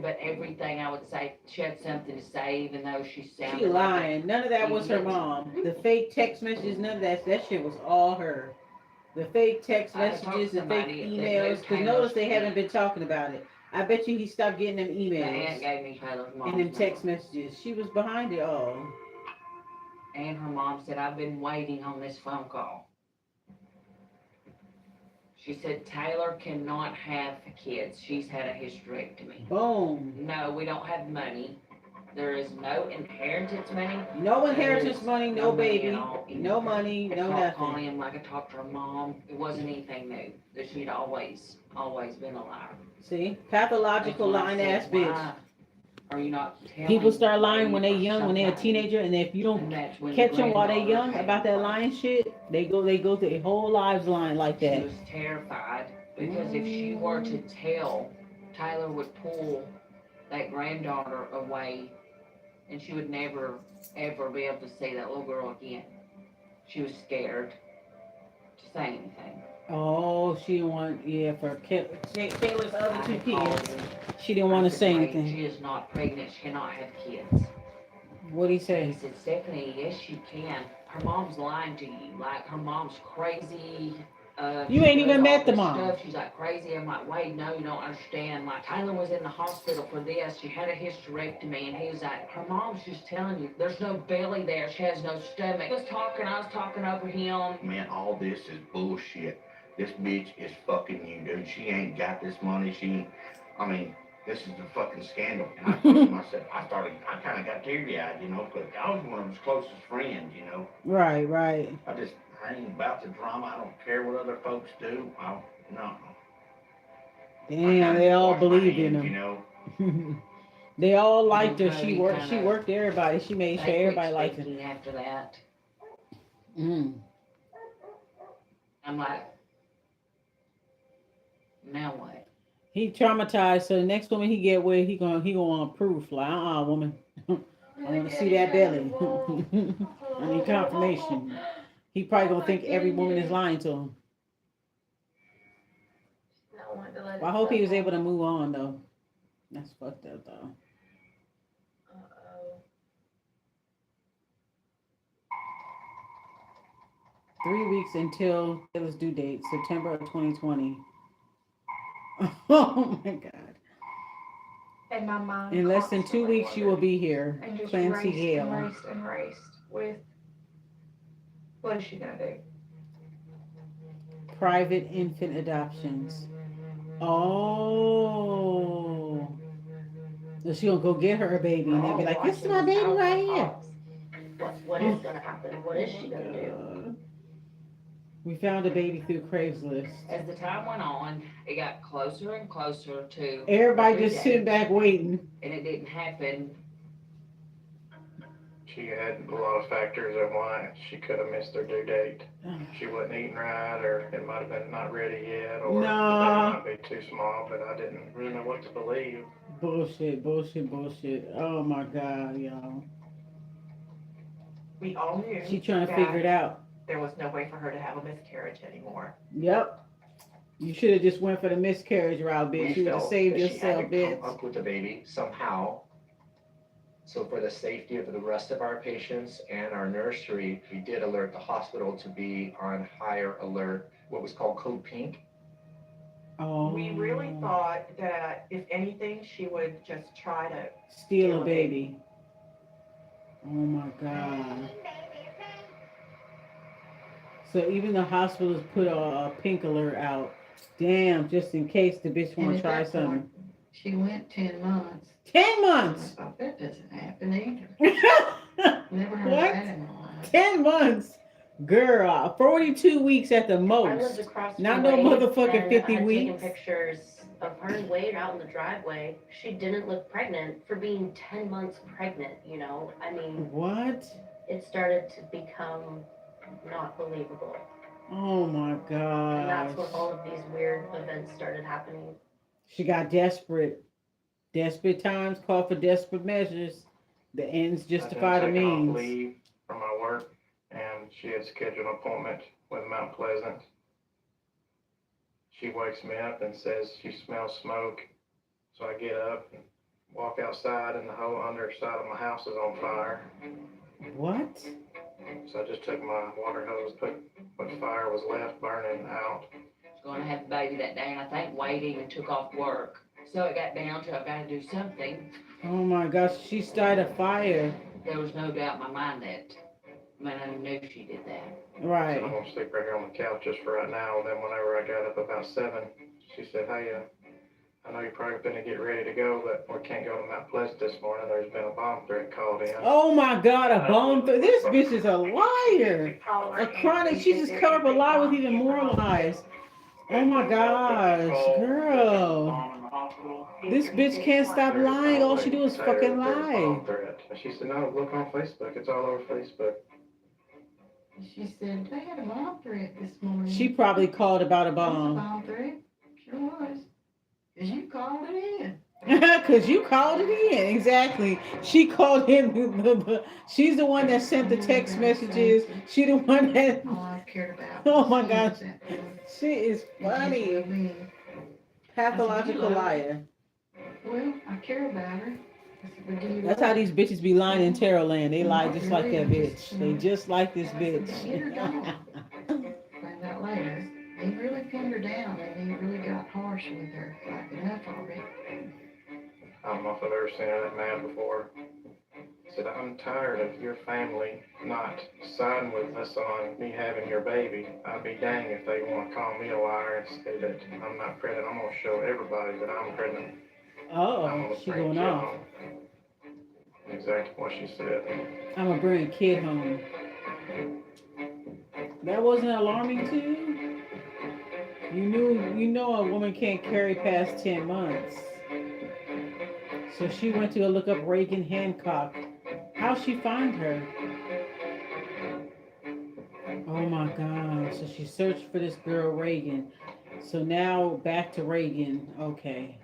But everything I would say, she had something to say, even though she sounded She lying. None of that was her idiot. mom. The fake text messages, none of that. That shit was all her. The fake text I talked messages, to the fake somebody that knew emails. Because Taylor's notice they haven't aunt. been talking about it. I bet you he stopped getting them The aunt emails gave me Taylor's mom's and them text number. messages. She was behind it all. And her mom said, I've been waiting on this phone call. She said, Taylor cannot have kids. She's had a hysterectomy. Boom. No, we don't have money. There is no inheritance money. No inheritance There's money, no money baby, at all. no money, I no talked nothing. to him like I talked to her mom. It wasn't anything new. That she'd always been a liar. See? Pathological That's when I lying said, ass bitch. why are you not telling People start lying me when they or young, when they're a somebody? teenager, and if you don't And that's when catch the them while they granddaughter young came about that along. lying shit, they go their whole lives lying like She that. was terrified because if she were to tell, Tyler would pull that granddaughter away and she would never, ever be able to see that little girl again. She was scared to say anything. Oh, she didn't want, yeah, for Taylor's other I two had called kids. him. She didn't I want to said, say "Wade, anything. she is not pregnant. She cannot have kids." What'd he And say? he said, Stephanie, yes, she can. Her mom's lying to you. Like, her mom's crazy. You She ain't does even all met the this mom. Stuff. She's like crazy. I'm like, Wade, no, you don't understand. Like, Tyler was in the hospital for this. She had a hysterectomy. And he was like, her mom's just telling you, there's no belly there. She has no stomach. I was talking over him. Man, all this is bullshit. This bitch is fucking you, dude. She ain't got this money. This is a fucking scandal. And I told him, I said, I kind of got teary-eyed, because I was one of his closest friends. Right, right. I ain't about the drama. I don't care what other folks do. No. Damn, they all Wash my believed in hands, him. They all liked her. She Cody worked everybody. She made sure everybody liked her. After that, Mm. I'm like, now what? He traumatized. So the next woman he get with, he gonna want proof. Like, woman, I want to see that belly. I need confirmation. He probably gonna think every woman is lying to him. Well, I hope he was able to move on though. That's fucked up though. 3 weeks until Taylor's due date, September of 2020. Oh my God. And my mind In less than 2 weeks, you will be here. and just Clancy raced Gale. and raced with what is she gonna do? Private infant adoptions. Oh. So she gonna go get her a baby and they'll be like, this is my baby right here. What is gonna happen? What is she gonna do? We found a baby through Craigslist. As the time went on, it got closer and closer to Everybody just sitting back waiting. and it didn't happen. She had a lot of factors of why she could have missed her due date. She wasn't eating right, or it might have been not ready yet, or the baby might be too small, but I didn't really know what to believe. Bullshit. Oh my God, y'all. We all knew She trying to figure it out. there was no way for her to have a miscarriage anymore. Yep. You should have just went for the miscarriage route, bitch. You would have saved yourself, bitch. Come up with the baby somehow. So for the safety of the rest of our patients and our nursery, we did alert the hospital to be on higher alert, what was called code pink. Oh. We really thought that if anything, she would just try to Steal a baby. Oh my God. So even the hospitals put a pink alert out. Damn, just in case the bitch And want to at try that something. point, she went 10 months. 10 And I months. thought, that doesn't happen either. Never heard What? of that in my life. 10 months. Girl, 42 weeks at the I lived most. across Not from no Wade motherfucking and 50 had taken weeks. pictures of her and Wade out in the driveway. She didn't look pregnant for being 10 months pregnant, you know? I mean, What? it started to become not believable. Oh my And that's when gosh. all of these weird events started happening. She got desperate. Desperate times call for desperate measures. The ends justify the I've been taken off means. leave from my work, and she had scheduled an appointment with Mount Pleasant. She wakes me up and says she smells smoke. So I get up and walk outside, and the whole underside of my house is on fire. What? So I just took my water hose, put what fire was left burning out. I was going to have the baby that day, and I think Wade even took off work. So it got down to I've got to do something. Oh my gosh, she started a fire. There was no doubt in my mind that, I knew she did that. Right. So I'm gonna sleep right here on the couch just for right now. And then whenever I got up about 7, she said, "Hey, I know you're probably gonna get ready to go, but we can't go to Mount Pleasant this morning. There's been a bomb threat called in." Oh my God, a bone. This bitch is a liar. A chronic. She just covered up a lie with even more lies. Oh my gosh, girl. This bitch can't stop lying. All she do is fucking lie. And she said, "No, look on Facebook. It's all over Facebook." She said, they had a bomb threat this morning. She probably called about a That's a bomb. bomb threat. Sure was. Because you called it in. Because you called it in. Exactly. She called in. She's the one that sent the text messages. She the one that. All I cared about. Oh my was gosh. that poor She is funny. well-being. Pathological liar. Well, I care about her. I said, but do you That's love how her? these bitches be lying in tarot land. They lie just like that Really, bitch. They just like this I said, bitch. get her down. Find out later. He really pinned her down and he really got harsh with her. Like, enough already. I don't know if I've ever seen her that mad before. I said, "I'm tired of your family not siding with us on me having your baby. I'd be dang if they want to call me a liar and say that I'm not pregnant. I'm going to show everybody that I'm pregnant. I'm Oh, going to she bring a going kid off. home." Exactly what she said. I'm gonna bring a kid home. That wasn't alarming to you? You know a woman can't carry past 10 months. So she went to go look up Reagan Hancock. How'd she find her? Oh my God. So she searched for this girl Reagan. So now back to Reagan. Okay.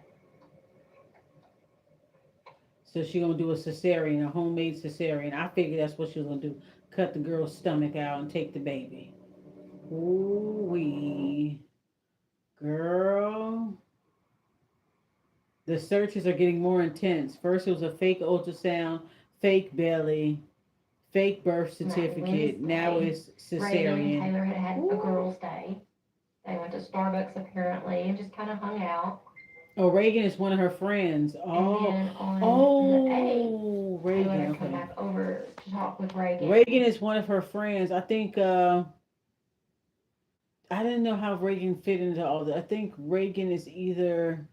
So she gonna do a cesarean, a homemade cesarean. I figured that's what she was gonna do. Cut the girl's stomach out and take the baby. Ooh wee. Girl. The searches are getting more intense. First it was a fake ultrasound, fake belly, fake birth certificate. Now it's Reagan and cesarean. Taylor had had a girls' day. They went to Starbucks apparently and just kind of hung out. Oh, Reagan is one of her friends. And Oh, then on the 8th, oh, Taylor Reagan. had come Okay. back over to talk with Reagan. Reagan is one of her friends. I think I didn't know how Reagan fit into all that. I think Reagan is either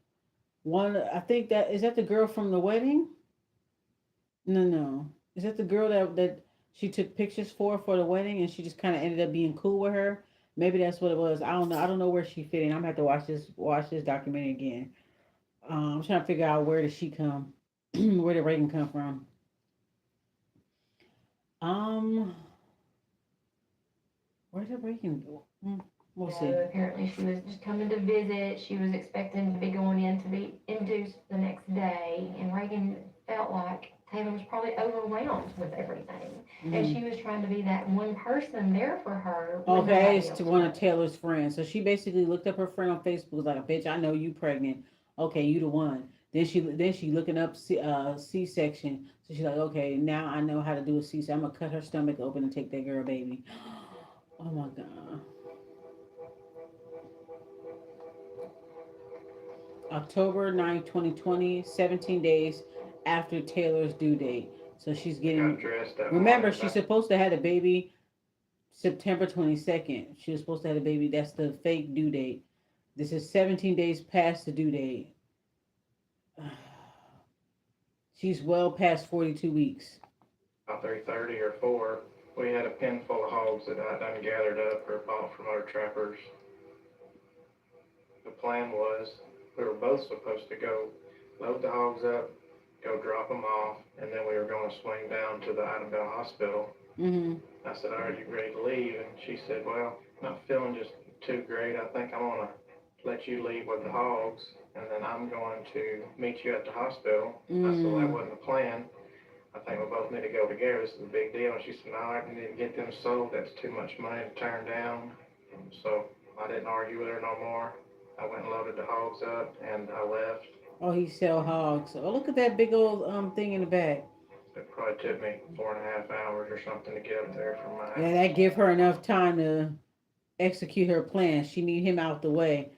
one. I think that is that the girl from the wedding. No, no. Is that the girl that she took pictures for the wedding, and she just kind of ended up being cool with her? Maybe that's what it was. I don't know. I don't know where she fit in. I'm gonna have to watch this documentary again. I'm trying to figure out where did she come, where did Reagan come from? Um, where did Reagan go? We'll see. Apparently she was just coming to visit. She was expecting to be going in to be induced the next day. And Reagan felt like Taylor was probably overwhelmed with everything. And she was trying to be that one person there for her. when Okay, nobody it's else to one of was. Taylor's friends. So she basically looked up her friend on Facebook, was like, bitch, I know you pregnant. Okay, you the one. Then she looking up C-section. So she's like, okay, now I know how to do a C-section. I'm gonna cut her stomach open and take that girl baby. Oh my god. October 9th, 2020, 17 days after Taylor's due date. So she's I got getting. dressed that Remember, morning. she's supposed to have a baby September 22nd. She was supposed to have a baby. That's the fake due date. This is 17 days past the due date. She's well past 42 weeks. About 3:30 or 4, we had a pen full of hogs that I done gathered up or bought from other trappers. The plan was we were both supposed to go load the hogs up, go drop them off, and then we were going to swing down to the Itarala hospital. Mm-hmm. I said, "Are you ready to leave?" And she said, "Well, not feeling just too great. I think I'm going to let you leave with the hogs, and then I'm going to meet you at the hospital." I said, "Well, that wasn't the plan. I think we both need to go together. This is a big deal." And she said, "No, I need to get them sold. That's too much money to turn down." So I didn't argue with her no more. I went and loaded the hogs up, and I left. Oh, he sell hogs. Oh, look at that big old thing in the back. It probably took me 4.5 hours or something to get up there from my Yeah, house. that give her enough time to execute her plan. She need him out the way.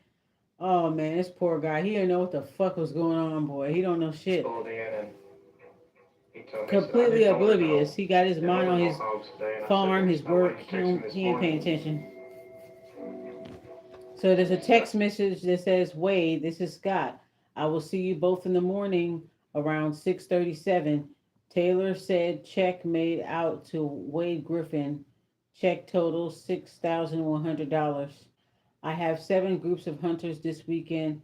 Oh man, this poor guy. He didn't know what the fuck was going on, boy. He don't know shit. Pulled in, and he told me, he said, "I Completely didn't order oblivious. He got his mind on no his hogs today." And I said, farm, "There's his no way work. you He texted me don't, this he ain't paying morning." attention. So there's a text message that says, "Wade, this is Scott. I will see you both in the morning around 6:37." Taylor said check made out to Wade Griffin. Check total $6,100. I have 7 groups of hunters this weekend.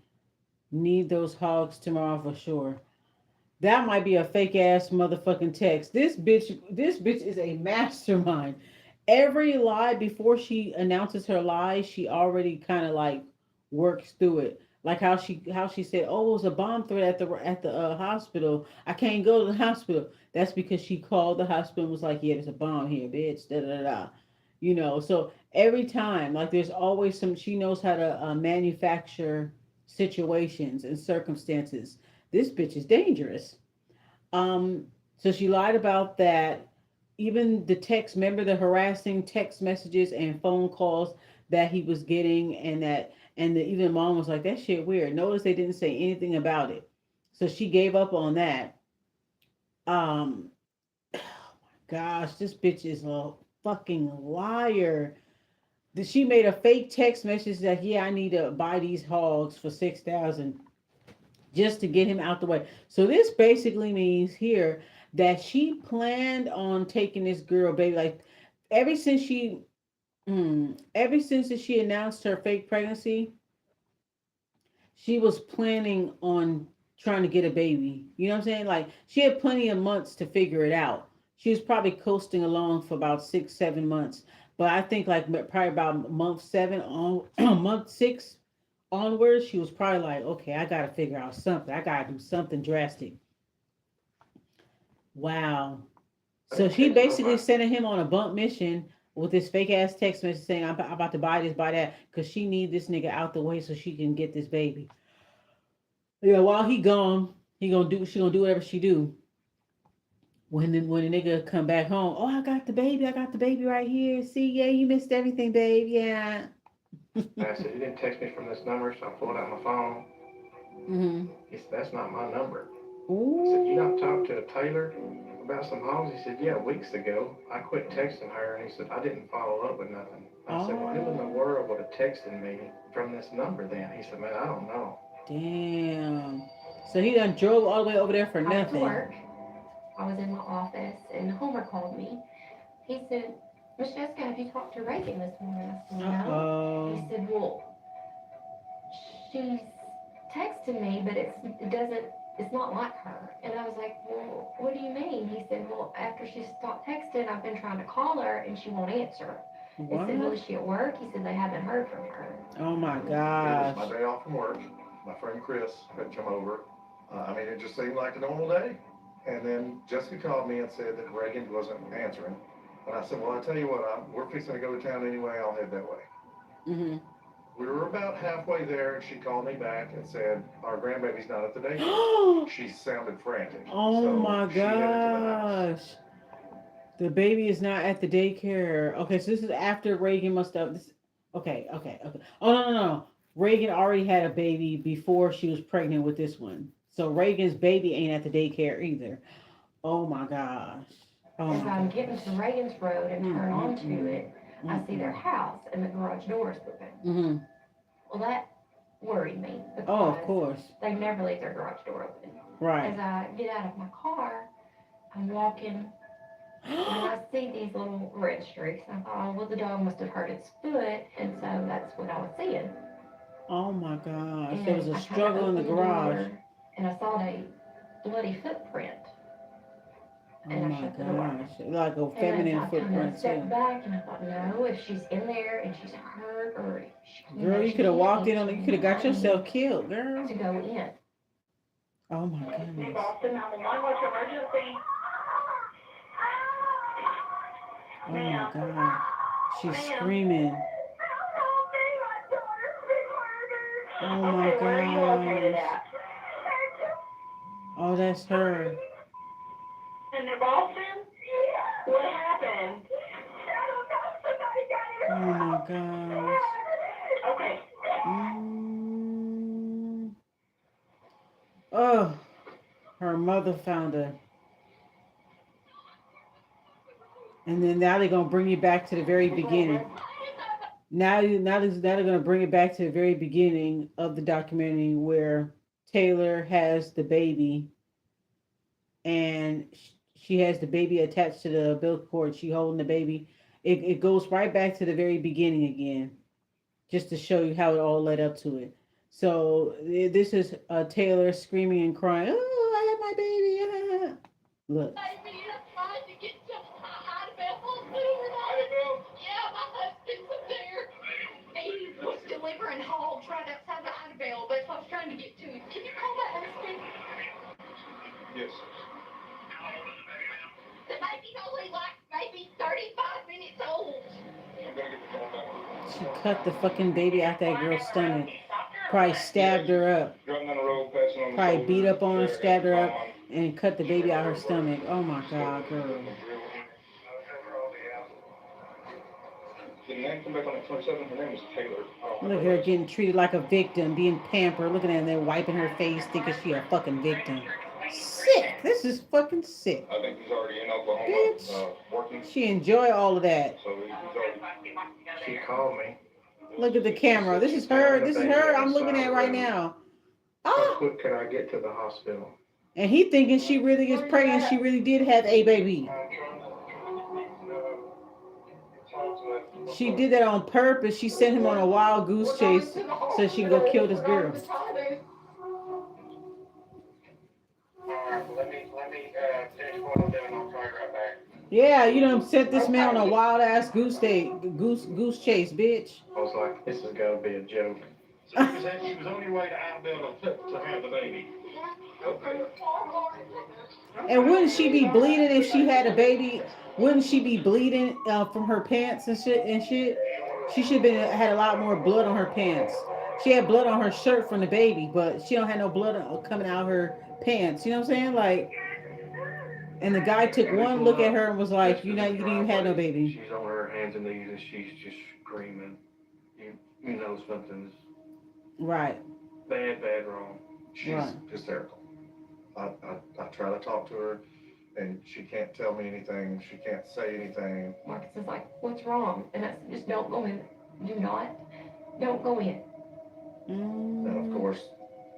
Need those hogs tomorrow for sure. That might be a fake ass motherfucking text. This bitch is a mastermind. Every lie before she announces her lie, she already kind of like works through it. Like how she said, "Oh, it was a bomb threat at the hospital. I can't go to the hospital." That's because she called the hospital and was like, "Yeah, there's a bomb here, bitch." Da da da. Da. So every time, like, there's always some. She knows how to manufacture situations and circumstances. This bitch is dangerous. So she lied about that. Even the text, remember the harassing text messages and phone calls that he was getting, even mom was like, that shit weird. Notice they didn't say anything about it. So she gave up on that. Um, gosh, this bitch is a fucking liar. She made a fake text message that, yeah, I need to buy these hogs for 6,000 just to get him out the way. So this basically means here that she planned on taking this girl baby, like, ever since she announced her fake pregnancy. She was planning on trying to get a baby. You know what I'm saying? Like, she had plenty of months to figure it out. She was probably coasting along for about 6, 7 months. But I think like probably about month 7 on month 6 onwards, she was probably like, okay, I gotta figure out something. I gotta do something drastic. Wow. I So didn't she text basically nobody. sending him on a bump mission with this fake ass text message saying, I'm about to buy this, buy that, because she need this nigga out the way so she can get this baby. Yeah, while he gone, she gonna do whatever she do. When the nigga come back home, oh, I got the baby right here. See, yeah, you missed everything, babe. Yeah. And I said, "You didn't text me from this number," so I pulled out my phone. Mm-hmm. He said, "That's not my number." I said, "You not Ooh. talked to a Taylor about some hogs?" He said, "Yeah, weeks ago. I quit texting her," and he said, "I didn't follow up with nothing." I said, "Well, who in the Oh, world would have texted me from this number then?" He said, "Man, I don't know." damn. So he done drove all the way over there for I went to nothing. work. I was in my office and Homer called me. He said, "Miss Jessica, have you talked to Reagan this morning?" I said, "No." He Uh-oh. said, "Well, she's texted me, but it's not like her." And I was like, "Well, what do you mean?" He said, "Well, after she stopped texting, I've been trying to call her and she won't answer." I said, "Well, What? is she at work?" He said, "They haven't heard from her." Oh my It was gosh. my day off from work. My friend Chris had come over. I mean, it just seemed like a normal day. And then Jessica called me and said that Reagan wasn't answering. And I said, well, I tell you what, we're fixing to go to town anyway. I'll head that way. Mm-hmm. We were about halfway there, and she called me back and said, "Our grandbaby's not at the daycare." She sounded frantic. Oh so my she headed to the house. gosh. The baby is not at the daycare. Okay, so this is after Reagan must have this. Okay, okay, okay. Oh no, no, no. Reagan already had a baby before she was pregnant with this one. So Reagan's baby ain't at the daycare either. Oh my gosh. Oh As my I'm getting gosh. to Reagan's Road and turn onto it, I see their Mm-mm. house and the garage door is open. Mm-hmm. Well, that worried me Oh, of because course. they never leave their garage door open. Right. As I get out of my car, I'm walking and I see these little red streaks. And I thought, oh, well, the dog must have hurt its foot, and so that's what I was seeing. Oh my gosh. There was And a I kind of struggle in the opened the garage. door and I saw a bloody footprint. Oh And I my shut the door. gosh. Like a And as feminine I kind footprint of stepped too. back and I thought, no, if she's in there and she's hurt or she, Girl, you she could have hit walked me, in on it. You could have got I need yourself killed, girl. to go in. Oh my goodness. Boston 911, what's your emergency? Oh my God. She's screaming. Oh my Okay, where are you located gosh. at? Oh, that's her. In Boston? What happened? Oh my gosh. Okay. Mm. Oh, her mother found her. And then now they're gonna bring you back to the very beginning. Now they're gonna bring it back to the very beginning of the documentary where Taylor has the baby, and she has the baby attached to the umbilical cord. She holding the baby. It goes right back to the very beginning again, just to show you how it all led up to it. So this is Taylor screaming and crying. Oh, I have my baby. Look. Baby, I'm trying to get to Idaho. Yeah, my husband's up there. He was delivering hogs right outside the Idaho, but I was trying to get to him. Can you call my husband? Yes. The baby's only like maybe 35 minutes old. She cut the fucking baby out that girl's stomach. Probably stabbed her up. Probably beat up on her, stabbed her up, and cut the baby out her stomach. Oh my God, girl. Did the name come back on the 27th? Her name was Taylor. Look at her getting treated like a victim, being pampered, looking at her, then wiping her face, thinking she a fucking victim. Sick. This is fucking sick. I think he's already in Oklahoma. Bitch. Working. She enjoy all of that. So he's already. She called me. Look at the camera. This is her. This is her I'm looking at right now. How Ah! quick can I get to the hospital? And he thinking she really is pregnant. She really did have a baby. She did that on purpose. She sent him on a wild goose chase so she can go kill this girl. Let me finish what I'm doing. I'll try right back. Yeah, you done sent this man on a wild ass goose chase, bitch. I was like, this has got to be a joke. So you said she was on your way to Alabama to have the baby. Okay. And wouldn't she be bleeding if she had a baby? Wouldn't she be bleeding from her pants and shit? She should have had a lot more blood on her pants. She had blood on her shirt from the baby, but she don't have no blood coming out her pants. You know what I'm saying? Like, and the guy took one look at her and was like, you didn't even have no baby. She's on her hands and knees and she's just screaming. You know something's Right. bad wrong. She's hysterical. I try to talk to her, and she can't tell me anything. She can't say anything. Marcus is like, what's wrong? And I said, just don't go in. Don't go in. And of course,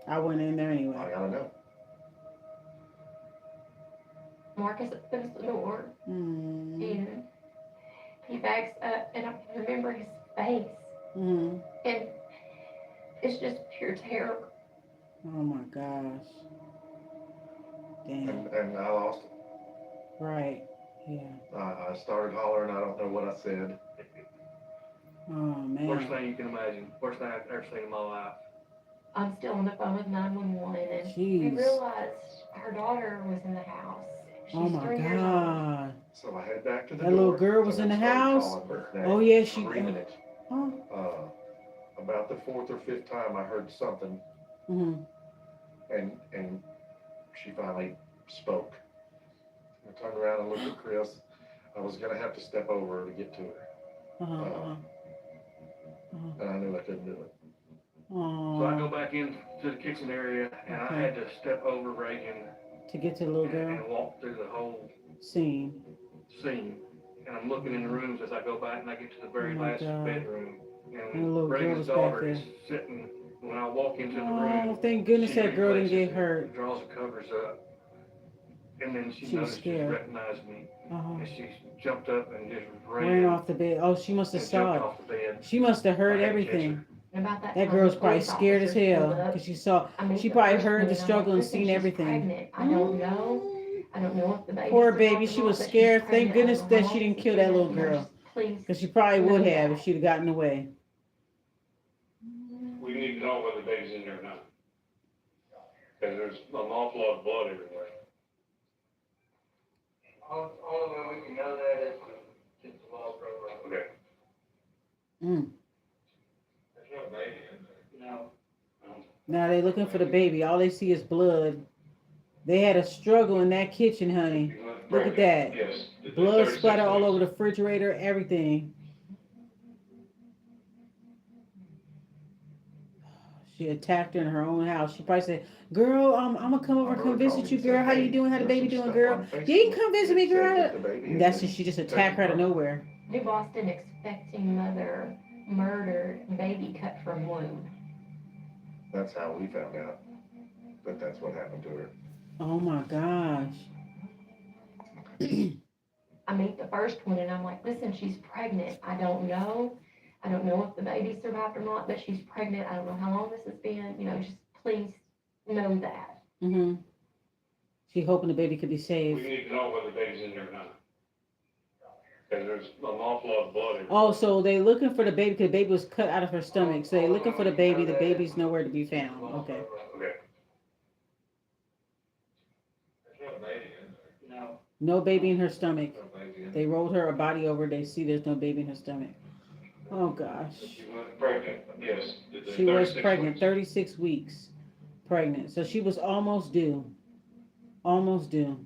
I went in there anyway. I gotta know. Marcus opens the door and he backs up and I can remember his face. And it's just pure terror. Oh my gosh. Damn. And I lost it. Right. Yeah. I started hollering. I don't know what I said. Oh man. Worst thing you can imagine. Worst thing I've ever seen in my life. I'm still on the phone with 911 and we Jeez. realized her daughter was in the house. She's Oh my 3 years old. God. So I head back to the That door. little girl was and in I the started house? calling her name, Oh yeah, she. screaming it. Oh. about the fourth or fifth time I heard something, Mm-hmm. and she finally spoke. I turned around and looked at Chris. I was gonna have to step over to get to her, and I knew I couldn't do it. So I go back into the kitchen area, and I had to step over Reagan To get to the little girl and walk through the whole scene. scene. And I'm looking in the rooms as I go back, and I get to the very Oh my last God. bedroom. And the little girl Reagan's was back daughter there. is sitting. When I walk into the Oh, room, thank goodness she that girl didn't replaces get it, hurt. draws the covers up, and then she She was noticed, just scared. recognized me, Uh-huh. and she jumped up and just Ran off the bed. Oh, she must have and saw jumped it. off the bed. She must have heard I had to catch everything. her. And about that That time, girl's the probably police scared as officers hell pulled up. because she saw. I meet She the probably first heard one, the and I'm struggle and "Listen, seen she's everything. pregnant. I don't know. I don't know if the baby's Poor survived baby, or she not, was but she's scared. Thank pregnant. I goodness don't know that how she long didn't this kill has that been. little girl. Please, Because she probably would know have that. if she'd have gotten away. We need to know whether the baby's in there or not. Because there's an awful lot of blood everywhere. Only way we can know that is to get the law program. Okay. Mm. There's no baby in there. No. Now they looking for the baby. All they see is blood. They had a struggle in that kitchen, honey. Look at that. Yes. Blood 36 splatter all weeks. over the refrigerator, everything. She attacked her in her own house. She probably said, "Girl, I'm gonna come over and come visit you, girl. How you doing? How the baby doing, girl? Yeah, you can come visit me, girl." That's just she just attacked her out of nowhere. New Boston expecting mother murdered, baby cut from womb. That's how we found out that that's what happened to her. Oh my gosh. I meet the first one, and I'm like, "Listen, she's pregnant. I don't know. I don't know if the baby survived or not, but she's pregnant. I don't know how long this has been. Just please know that." Mm-hmm. She hoping the baby could be We saved. need to know whether the baby's in there or not. Because there's an awful lot of blood everywhere. Oh, so they looking for the baby because the baby was cut out of her stomach. So they looking for the baby. The baby's nowhere to be found. Okay. Okay. There's no baby in there. No. No baby in her stomach. No baby in there. They rolled her body over. They see there's no baby in her stomach. Oh gosh. She was pregnant, yes. She was 36 pregnant, weeks. 36 weeks pregnant. So she was almost due. Almost due.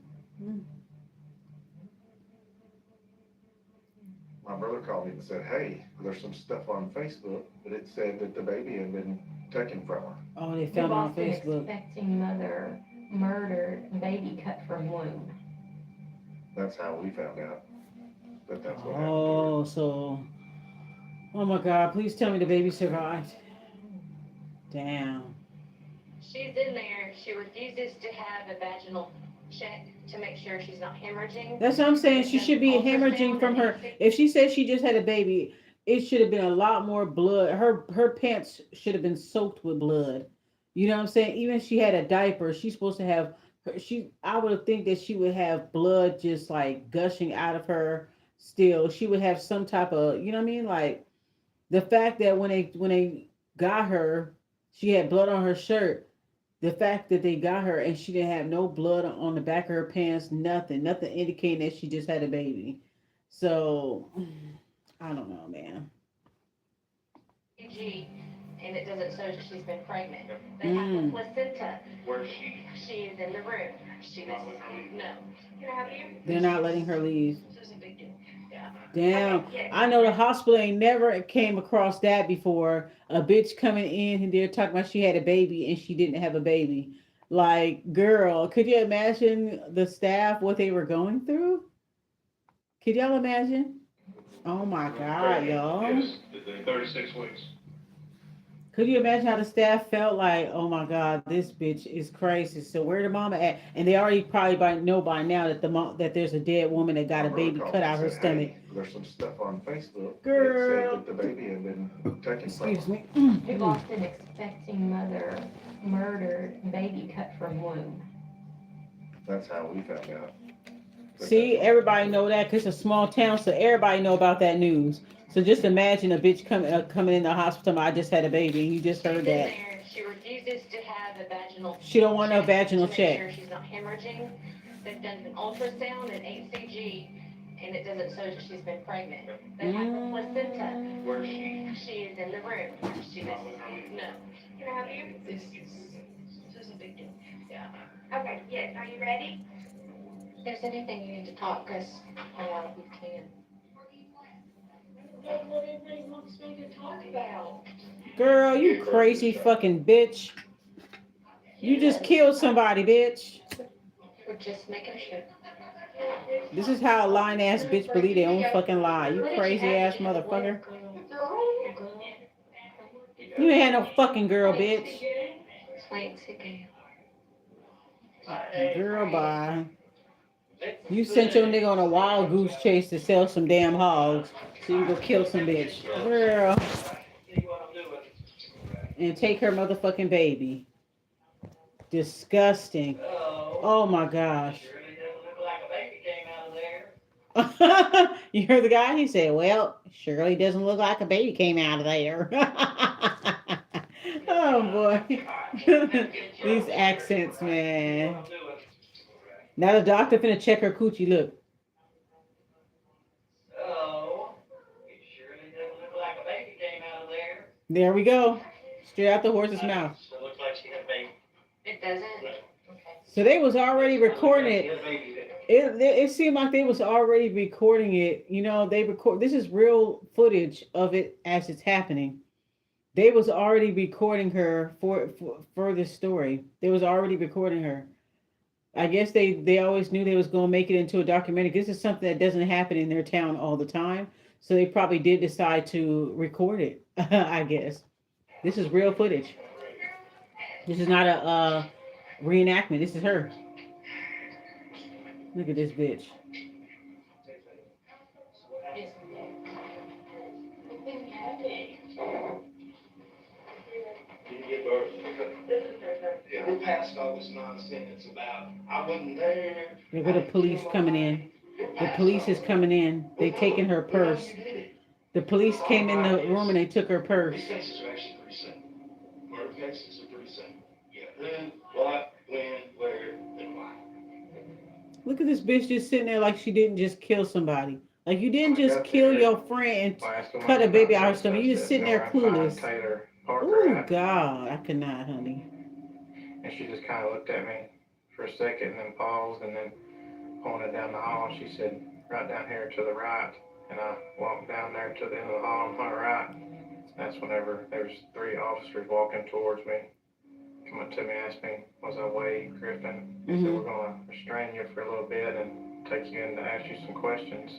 My brother called me and said, "Hey, there's some stuff on Facebook, but it said that the baby had been taken from her." Oh, they New found it on Boston Facebook. expecting mother murdered, baby cut from womb. That's how we found out that that's what happened to her. Oh, so. Oh my God, please tell me the baby survived. Damn. She's in there. She refuses to have a vaginal check to make sure she's not hemorrhaging. That's what I'm saying. She should be hemorrhaging from her. If she said she just had a baby, it should have been a lot more blood. Her pants should have been soaked with blood. You know what I'm saying? Even if she had a diaper, she's supposed to have. I would think that she would have blood just like gushing out of her. Still, she would have some type of. You know what I mean? Like the fact that when they got her, she had blood on her shirt. The fact that they got her and she didn't have no blood on the back of her pants, nothing indicating that she just had a baby. So, I don't know, man. EG, and it doesn't show that she's been pregnant. They have the placenta. Where's she? She is in the room. She doesn't know. Can I have you? They're not letting her leave. This is a big deal. Yeah. Damn. Okay, yeah. I know the hospital ain't never came across that before. A bitch coming in and they're talking about she had a baby and she didn't have a baby. Like, girl, could you imagine the staff, what they were going through? Could y'all imagine? Oh my God, y'all. Yes, 36 weeks. Could you imagine how the staff felt like, oh my God, this bitch is crazy. So where the mama at? And they already probably know by now that that there's a dead woman that got a baby cut out her stomach. "Hey, there's some stuff on Facebook. Girl. It said that the baby had been taken from Excuse her." me. New Boston expecting mother murdered, baby cut from womb. That's how we found out. See, everybody know that because it's a small town, so everybody know about that news. So just imagine a bitch coming in the hospital. I just had a baby. You just heard She's in that. there. She refuses to have a vaginal. She don't want no vaginal to check. make sure she's not hemorrhaging. They've done an ultrasound and HCG, and it doesn't show that she's been pregnant. They have the placenta. Where's she? She is in the room. She is, no. Can I help you? This is a big deal. Yeah. Okay, yes, are you ready? If there's anything you need to talk, because you can. That's what everybody wants me to talk about. Girl, you crazy fucking bitch. You just killed somebody, bitch. We're just making sure. This is how a lying ass bitch believe their own fucking lie. You crazy ass motherfucker. You ain't had no fucking girl, bitch. Girl, bye. You sent your nigga on a wild goose chase to sell some damn hogs so you can go kill some bitch. Girl. And take her motherfucking baby. Disgusting. Oh my gosh. You heard the guy? He said, well, Shirley doesn't look like a baby came out of there. Oh boy. These accents, man. Now the doctor finna check her coochie. Look. There we go. Straight out the horse's mouth. It doesn't? So they was already recording it. It seemed like they was already recording it. You know, they record. This is real footage of it as it's happening. They was already recording her for this story. They was already recording her. I guess they always knew they was going to make it into a documentary. This is something that doesn't happen in their town all the time. So they probably did decide to record it, I guess. This is real footage. This is not a reenactment. This is her. Look at this bitch. Who passed all this nonsense about, I wasn't there. Look at the police coming in. The police is coming in. They taking her purse. The police came in the room and they took her purse. These cases are actually pretty simple. Murder cases are pretty simple. Yeah, who, what, when, where, and why. Look at this bitch just sitting there like she didn't just kill somebody. Like you didn't just kill your friend and cut a baby out of her stomach. You just sitting there clueless. Oh God, I could not, honey. And she just kind of looked at me for a second and then paused and then pointed down the hall. She said, right down here to the right. And I walked down there to the end of the hall on my right. That's whenever there was 3 officers walking towards me. Come up to me and asked me, was I Wade Griffin? He said, we're going to restrain you for a little bit and take you in to ask you some questions.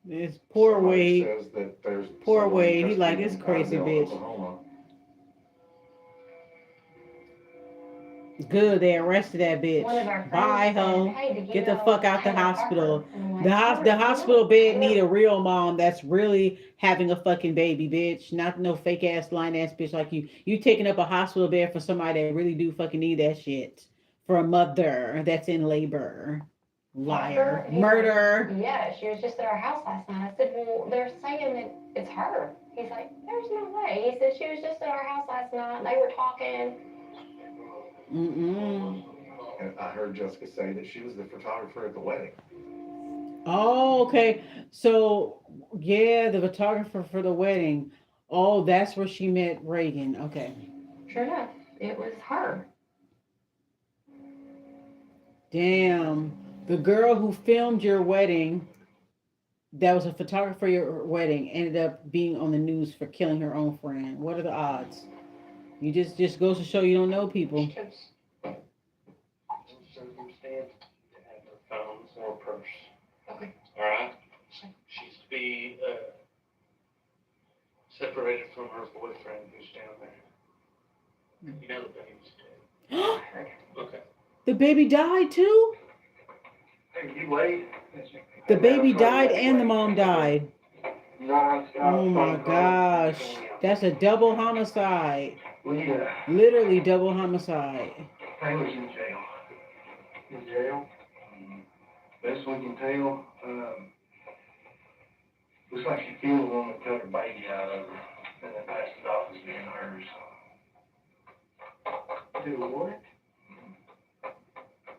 This poor Wade. There's poor Wade. He like this crazy bitch. Oklahoma. Good, they arrested that bitch. Bye, ho. Get the fuck out the hospital. The hospital bed need a real mom that's really having a fucking baby, bitch. Not no fake ass, lying ass bitch like you. You taking up a hospital bed for somebody that really do fucking need that shit. For a mother that's in labor. Liar. Murder. Yeah, she was just at our house last night. I said, well, they're saying that it's her. He's like, there's no way. He said she was just at our house last night. And they were talking. Mm-mm. And I heard Jessica say that she was the photographer at the wedding. Oh, okay. So, yeah, the photographer for the wedding. Oh, that's where she met Reagan. Okay. Sure enough, it was her. Damn. The girl who filmed your wedding, that was a photographer for your wedding, ended up being on the news for killing her own friend. What are the odds? You just goes to show you don't know people. Phone or purse. Okay. All right. She's to be separated from her boyfriend who's down there. You know the baby's dead. Okay. The baby died too? Hey, you wait. The baby died and the mom died. Oh my gosh. That's a double homicide. Literally double homicide. Taylor's in jail. In jail? Best we can tell, looks like she killed the woman that took her baby out of her, and then passed it off as being hers. Do what?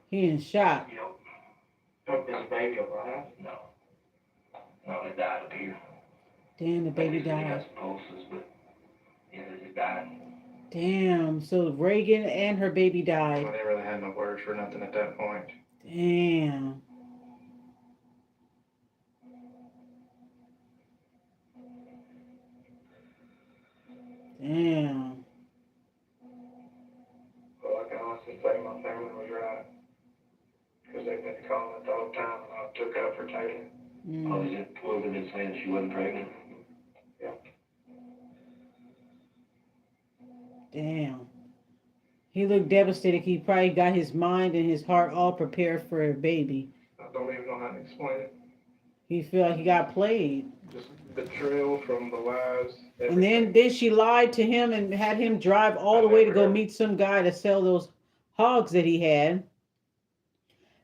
He in shock. Yep. Is the baby alive? No. No, it died up here. Damn, the baby They said he got died. some pulses, but yeah, it died. Damn. So Reagan and her baby died. Well, they really had no words for nothing at that point. Damn. Damn. Well, I can honestly say my family was right. Because they've been calling it the whole time, and I took up for Taylor. Oh, is it would have been saying she wasn't pregnant? Damn. He looked devastated. He probably got his mind and his heart all prepared for a baby. I don't even know how to explain it. He felt like he got played. Just betrayal from the lies. And then she lied to him and had him drive all the way to go meet some guy to sell those hogs that he had.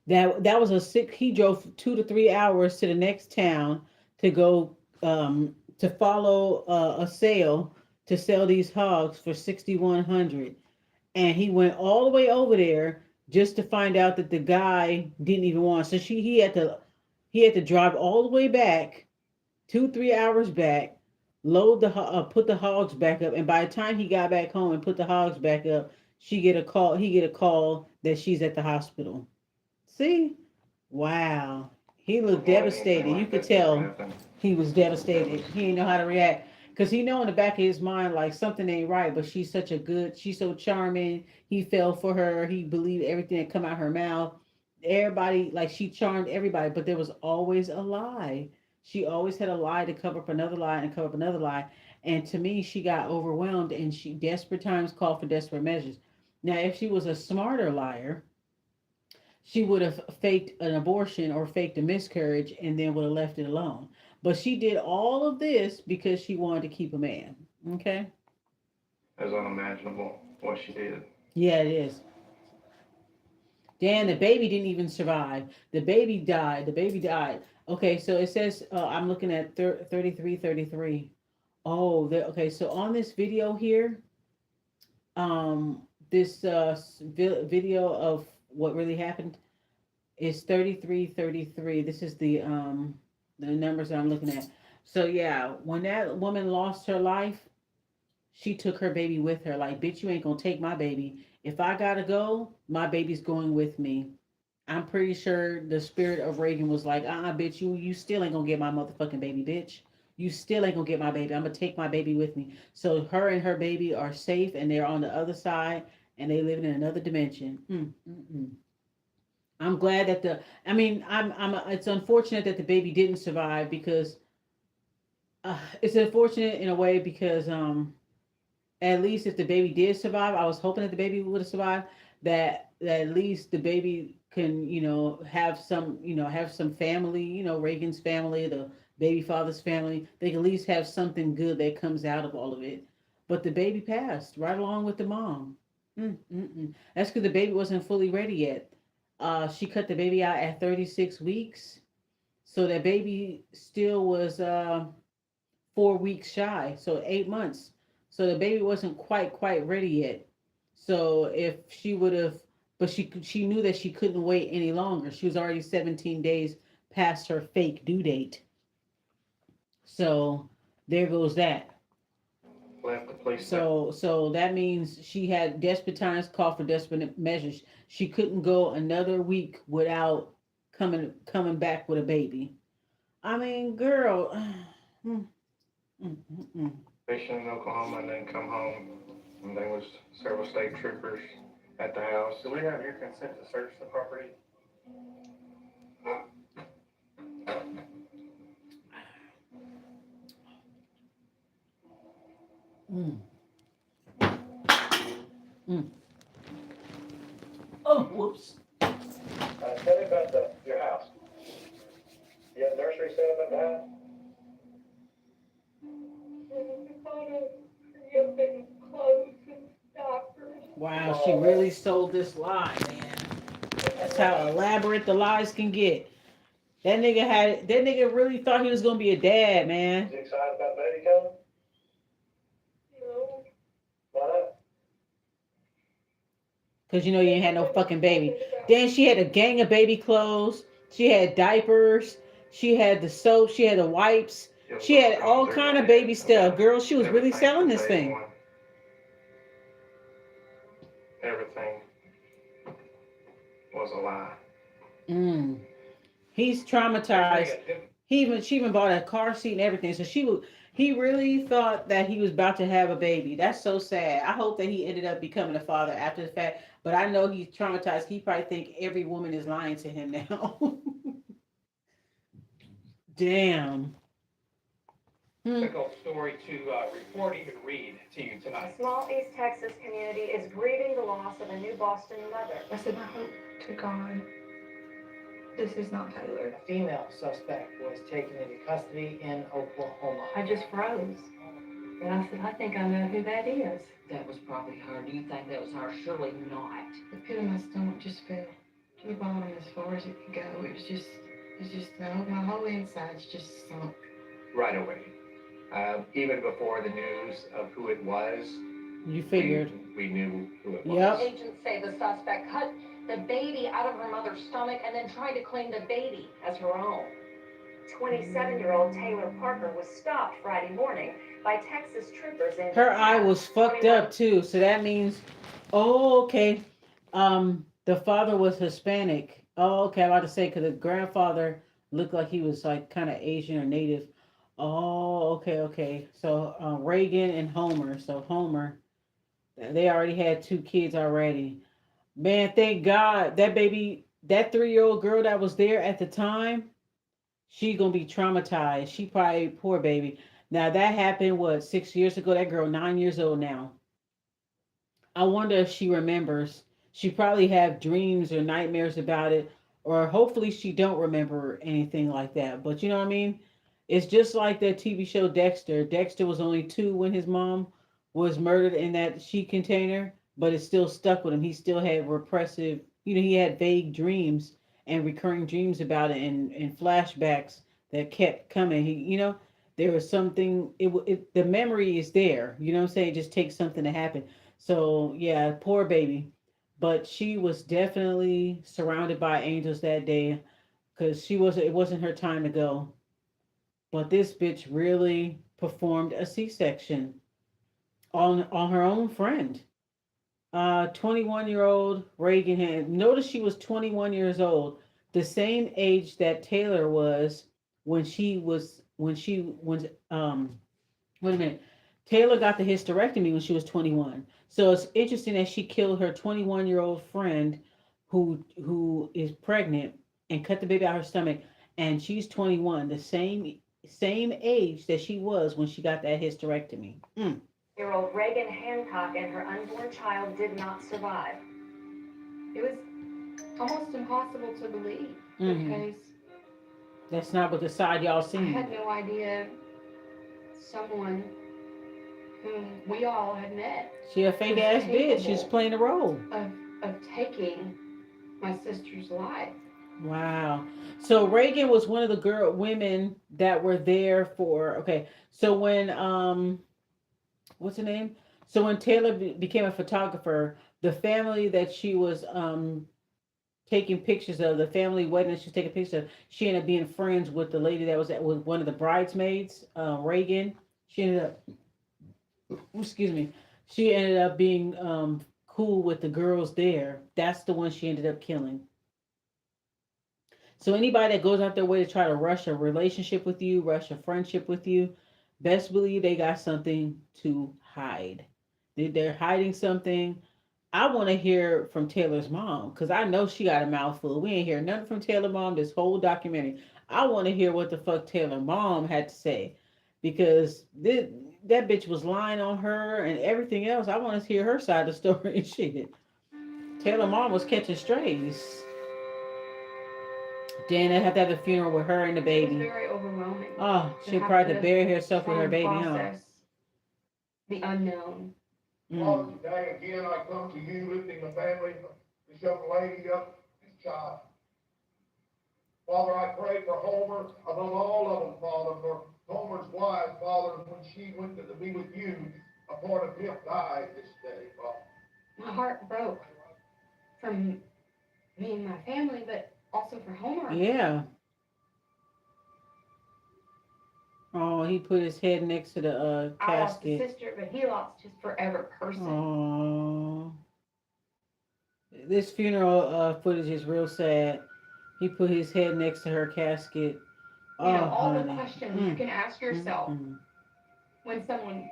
That was a sick. He drove 2 to 3 hours to the next town to go to follow a sale to sell these hogs for 6,100, and he went all the way over there just to find out that the guy didn't even want. So he had to drive all the way back 2 3 hours back, load put the hogs back up, and by the time he got back home and put the hogs back up, she get a call. He get a call that she's at the hospital. See? Wow. He looked devastated. You could tell he was devastated. He didn't know how to react. Because he know in the back of his mind, like, something ain't right, but she's so charming. He fell for her. He believed everything that come out her mouth. Everybody, like, she charmed everybody, but there was always a lie. She always had a lie to cover up another lie and cover up another lie. And to me, she got overwhelmed, and she desperate times call for desperate measures. Now, if she was a smarter liar, she would have faked an abortion or faked a miscarriage and then would have left it alone. But she did all of this because she wanted to keep a man. Okay? It's unimaginable what she did. Yeah, it is. Dan, the baby didn't even survive. The baby died. The baby died. Okay, so it says, I'm looking at 3333. Oh, okay, so on this video here, this video of what really happened is 3333. This is the numbers that I'm looking at. So yeah, when that woman lost her life, she took her baby with her. Like, bitch, you ain't gonna take my baby. If I gotta go, my baby's going with me. I'm pretty sure the spirit of Reagan was like, bitch, you still ain't gonna get my motherfucking baby, bitch. You still ain't gonna get my baby. I'm gonna take my baby with me. So her and her baby are safe, and they're on the other side, and they live in another dimension. I'm glad that I mean, it's unfortunate that the baby didn't survive because it's unfortunate in a way because at least if the baby did survive, I was hoping that the baby would have survived. That at least the baby can have some family, Reagan's family, the baby father's family. They can at least have something good that comes out of all of it. But the baby passed right along with the mom. That's because the baby wasn't fully ready yet. She cut the baby out at 36 weeks, so that baby still was 4 weeks shy, so 8 months. So the baby wasn't quite ready yet. So if she would have, but she knew that she couldn't wait any longer. She was already 17 days past her fake due date. So there goes that. Left the police. So that means she had desperate times call for desperate measures. She couldn't go another week without coming back with a baby. I mean, girl. Station in Oklahoma and then come home. And there was several state troopers at the house. Do we have your consent to search the property? Oh, whoops. Tell me about your house. You have a nursery set up at the house? Wow, she really sold this lie, man. That's how elaborate the lies can get. That nigga really thought he was gonna be a dad, man. Is he excited about baby coming? No. Why not? Cause you ain't had no fucking baby. Then she had a gang of baby clothes. She had diapers. She had the soap. She had the wipes. It was She all had across all their kind of bed. baby stuff. Girl, she was really Everything selling from this day thing. one. Everything was a lie. Mm. He's Everything traumatized. at different. She even bought a car seat and everything. So he really thought that he was about to have a baby. That's so sad. I hope that he ended up becoming a father after the fact. But I know he's traumatized. He probably think every woman is lying to him now. Damn. Hmm. Difficult story to report, even read to you A tonight. small East Texas community is grieving the loss of a new Boston mother. I said, I hope to God this is not Taylor. A female suspect was taken into custody in Oklahoma. I just froze. And I said, I think I know who that is. That was probably her. Do you think that was her? Surely not. The pit of my stomach just fell to the bottom as far as it could go. It's just my whole insides just sunk. Right away. Even before the news of who it was, You figured. we knew who it was. Yep. Agents say the suspect cut the baby out of her mother's stomach and then tried to claim the baby as her own. 27-year-old Taylor Parker was stopped Friday morning by Texas troopers in Her eye was fucked up too. So that means, oh, okay. The father was Hispanic. Oh, okay. I'm about to say because the grandfather looked like he was like kind of Asian or native. Oh, okay, okay. So Reagan and Homer. So Homer, they already had two kids already. Man, thank God that baby, that 3-year-old girl that was there at the time, she gonna be traumatized. She probably poor baby. Now that happened what 6 years ago. That girl 9 years old now. I wonder if she remembers. She probably have dreams or nightmares about it, or hopefully she don't remember anything like that. But you know what I mean? It's just like that TV show Dexter. Dexter was only 2 when his mom was murdered in that sheet container, but it still stuck with him. He still had repressive, he had vague dreams and recurring dreams about it and flashbacks that kept coming. There was something, the memory is there. You know what I'm saying? It just takes something to happen. So yeah, poor baby. But she was definitely surrounded by angels that day because it wasn't her time to go. But this bitch really performed a C-section on her own friend. 21-year-old Reagan had notice she was 21 years old, the same age that Taylor was when wait a minute. Taylor got the hysterectomy when she was 21. So it's interesting that she killed her 21-year-old friend who is pregnant and cut the baby out of her stomach, and she's 21, the same age that she was when she got that hysterectomy. Mm. Year-old Reagan Hancock and her unborn child did not survive. It was almost impossible to believe Mm-hmm. because That's not what the side y'all I seen. had no idea someone whom we all had met She a fake was ass bitch. She's capable playing a role. of taking my sister's life. Wow. So Reagan was one of the women that were there for. Okay. So when what's her name? So when Taylor became a photographer, the family that she was taking pictures of, the family wedding that she was taking pictures of, she ended up being friends with the lady that was with one of the bridesmaids, Reagan. She ended up, excuse me, she ended up being cool with the girls there. That's the one she ended up killing. So anybody that goes out their way to try to rush a relationship with you, rush a friendship with you, best believe they got something to hide. They're hiding something. I want to hear from Taylor's mom because I know she got a mouthful. We ain't hear nothing from Taylor mom this whole documentary. I want to hear what the fuck Taylor mom had to say because that bitch was lying on her and everything else. I want to hear her side of the story and shit. Taylor mom was catching strays. Then they have to have a funeral with her and the It was baby. very overwhelming Oh, to she have probably to to bury herself with try her and baby, huh? process the unknown. Father, Mm. today again I come to you lifting the family of this young lady up, this child. Father, I pray for Homer above all of them, Father, for Homer's wife, Father, when she went to be with you, a part of him died this day, Father. My heart broke from me and my family, but also for Homer. Yeah. Oh, he put his head next to the I lost a casket. sister, but he lost his forever person. Oh. This funeral footage is real sad. He put his head next to her casket. You know, Oh, all the honey. questions you can ask yourself when someone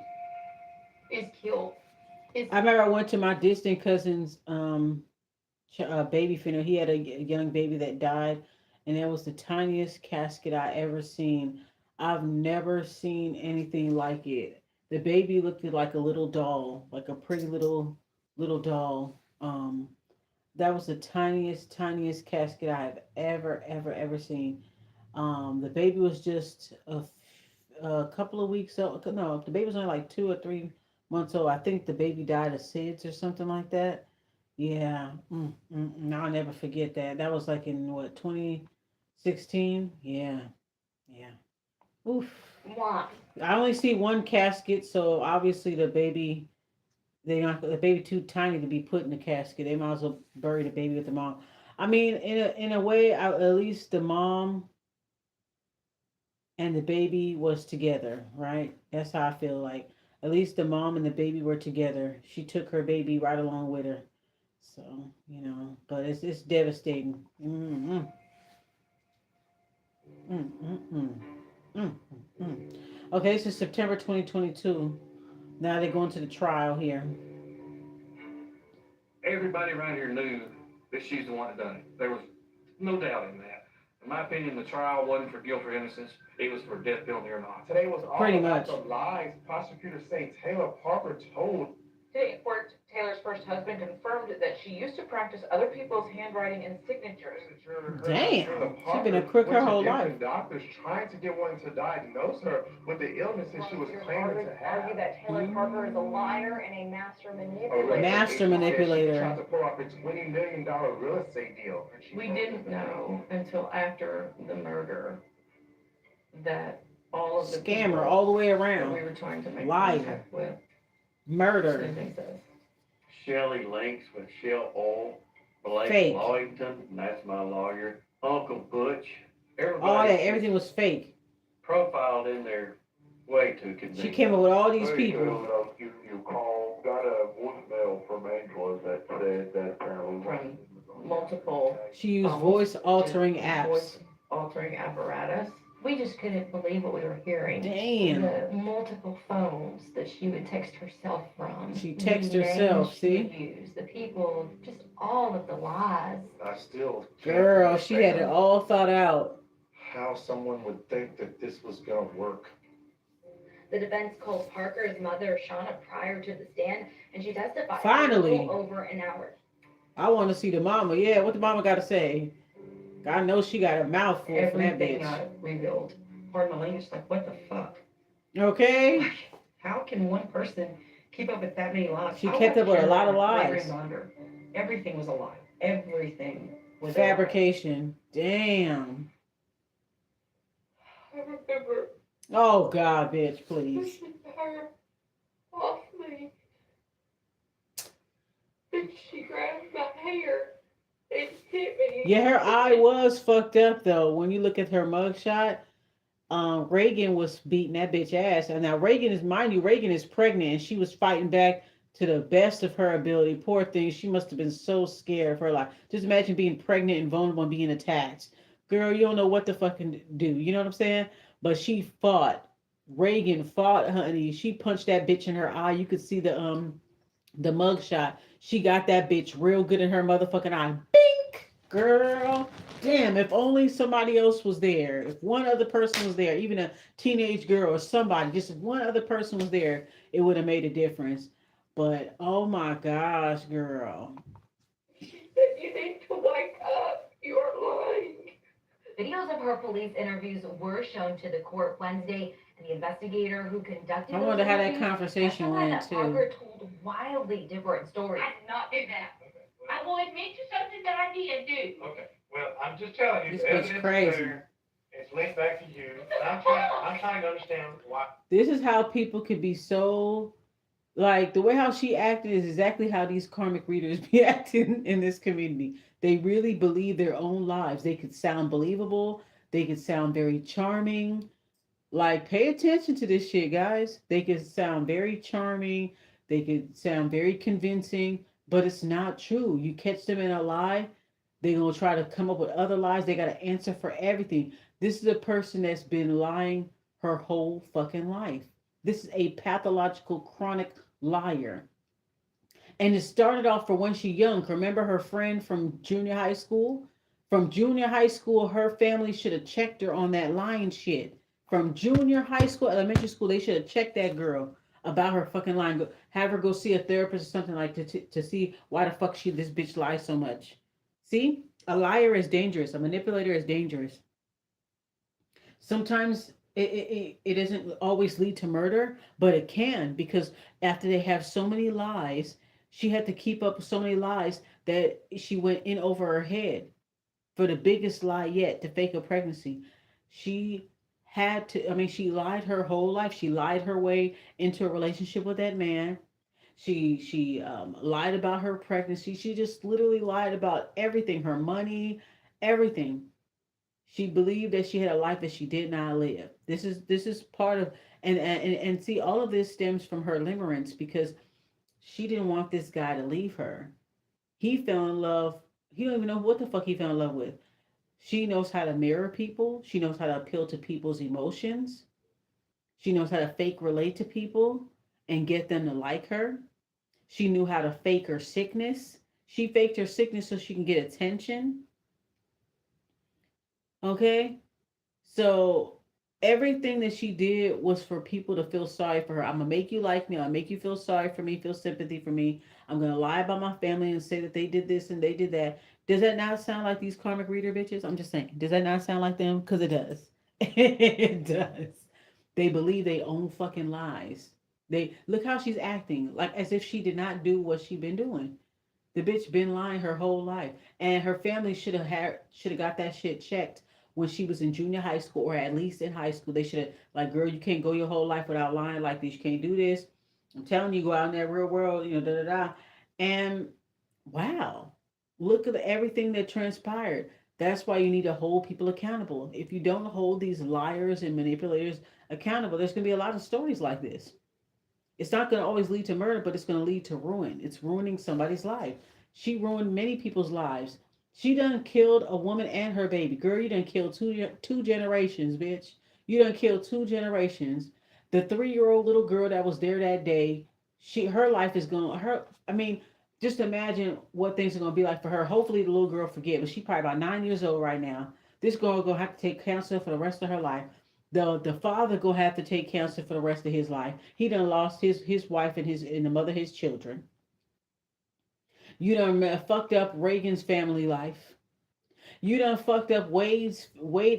is killed. I remember I went to my distant cousin's baby funeral. He had a young baby that died, and it was the tiniest casket I ever seen. I've never seen anything like it. The baby looked like a little doll, like a pretty little doll. That was the tiniest casket I have ever seen. The baby was just a couple of weeks old. No, the baby was only like 2 or 3 months old. I think the baby died of SIDS or something like that. Yeah, I'll never forget that. That was like in what, 2016? Yeah, yeah. Oof. Why? I only see one casket, so obviously the baby too tiny to be put in the casket. They might as well bury the baby with the mom. I mean, in a way, at least the mom and the baby was together, right? That's how I feel like. At least the mom and the baby were together. She took her baby right along with her. So, but it's devastating. Mm-hmm. Mm-hmm. Mm-hmm. Okay, this is September 2022. Now they're going to the trial here. Everybody around here knew that she's the one that done it. There was no doubt in that. In my opinion, the trial wasn't for guilt or innocence. It was for death penalty or not. Today was all Pretty about much. the lies prosecutors say Taylor Parker told. Today in court, Taylor's first husband confirmed that she used to practice other people's handwriting and signatures. Damn, she's been a crook her whole life. Doctors trying to get one to diagnose her with the illnesses she was claiming to have. Argue that Taylor Parker is a liar and a master manipulator. Master manipulator. She tried to pull off a $20 million real estate deal. We didn't know until after the murder that all of the Scammer people all the way that around. we were trying to make Liar. contact with. Murder. Same thing says. Shelley links with Shell Oil, Blake Fake. Lloydton, and that's my lawyer, Uncle Butch. All that, everything was fake. Profiled in there way too convenient. She came up with all these people. You call, got a voicemail from Angela that said that apparently From multiple She used phones, voice altering apps. voice altering apparatus. We just couldn't believe what we were hearing. Damn. The multiple phones that she would text herself from. She the texts names herself, she see? would use, the people, just all of the lies. I still can't Girl, she had it understand all thought out. how someone would think that this was gonna work. The defense called Parker's mother, Shauna, prior to the stand, and she testified Finally. for over an hour. I want to see the mama. Yeah, what the mama got to say? God knows she got a mouthful from that Everything bitch. got revealed. Pardon my language, like, what the fuck? Okay. How can one person keep up with that many lies? She I kept up watched with a her lot of Larry lies. Launder. Everything was a lie. Everything was a Fabrication. Damn. lie. I remember Oh, God, bitch, please. pushing her off me. And she grabbed my hair and hit me. Yeah, her eye was fucked up, though. When you look at her mugshot, Reagan was beating that bitch ass. And now Reagan is pregnant, and she was fighting back to the best of her ability. Poor thing, she must have been so scared for her life. Just imagine being pregnant and vulnerable and being attacked. Girl, you don't know what to fucking do. You know what I'm saying? But she fought. Reagan fought, honey. She punched that bitch in her eye. You could see the mugshot. She got that bitch real good in her motherfucking eye. Bink! Girl. Damn, if only somebody else was there. If one other person was there, even a teenage girl or somebody, just if one other person was there, it would have made a difference. But, oh my gosh, girl. She said, you need to wake up. You're lying. Videos of her police interviews were shown to the court Wednesday, and the investigator who conducted I those wonder how that interviews conversation testified went, that too. Parker told wildly different stories. I did not do that. I will admit to something that I did do. Okay, well, I'm just telling you, This the bitch evidence is crazy. there. It's linked back to you. I'm trying to understand why. This is how people could be so Like the way how she acted is exactly how these karmic readers be acting in this community. They really believe their own lives. They could sound believable. They could sound very charming. Like, pay attention to this shit, guys. They could sound very charming. They could sound very convincing, but it's not true. You catch them in a lie, they're gonna try to come up with other lies. They got to answer for everything. This is a person that's been lying her whole fucking life. This is a pathological, chronic liar. And it started off for when she young. Remember her friend from junior high school? From junior high school, her family should have checked her on that lying shit. From junior high school, elementary school, they should have checked that girl about her fucking lying. Have her go see a therapist or something like to see why the fuck she this bitch lies so much. See, a liar is dangerous. A manipulator is dangerous. Sometimes it doesn't always lead to murder, but it can because after they have so many lies, she had to keep up with so many lies that she went in over her head for the biggest lie yet to fake a pregnancy. She had to, I mean, she lied her whole life. She lied her way into a relationship with that man. She lied about her pregnancy. She just literally lied about everything, her money, everything. She believed that she had a life that she did not live. This is part of and see all of this stems from her limerence because she didn't want this guy to leave her. He fell in love. He don't even know what the fuck he fell in love with. She knows how to mirror people. She knows how to appeal to people's emotions. She knows how to fake relate to people and get them to like her. She knew how to fake her sickness. She faked her sickness so she can get attention. Okay? So everything that she did was for people to feel sorry for her. I'm gonna make you like me. I'll make you feel sorry for me, feel sympathy for me. I'm gonna lie about my family and say that they did this and they did that. Does that not sound like these karmic reader bitches? I'm just saying. Does that not sound like them? Because it does. It does. They believe they own fucking lies. They look how she's acting, like as if she did not do what she been doing. The bitch been lying her whole life, and her family should have got that shit checked when she was in junior high school or at least in high school. They should have like, girl, you can't go your whole life without lying like this. You can't do this. I'm telling you, go out in that real world, da da da. And wow, look at everything that transpired. That's why you need to hold people accountable. If you don't hold these liars and manipulators accountable, there's gonna be a lot of stories like this. It's not going to always lead to murder, but it's going to lead to ruin. It's ruining somebody's life. She ruined many people's lives. She done killed a woman and her baby. Girl, you done killed two generations, bitch. You done killed two generations. The 3 year old little girl that was there that day, her life is going her. I mean, just imagine what things are going to be like for her. Hopefully, the little girl forget, but she probably about 9 years old right now. This girl gonna have to take cancer for the rest of her life. The father gonna have to take cancer for the rest of his life. He done lost his wife and the mother of his children. You done fucked up Reagan's family life. You done fucked up Wade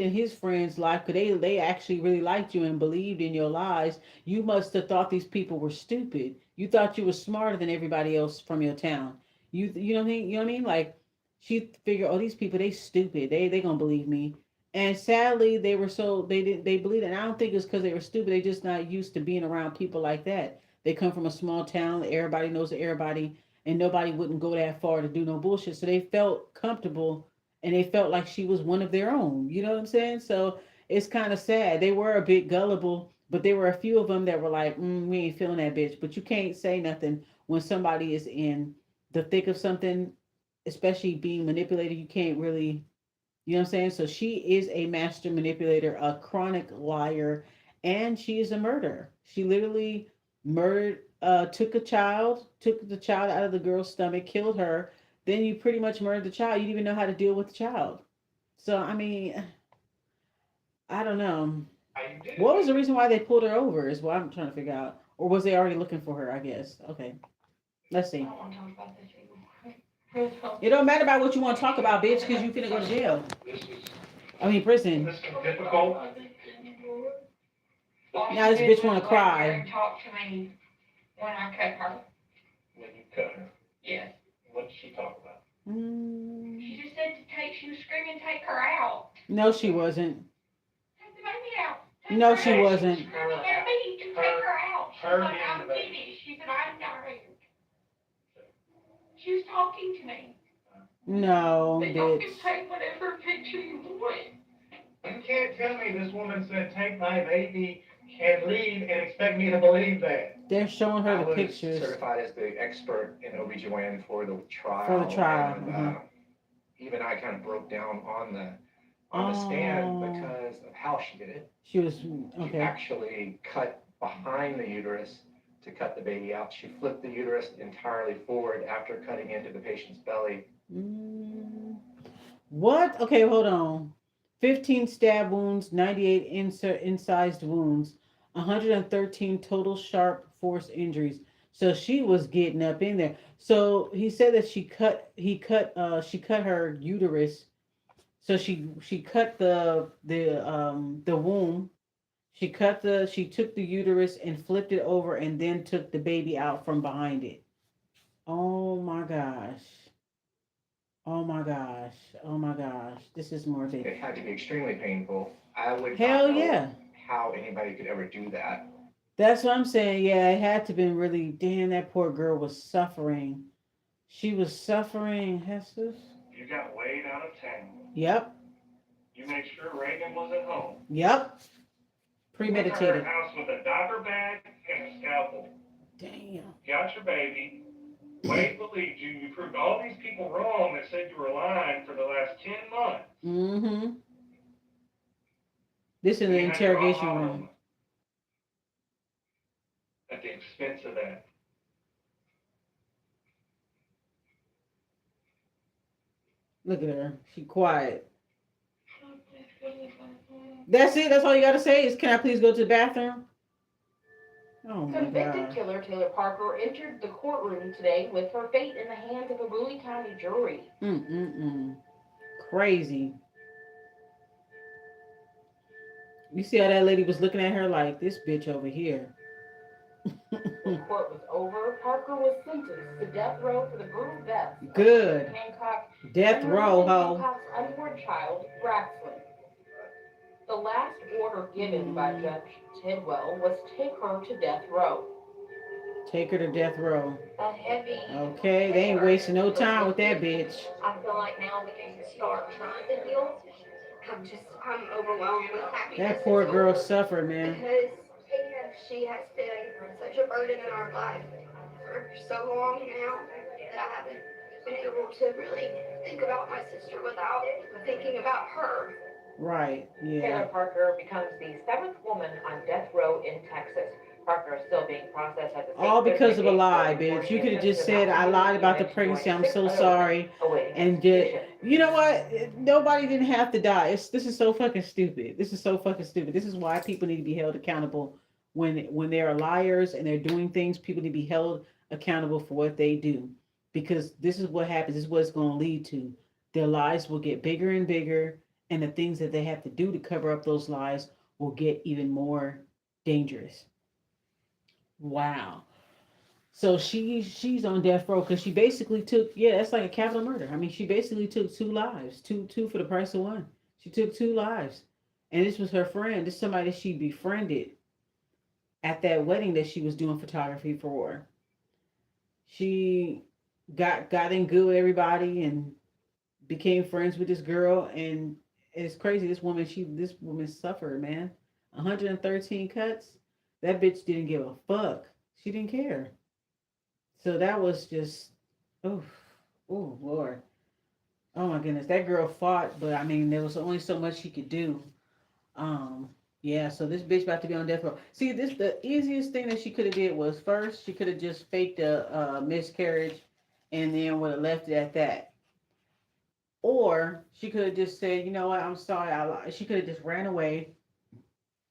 and his friends' life because they actually really liked you and believed in your lies. You must have thought these people were stupid. You thought you were smarter than everybody else from your town. You know what I mean? You know what I mean? Like she figured, oh, these people they stupid. They gonna believe me. And sadly, they were so they believed it. And I don't think it's because they were stupid. They just not used to being around people like that. They come from a small town. Everybody knows everybody, and nobody wouldn't go that far to do no bullshit. So they felt comfortable and they felt like she was one of their own. You know what I'm saying? So it's kind of sad. They were a bit gullible, but there were a few of them that were like, we ain't feeling that bitch. But you can't say nothing when somebody is in the thick of something, especially being manipulated. You can't really, you know what I'm saying? So she is a master manipulator, a chronic liar, and she is a murderer. She literally murdered, took the child out of the girl's stomach, killed her. Then you pretty much murdered the child. You didn't even know how to deal with the child. So I mean, I don't know. What was the reason why they pulled her over? Is what I'm trying to figure out. Or was they already looking for her? I guess. Okay, let's see. It don't matter about what you want to talk about, bitch, because you finna go to jail. I mean, prison. This is difficult. Now this bitch want to cry. Talk to me when I cut her. When you cut her, Yes. what did she talk about? She just said she was screaming, take her out. No, she wasn't. Take the baby out. No, she wasn't. Screaming at me to take her out. She's Her like, being I'm the baby. finished. She said, I'm lying to me. No, But y'all can bitch. take whatever picture you want. You can't tell me this woman said, take my baby and leave and expect me to believe that. They're showing her I the was pictures certified as the expert in OBGYN for the trial. for the trial. And even I kind of broke down on the stand Oh, because of how she did it. she was She okay. actually cut behind the uterus to cut the baby out. She flipped the uterus entirely forward after cutting into the patient's belly. Mm, what? Okay, hold on. 15 stab wounds, 98 incised wounds, 113 total sharp force injuries. So she was getting up in there. So he said that she cut her uterus. So she cut the womb. She took the uterus and flipped it over and then took the baby out from behind it. Oh my gosh. Oh my gosh. Oh my gosh. This is morbid. It had to be extremely painful. I would not Hell know yeah. how anybody could ever do that. That's what I'm saying. Yeah, it had to been really damn that poor girl was suffering. She was suffering, Jesus. You got Wade out of town. Yep. You made sure Reagan was at home. Yep. Went to her Premeditated. house with a diaper bag and a scalpel. Damn. Got your baby. Wade believed you. You proved all these people wrong that said you were lying for the last 10 months. Mm-hmm. This in And the you had your interrogation aha room. moment at the expense of that. Look at her. She quiet. That's it. That's all you gotta say is, "Can I please go to the bathroom?" Oh my Convicted god. killer Taylor Parker entered the courtroom today with her fate in the hands of a Bowie County jury. Mm-mm-mm. Crazy. You see how that lady was looking at her like, this bitch over here. When court was over, Parker was sentenced to death row for the brutal death of Good. Hancock Death and row, Elizabeth ho. Hancock's unborn child, Braxton. The last order given by Judge Tidwell was take her to death row. Take her to death row. A heavy. Okay, they ain't wasting no time with that bitch. I feel like now we can start trying to heal. I'm overwhelmed with happiness. That poor girl suffered, man. Because she has been such a burden in our life for so long now that I haven't been able to really think about my sister without thinking about her. Right, yeah. Taylor Parker becomes the seventh woman on death row in Texas. Parker is still being processed at the state All because of a prison lie, before bitch. she You could have is just sentenced said, I to lied about the next pregnancy. I'm joint so 6 sorry. awaiting And just, execution. you know what? Nobody didn't have to die. This is so fucking stupid. This is so fucking stupid. This is why people need to be held accountable when they're liars and they're doing things. People need to be held accountable for what they do, because this is what happens. This is what it's going to lead to. Their lies will get bigger and bigger, and the things that they have to do to cover up those lies will get even more dangerous. Wow. So she's on death row because she basically took, yeah, that's like a capital murder. I mean, she basically took two lives, two for the price of one. She took two lives, and this was her friend. This is somebody that she befriended at that wedding that she was doing photography for. She got in good with everybody and became friends with this girl, and it's crazy. This woman suffered, man. 113 cuts. That bitch didn't give a fuck. She didn't care. So that was just, oh, oh Lord, oh my goodness, that girl fought, but I mean, there was only so much she could do. Um, yeah. So this bitch about to be on death row. See, this the easiest thing that she could have did was first she could have just faked a miscarriage, and then would have left it at that. Or she could have just said, you know what, I'm sorry, I lied. She could have just ran away,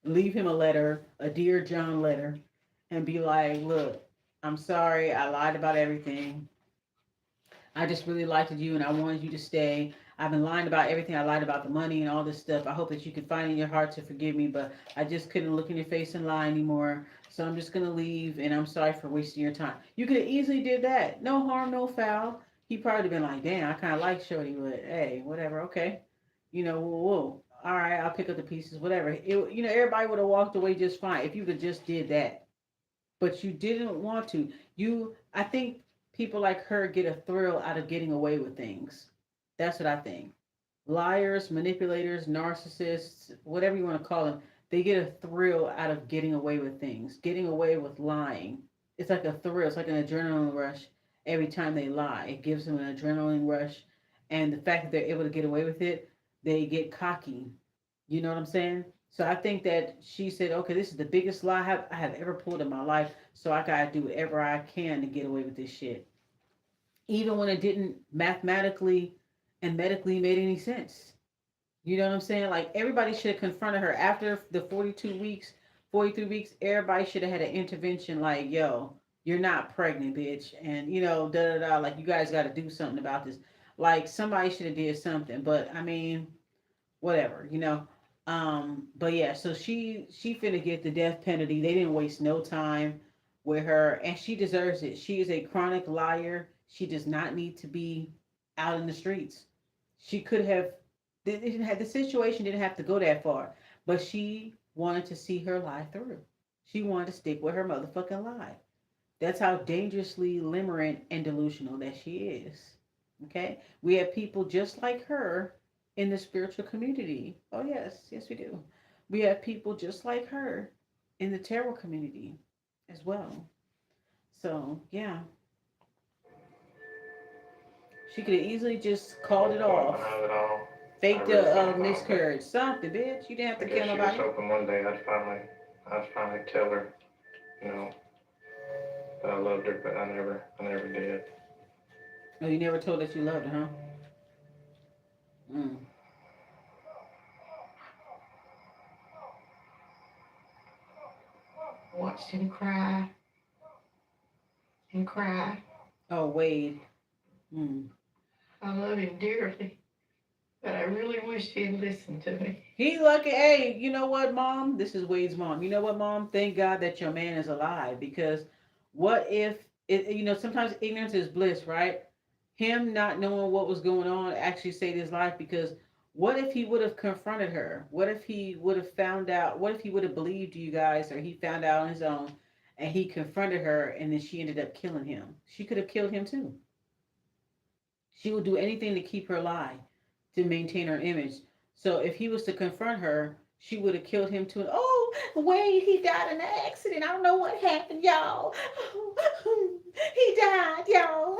leave him a letter, a dear John letter, and be like, look, I'm sorry, I lied about everything. I just really liked you and I wanted you to stay. I've been lying about everything. I lied about the money and all this stuff. I hope that you can find in your heart to forgive me, but I just couldn't look in your face and lie anymore. So I'm just gonna leave, and I'm sorry for wasting your time. You could have easily did that. No harm, no foul. He probably been like, damn, I kind of like Shorty, but hey, whatever, okay. Whoa, whoa. All right, I'll pick up the pieces, whatever. Everybody would have walked away just fine if you could just did that, but you didn't want to. I think people like her get a thrill out of getting away with things. That's what I think. Liars, manipulators, narcissists, whatever you want to call them, they get a thrill out of getting away with things, getting away with lying. It's like a thrill, it's like an adrenaline rush every time they lie. It gives them an adrenaline rush. And the fact that they're able to get away with it, they get cocky. You know what I'm saying? So I think that she said, okay, this is the biggest lie I have ever pulled in my life. So I got to do whatever I can to get away with this shit. Even when it didn't mathematically and medically made any sense. You know what I'm saying? Like everybody should have confronted her after the 42 weeks, 43 weeks. Everybody should have had an intervention like, yo, you're not pregnant, bitch. And, da da da. Like, you guys got to do something about this. Like, somebody should have did something. But, I mean, whatever. But yeah, so she finna get the death penalty. They didn't waste no time with her, and she deserves it. She is a chronic liar. She does not need to be out in the streets. She could have. They didn't have the situation didn't have to go that far, but she wanted to see her lie through. She wanted to stick with her motherfucking lie. That's how dangerously limerent and delusional that she is. Okay? We have people just like her in the spiritual community. Oh, yes. Yes, we do. We have people just like her in the tarot community as well. So, yeah. She could have easily just called it off. Of it all. Faked I really a thought about it. miscarriage. Something, bitch. You didn't have I to guess kill she was nobody. hoping one day I'd finally tell her, you know, that I loved her, but I never did. Oh, you never told that you loved her, huh? Mm. Watched him cry and cry. Oh, Wade. Mm. I love him dearly, but I really wish he'd listened to me. He lucky. Hey, you know what, Mom? This is Wade's mom. You know what, Mom? Thank God that your man is alive because what if it? Sometimes ignorance is bliss, right? Him not knowing what was going on actually saved his life because what if he would have confronted her? What if he would have found out? What if he would have believed you guys, or he found out on his own, and he confronted her, and then she ended up killing him? She could have killed him too. She would do anything to keep her lie, to maintain her image. So if he was to confront her, she would have killed him too. Oh, Wade, he died in an accident. I don't know what happened, y'all. He died, y'all.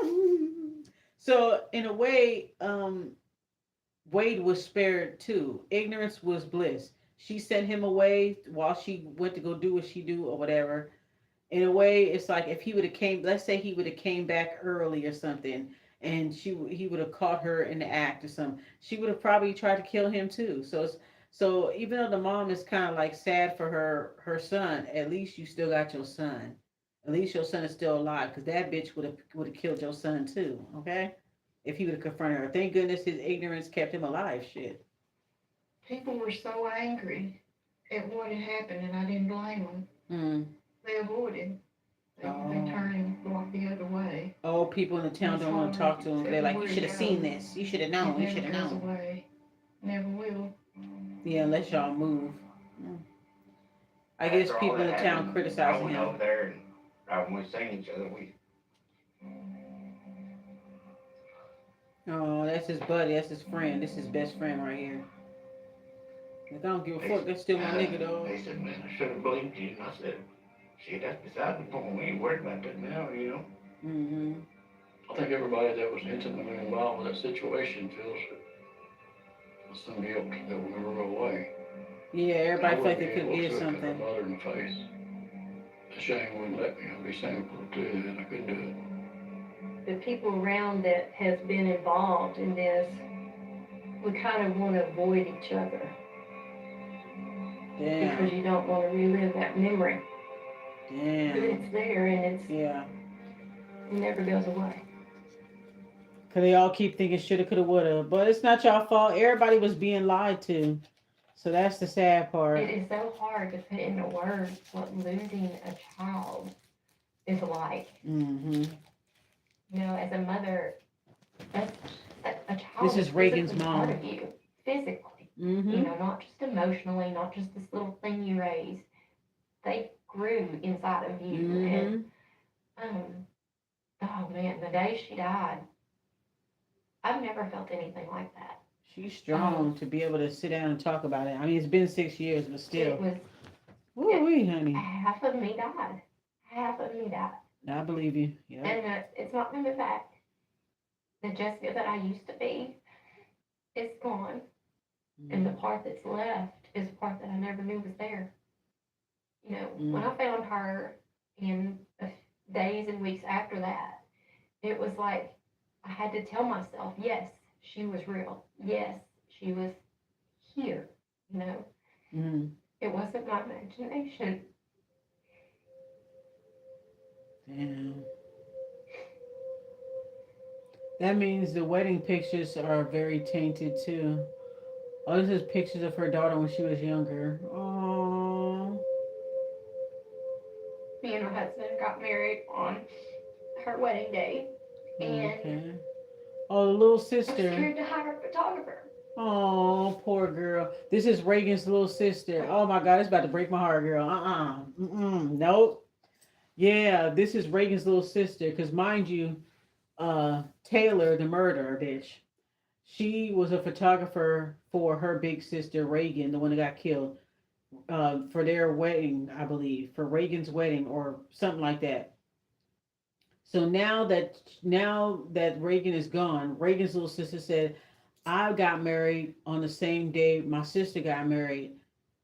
So in a way, Wade was spared too. Ignorance was bliss. She sent him away while she went to go do what she do or whatever. In a way, it's like if he would have came, let's say he would have came back early or something, and he would have caught her in the act or something. She would have probably tried to kill him too. So even though the mom is kind of like sad for her son, at least you still got your son. At least your son is still alive because that bitch would have killed your son too. Okay, if he would have confronted her. Thank goodness his ignorance kept him alive. Shit. People were so angry at what had happened, and I didn't blame them. Mm. They avoided. They turned and walked the other way. Oh, people in the town don't want to talk to him. They're like, you should have seen Everywhere this. You should have known. it You should never have goes known. away. Never will. Yeah, unless y'all move. I guess After all people in the that town happened, I criticizing went him. over there and right when we seen each other, we Oh, that's his buddy. That's his friend. This is his best friend right here. Like, I don't give a fuck. That's still my nigga, though. they said, man, I should have believed you. And I said, shit, that's beside the point. We ain't worried about that now, you know. Mm-hmm. I think everybody that was intimately involved with that situation feels some guilt that will never go away. Yeah, I everybody feel like wouldn't they be could able have to did look at her something. mother in the face. The shame wouldn't let me. I'd be shameful to do it, and I couldn't do it. The people around that has been involved in this, we kind of want to avoid each other because Damn. you don't want to relive that memory. But Damn. it's there and Yeah. it never goes away. Because they all keep thinking shoulda, coulda, woulda. But it's not y'all fault. Everybody was being lied to. So that's the sad part. It is so hard to put into words what losing a child is like. Mm-hmm. You know, as a mother, that's a child This is Reagan's physically mom. part of you, physically. Mm-hmm. You know, not just emotionally, not just this little thing you raised. They grew inside of you, Mm-hmm. and Oh man, the day she died, I've never felt anything like that. She's strong to be able to sit down and talk about it. I mean, it's been 6 years, but It still. was Woo-wee, honey. half of me died. Half of me died. I believe you. Yeah. And it's not coming back. The Jessica that I used to be is gone. And the part that's left is the part that I never knew was there. You know, when I found her in the days and weeks after that, it was like I had to tell myself, yes, she was real. Yes, she was here. You know, it wasn't my imagination. Damn. That means the wedding pictures are very tainted too. Oh, this is pictures of her daughter when she was younger. Oh. Me and her husband got married on her wedding day, and Okay. Oh, the little I was sister. scared to hire a photographer. Oh, poor girl. This is Reagan's little sister. Oh my God, it's about to break my heart, girl. Nope. Yeah, this is Reagan's little sister. Cause mind you, Taylor, the murderer, bitch. She was a photographer for her big sister Reagan, the one that got killed, for their wedding, I believe, for Reagan's wedding or something like that. So now that Reagan is gone, Reagan's little sister said, "I got married on the same day my sister got married,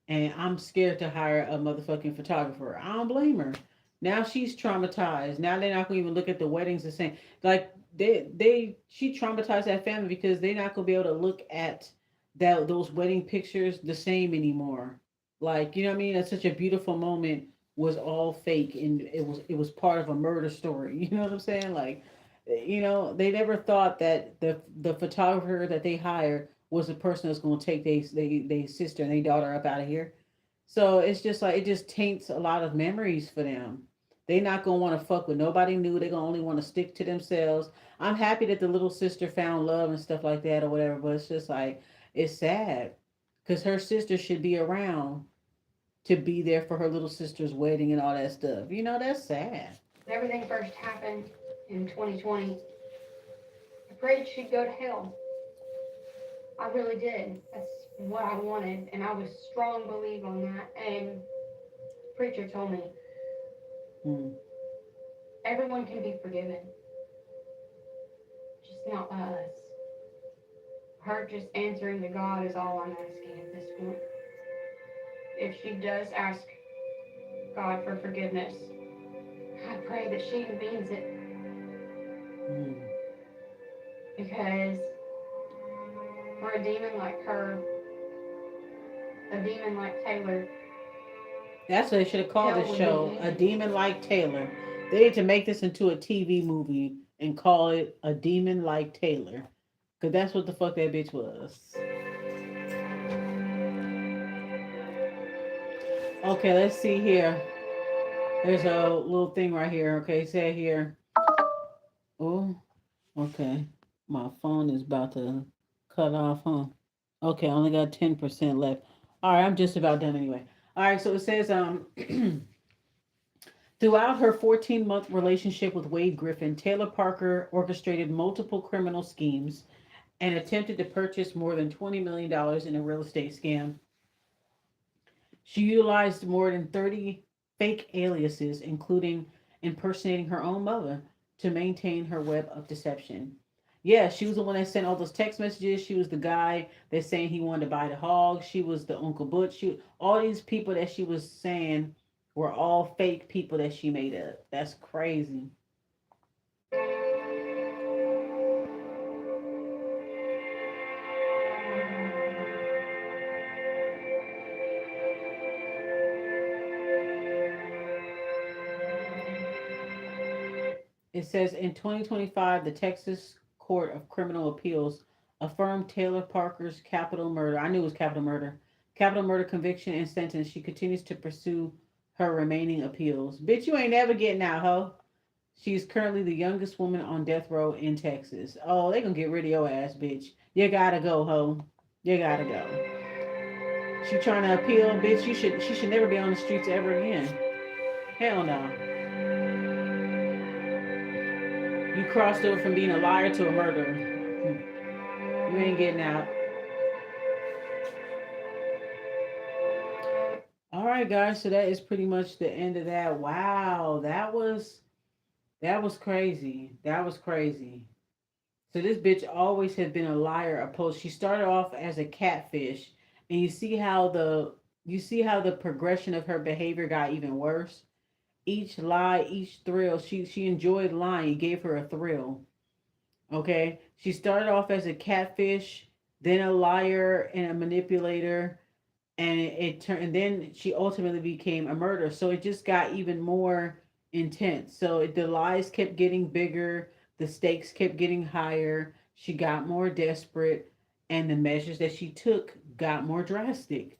and I'm scared to hire a motherfucking photographer." I don't blame her. Now she's traumatized. Now they're not gonna even look at the weddings the same. Like she traumatized that family because they're not gonna be able to look at those wedding pictures the same anymore. Like, you know what I mean? That's such a beautiful moment was all fake, and it was part of a murder story. You know what I'm saying? Like, they never thought that the photographer that they hired was the person that's going to take they sister and their daughter up out of here. So it's just like it just taints a lot of memories for them. They not gonna want to fuck with nobody new. They gonna only want to stick to themselves. I'm happy that the little sister found love and stuff like that or whatever, but it's just like it's sad because her sister should be around to be there for her little sister's wedding and all that stuff. That's sad. When everything first happened in 2020, I prayed she'd go to hell. I really did. That's what I wanted, and I was strong believe on that. And the preacher told me everyone can be forgiven, just not by us. Her just answering to God is all I'm asking at this point. If she does ask God for forgiveness, I pray that she means it. Because for a demon like her, a demon like Taylor. That's what they should have called this show, A Demon Like Taylor. They need to make this into a TV movie and call it A Demon Like Taylor. Because that's what the fuck that bitch was. Okay, let's see here. There's a little thing right here. Okay, say here. Oh, okay. My phone is about to cut off, huh? Okay, I only got 10% left. All right, I'm just about done anyway. All right, so it says throughout her 14-month relationship with Wade Griffin, Taylor Parker orchestrated multiple criminal schemes and attempted to purchase more than $20 million in a real estate scam. She utilized more than 30 fake aliases, including impersonating her own mother, to maintain her web of deception. Yeah, she was the one that sent all those text messages. She was the guy that's saying he wanted to buy the hog. She was the Uncle Butch. All these people that she was saying were all fake people that she made up. That's crazy. It says in 2025, the Texas Court of Criminal Appeals affirmed Taylor Parker's capital murder. I knew it was capital murder conviction and sentence. She continues to pursue her remaining appeals. Bitch, you ain't never getting out, ho. She's currently the youngest woman on death row in Texas. Oh, they gonna get rid of your ass, bitch. You gotta go, ho. You gotta go. She trying to appeal, bitch. She should never be on the streets ever again. Hell no. You crossed over from being a liar to a murderer. You ain't getting out. All right, guys. So that is pretty much the end of that. Wow, that was crazy. That was crazy. So this bitch always has been a liar. Opposed, she started off as a catfish, and you see how the progression of her behavior got even worse. Each lie, each thrill, she enjoyed lying. It gave her a thrill. Okay, she started off as a catfish, then a liar and a manipulator, and it turned. And then she ultimately became a murderer. So it just got even more intense. So the lies kept getting bigger, the stakes kept getting higher. She got more desperate, and the measures that she took got more drastic.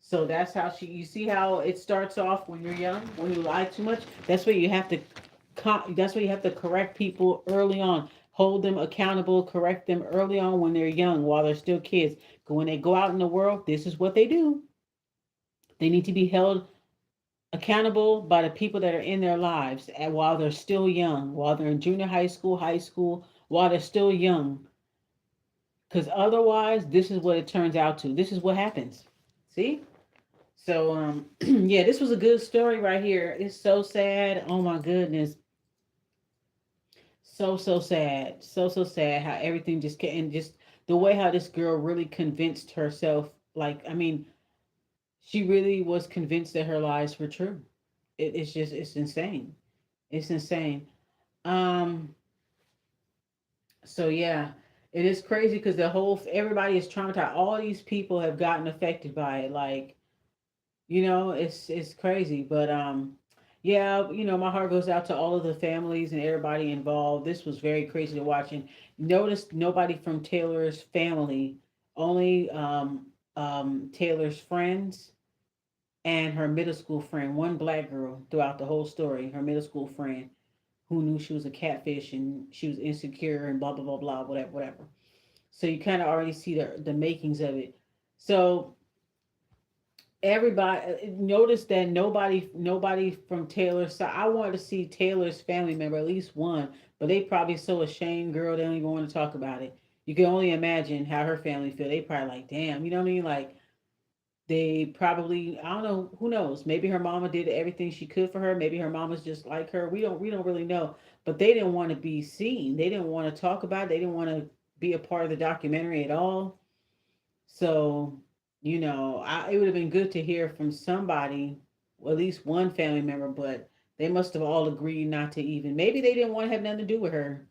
So that's how she. You see how it starts off when you're young, when you lie too much. That's where you have to. That's where you have to correct people early on. Hold them accountable, correct them early on when they're young, while they're still kids. When they go out in the world, this is what they do. They need to be held accountable by the people that are in their lives and while they're still young, while they're in junior high school, while they're still young. Because otherwise, this is what it turns out to. This is what happens. See? So, yeah, this was a good story right here. It's so sad. Oh my goodness. So sad. So sad how everything just came and just the way how this girl really convinced herself. Like, I mean, she really was convinced that her lies were true. It's insane. It's insane. Um. So yeah, it is crazy because the whole everybody is traumatized. All these people have gotten affected by it. Like it's crazy. But yeah, my heart goes out to all of the families and everybody involved. This was very crazy to watch. And notice nobody from Taylor's family, only Taylor's friends and her middle school friend, one black girl throughout the whole story. Her middle school friend who knew she was a catfish and she was insecure and blah blah blah blah whatever whatever. So you kind of already see the makings of it. So everybody noticed that nobody from Taylor's side. I wanted to see Taylor's family member, at least one, but they probably so ashamed, girl. They don't even want to talk about it. You can only imagine how her family feel. They probably like, damn, you know what I mean? Like they probably, I don't know, who knows? Maybe her mama did everything she could for her. Maybe her mama's just like her. We don't really know. But they didn't want to be seen. They didn't want to talk about it. They didn't want to be a part of the documentary at all. So, it would have been good to hear from somebody, or at least one family member, but they must have all agreed not to even. Maybe they didn't want to have nothing to do with her.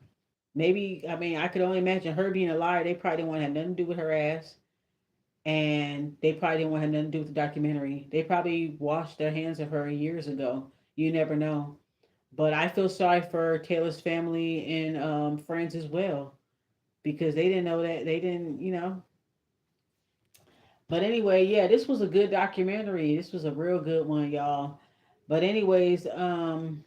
Maybe, I mean, I could only imagine her being a liar. They probably didn't want to have nothing to do with her ass, and they probably didn't want to have nothing to do with the documentary. They probably washed their hands of her years ago. You never know. But I feel sorry for Taylor's family and friends as well because they didn't know that they didn't. But anyway, yeah, this was a good documentary. This was a real good one, y'all. But anyways, I'm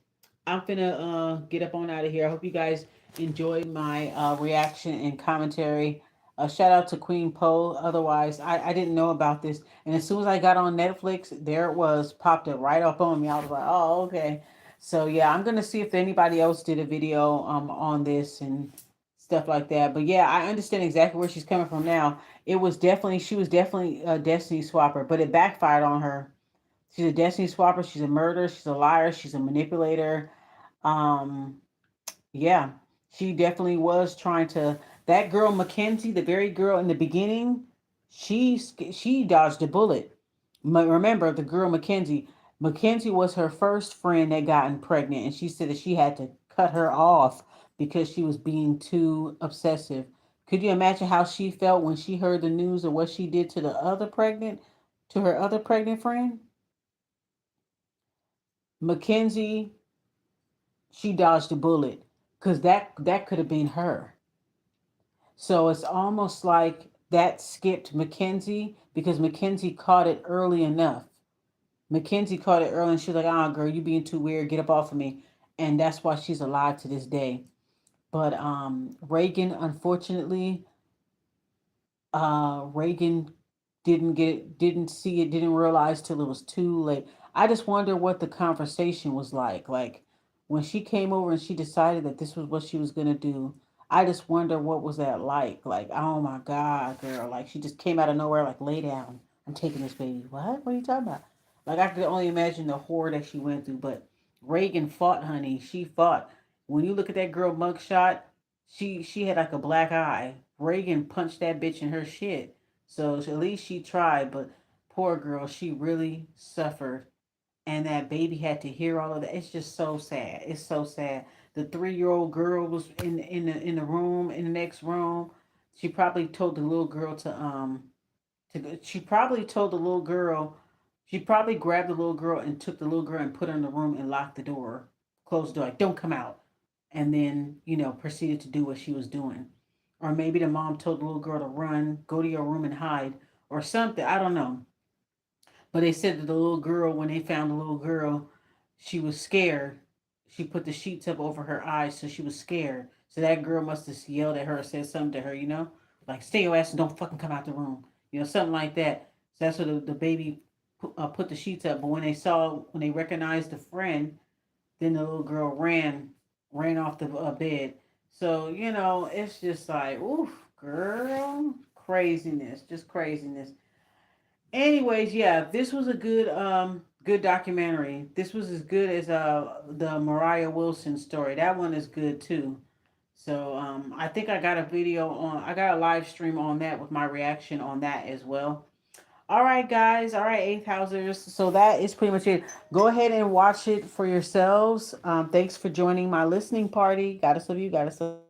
finna get up on out of here. I hope you guys enjoyed my reaction and commentary. Shout out to Queen Poe. Otherwise, I didn't know about this, and as soon as I got on Netflix, there it was, popped it right up on me. I was like, oh, okay. So yeah, I'm gonna see if anybody else did a video on this and stuff like that. But yeah, I understand exactly where she's coming from now. She was definitely a destiny swapper, but it backfired on her. She's a destiny swapper. She's a murderer. She's a liar. She's a manipulator. Um, yeah, she definitely was trying to. That girl Mackenzie, the very girl in the beginning, she dodged a bullet. Remember the girl Mackenzie. Mackenzie was her first friend that gotten pregnant, and she said that she had to cut her off because she was being too obsessive. Could you imagine how she felt when she heard the news of what she did to her other pregnant friend? Mackenzie, she dodged a bullet because that could have been her. So it's almost like that skipped Mackenzie because Mackenzie caught it early enough. Mackenzie caught it early and she was like, ah, girl, you being too weird. Get up off of me. And that's why she's alive to this day. But Reagan, unfortunately, Reagan didn't see it, didn't realize till it was too late. I just wonder what the conversation was like. Like, when she came over and she decided that this was what she was gonna do, I just wonder what was that like. Like, oh my God, girl. Like she just came out of nowhere, like, lay down. I'm taking this baby. What? What are you talking about? Like I could only imagine the horror that she went through. But Reagan fought, honey. She fought. When you look at that girl mugshot, she had like a black eye. Reagan punched that bitch in her shit. So at least she tried, but poor girl, she really suffered, and that baby had to hear all of that. It's just so sad. It's so sad. The 3-year-old girl was in the room, in the next room. She probably told the little girl she probably told the little girl, she probably grabbed the little girl and took the little girl and put her in the room and locked the door, closed the door, like, don't come out. And then, proceeded to do what she was doing. Or maybe the mom told the little girl to run, go to your room and hide, or something. I don't know. But they said that the little girl, when they found the little girl, she was scared. She put the sheets up over her eyes, so she was scared. So that girl must have yelled at her, said something to her, like, stay your ass and don't fucking come out the room, something like that. So that's what the baby put the sheets up. But when they recognized the friend, then the little girl ran off the bed. So, it's just like, oof, girl, craziness, just craziness. Anyways, yeah, this was a good documentary. This was as good as the Mariah Wilson story. That one is good too. So I think I got a live stream on that with my reaction on that as well. All right, guys. All right, eighth housers. So that is pretty much it. Go ahead and watch it for yourselves. Thanks for joining my listening party. Gotta love you. Gotta love you.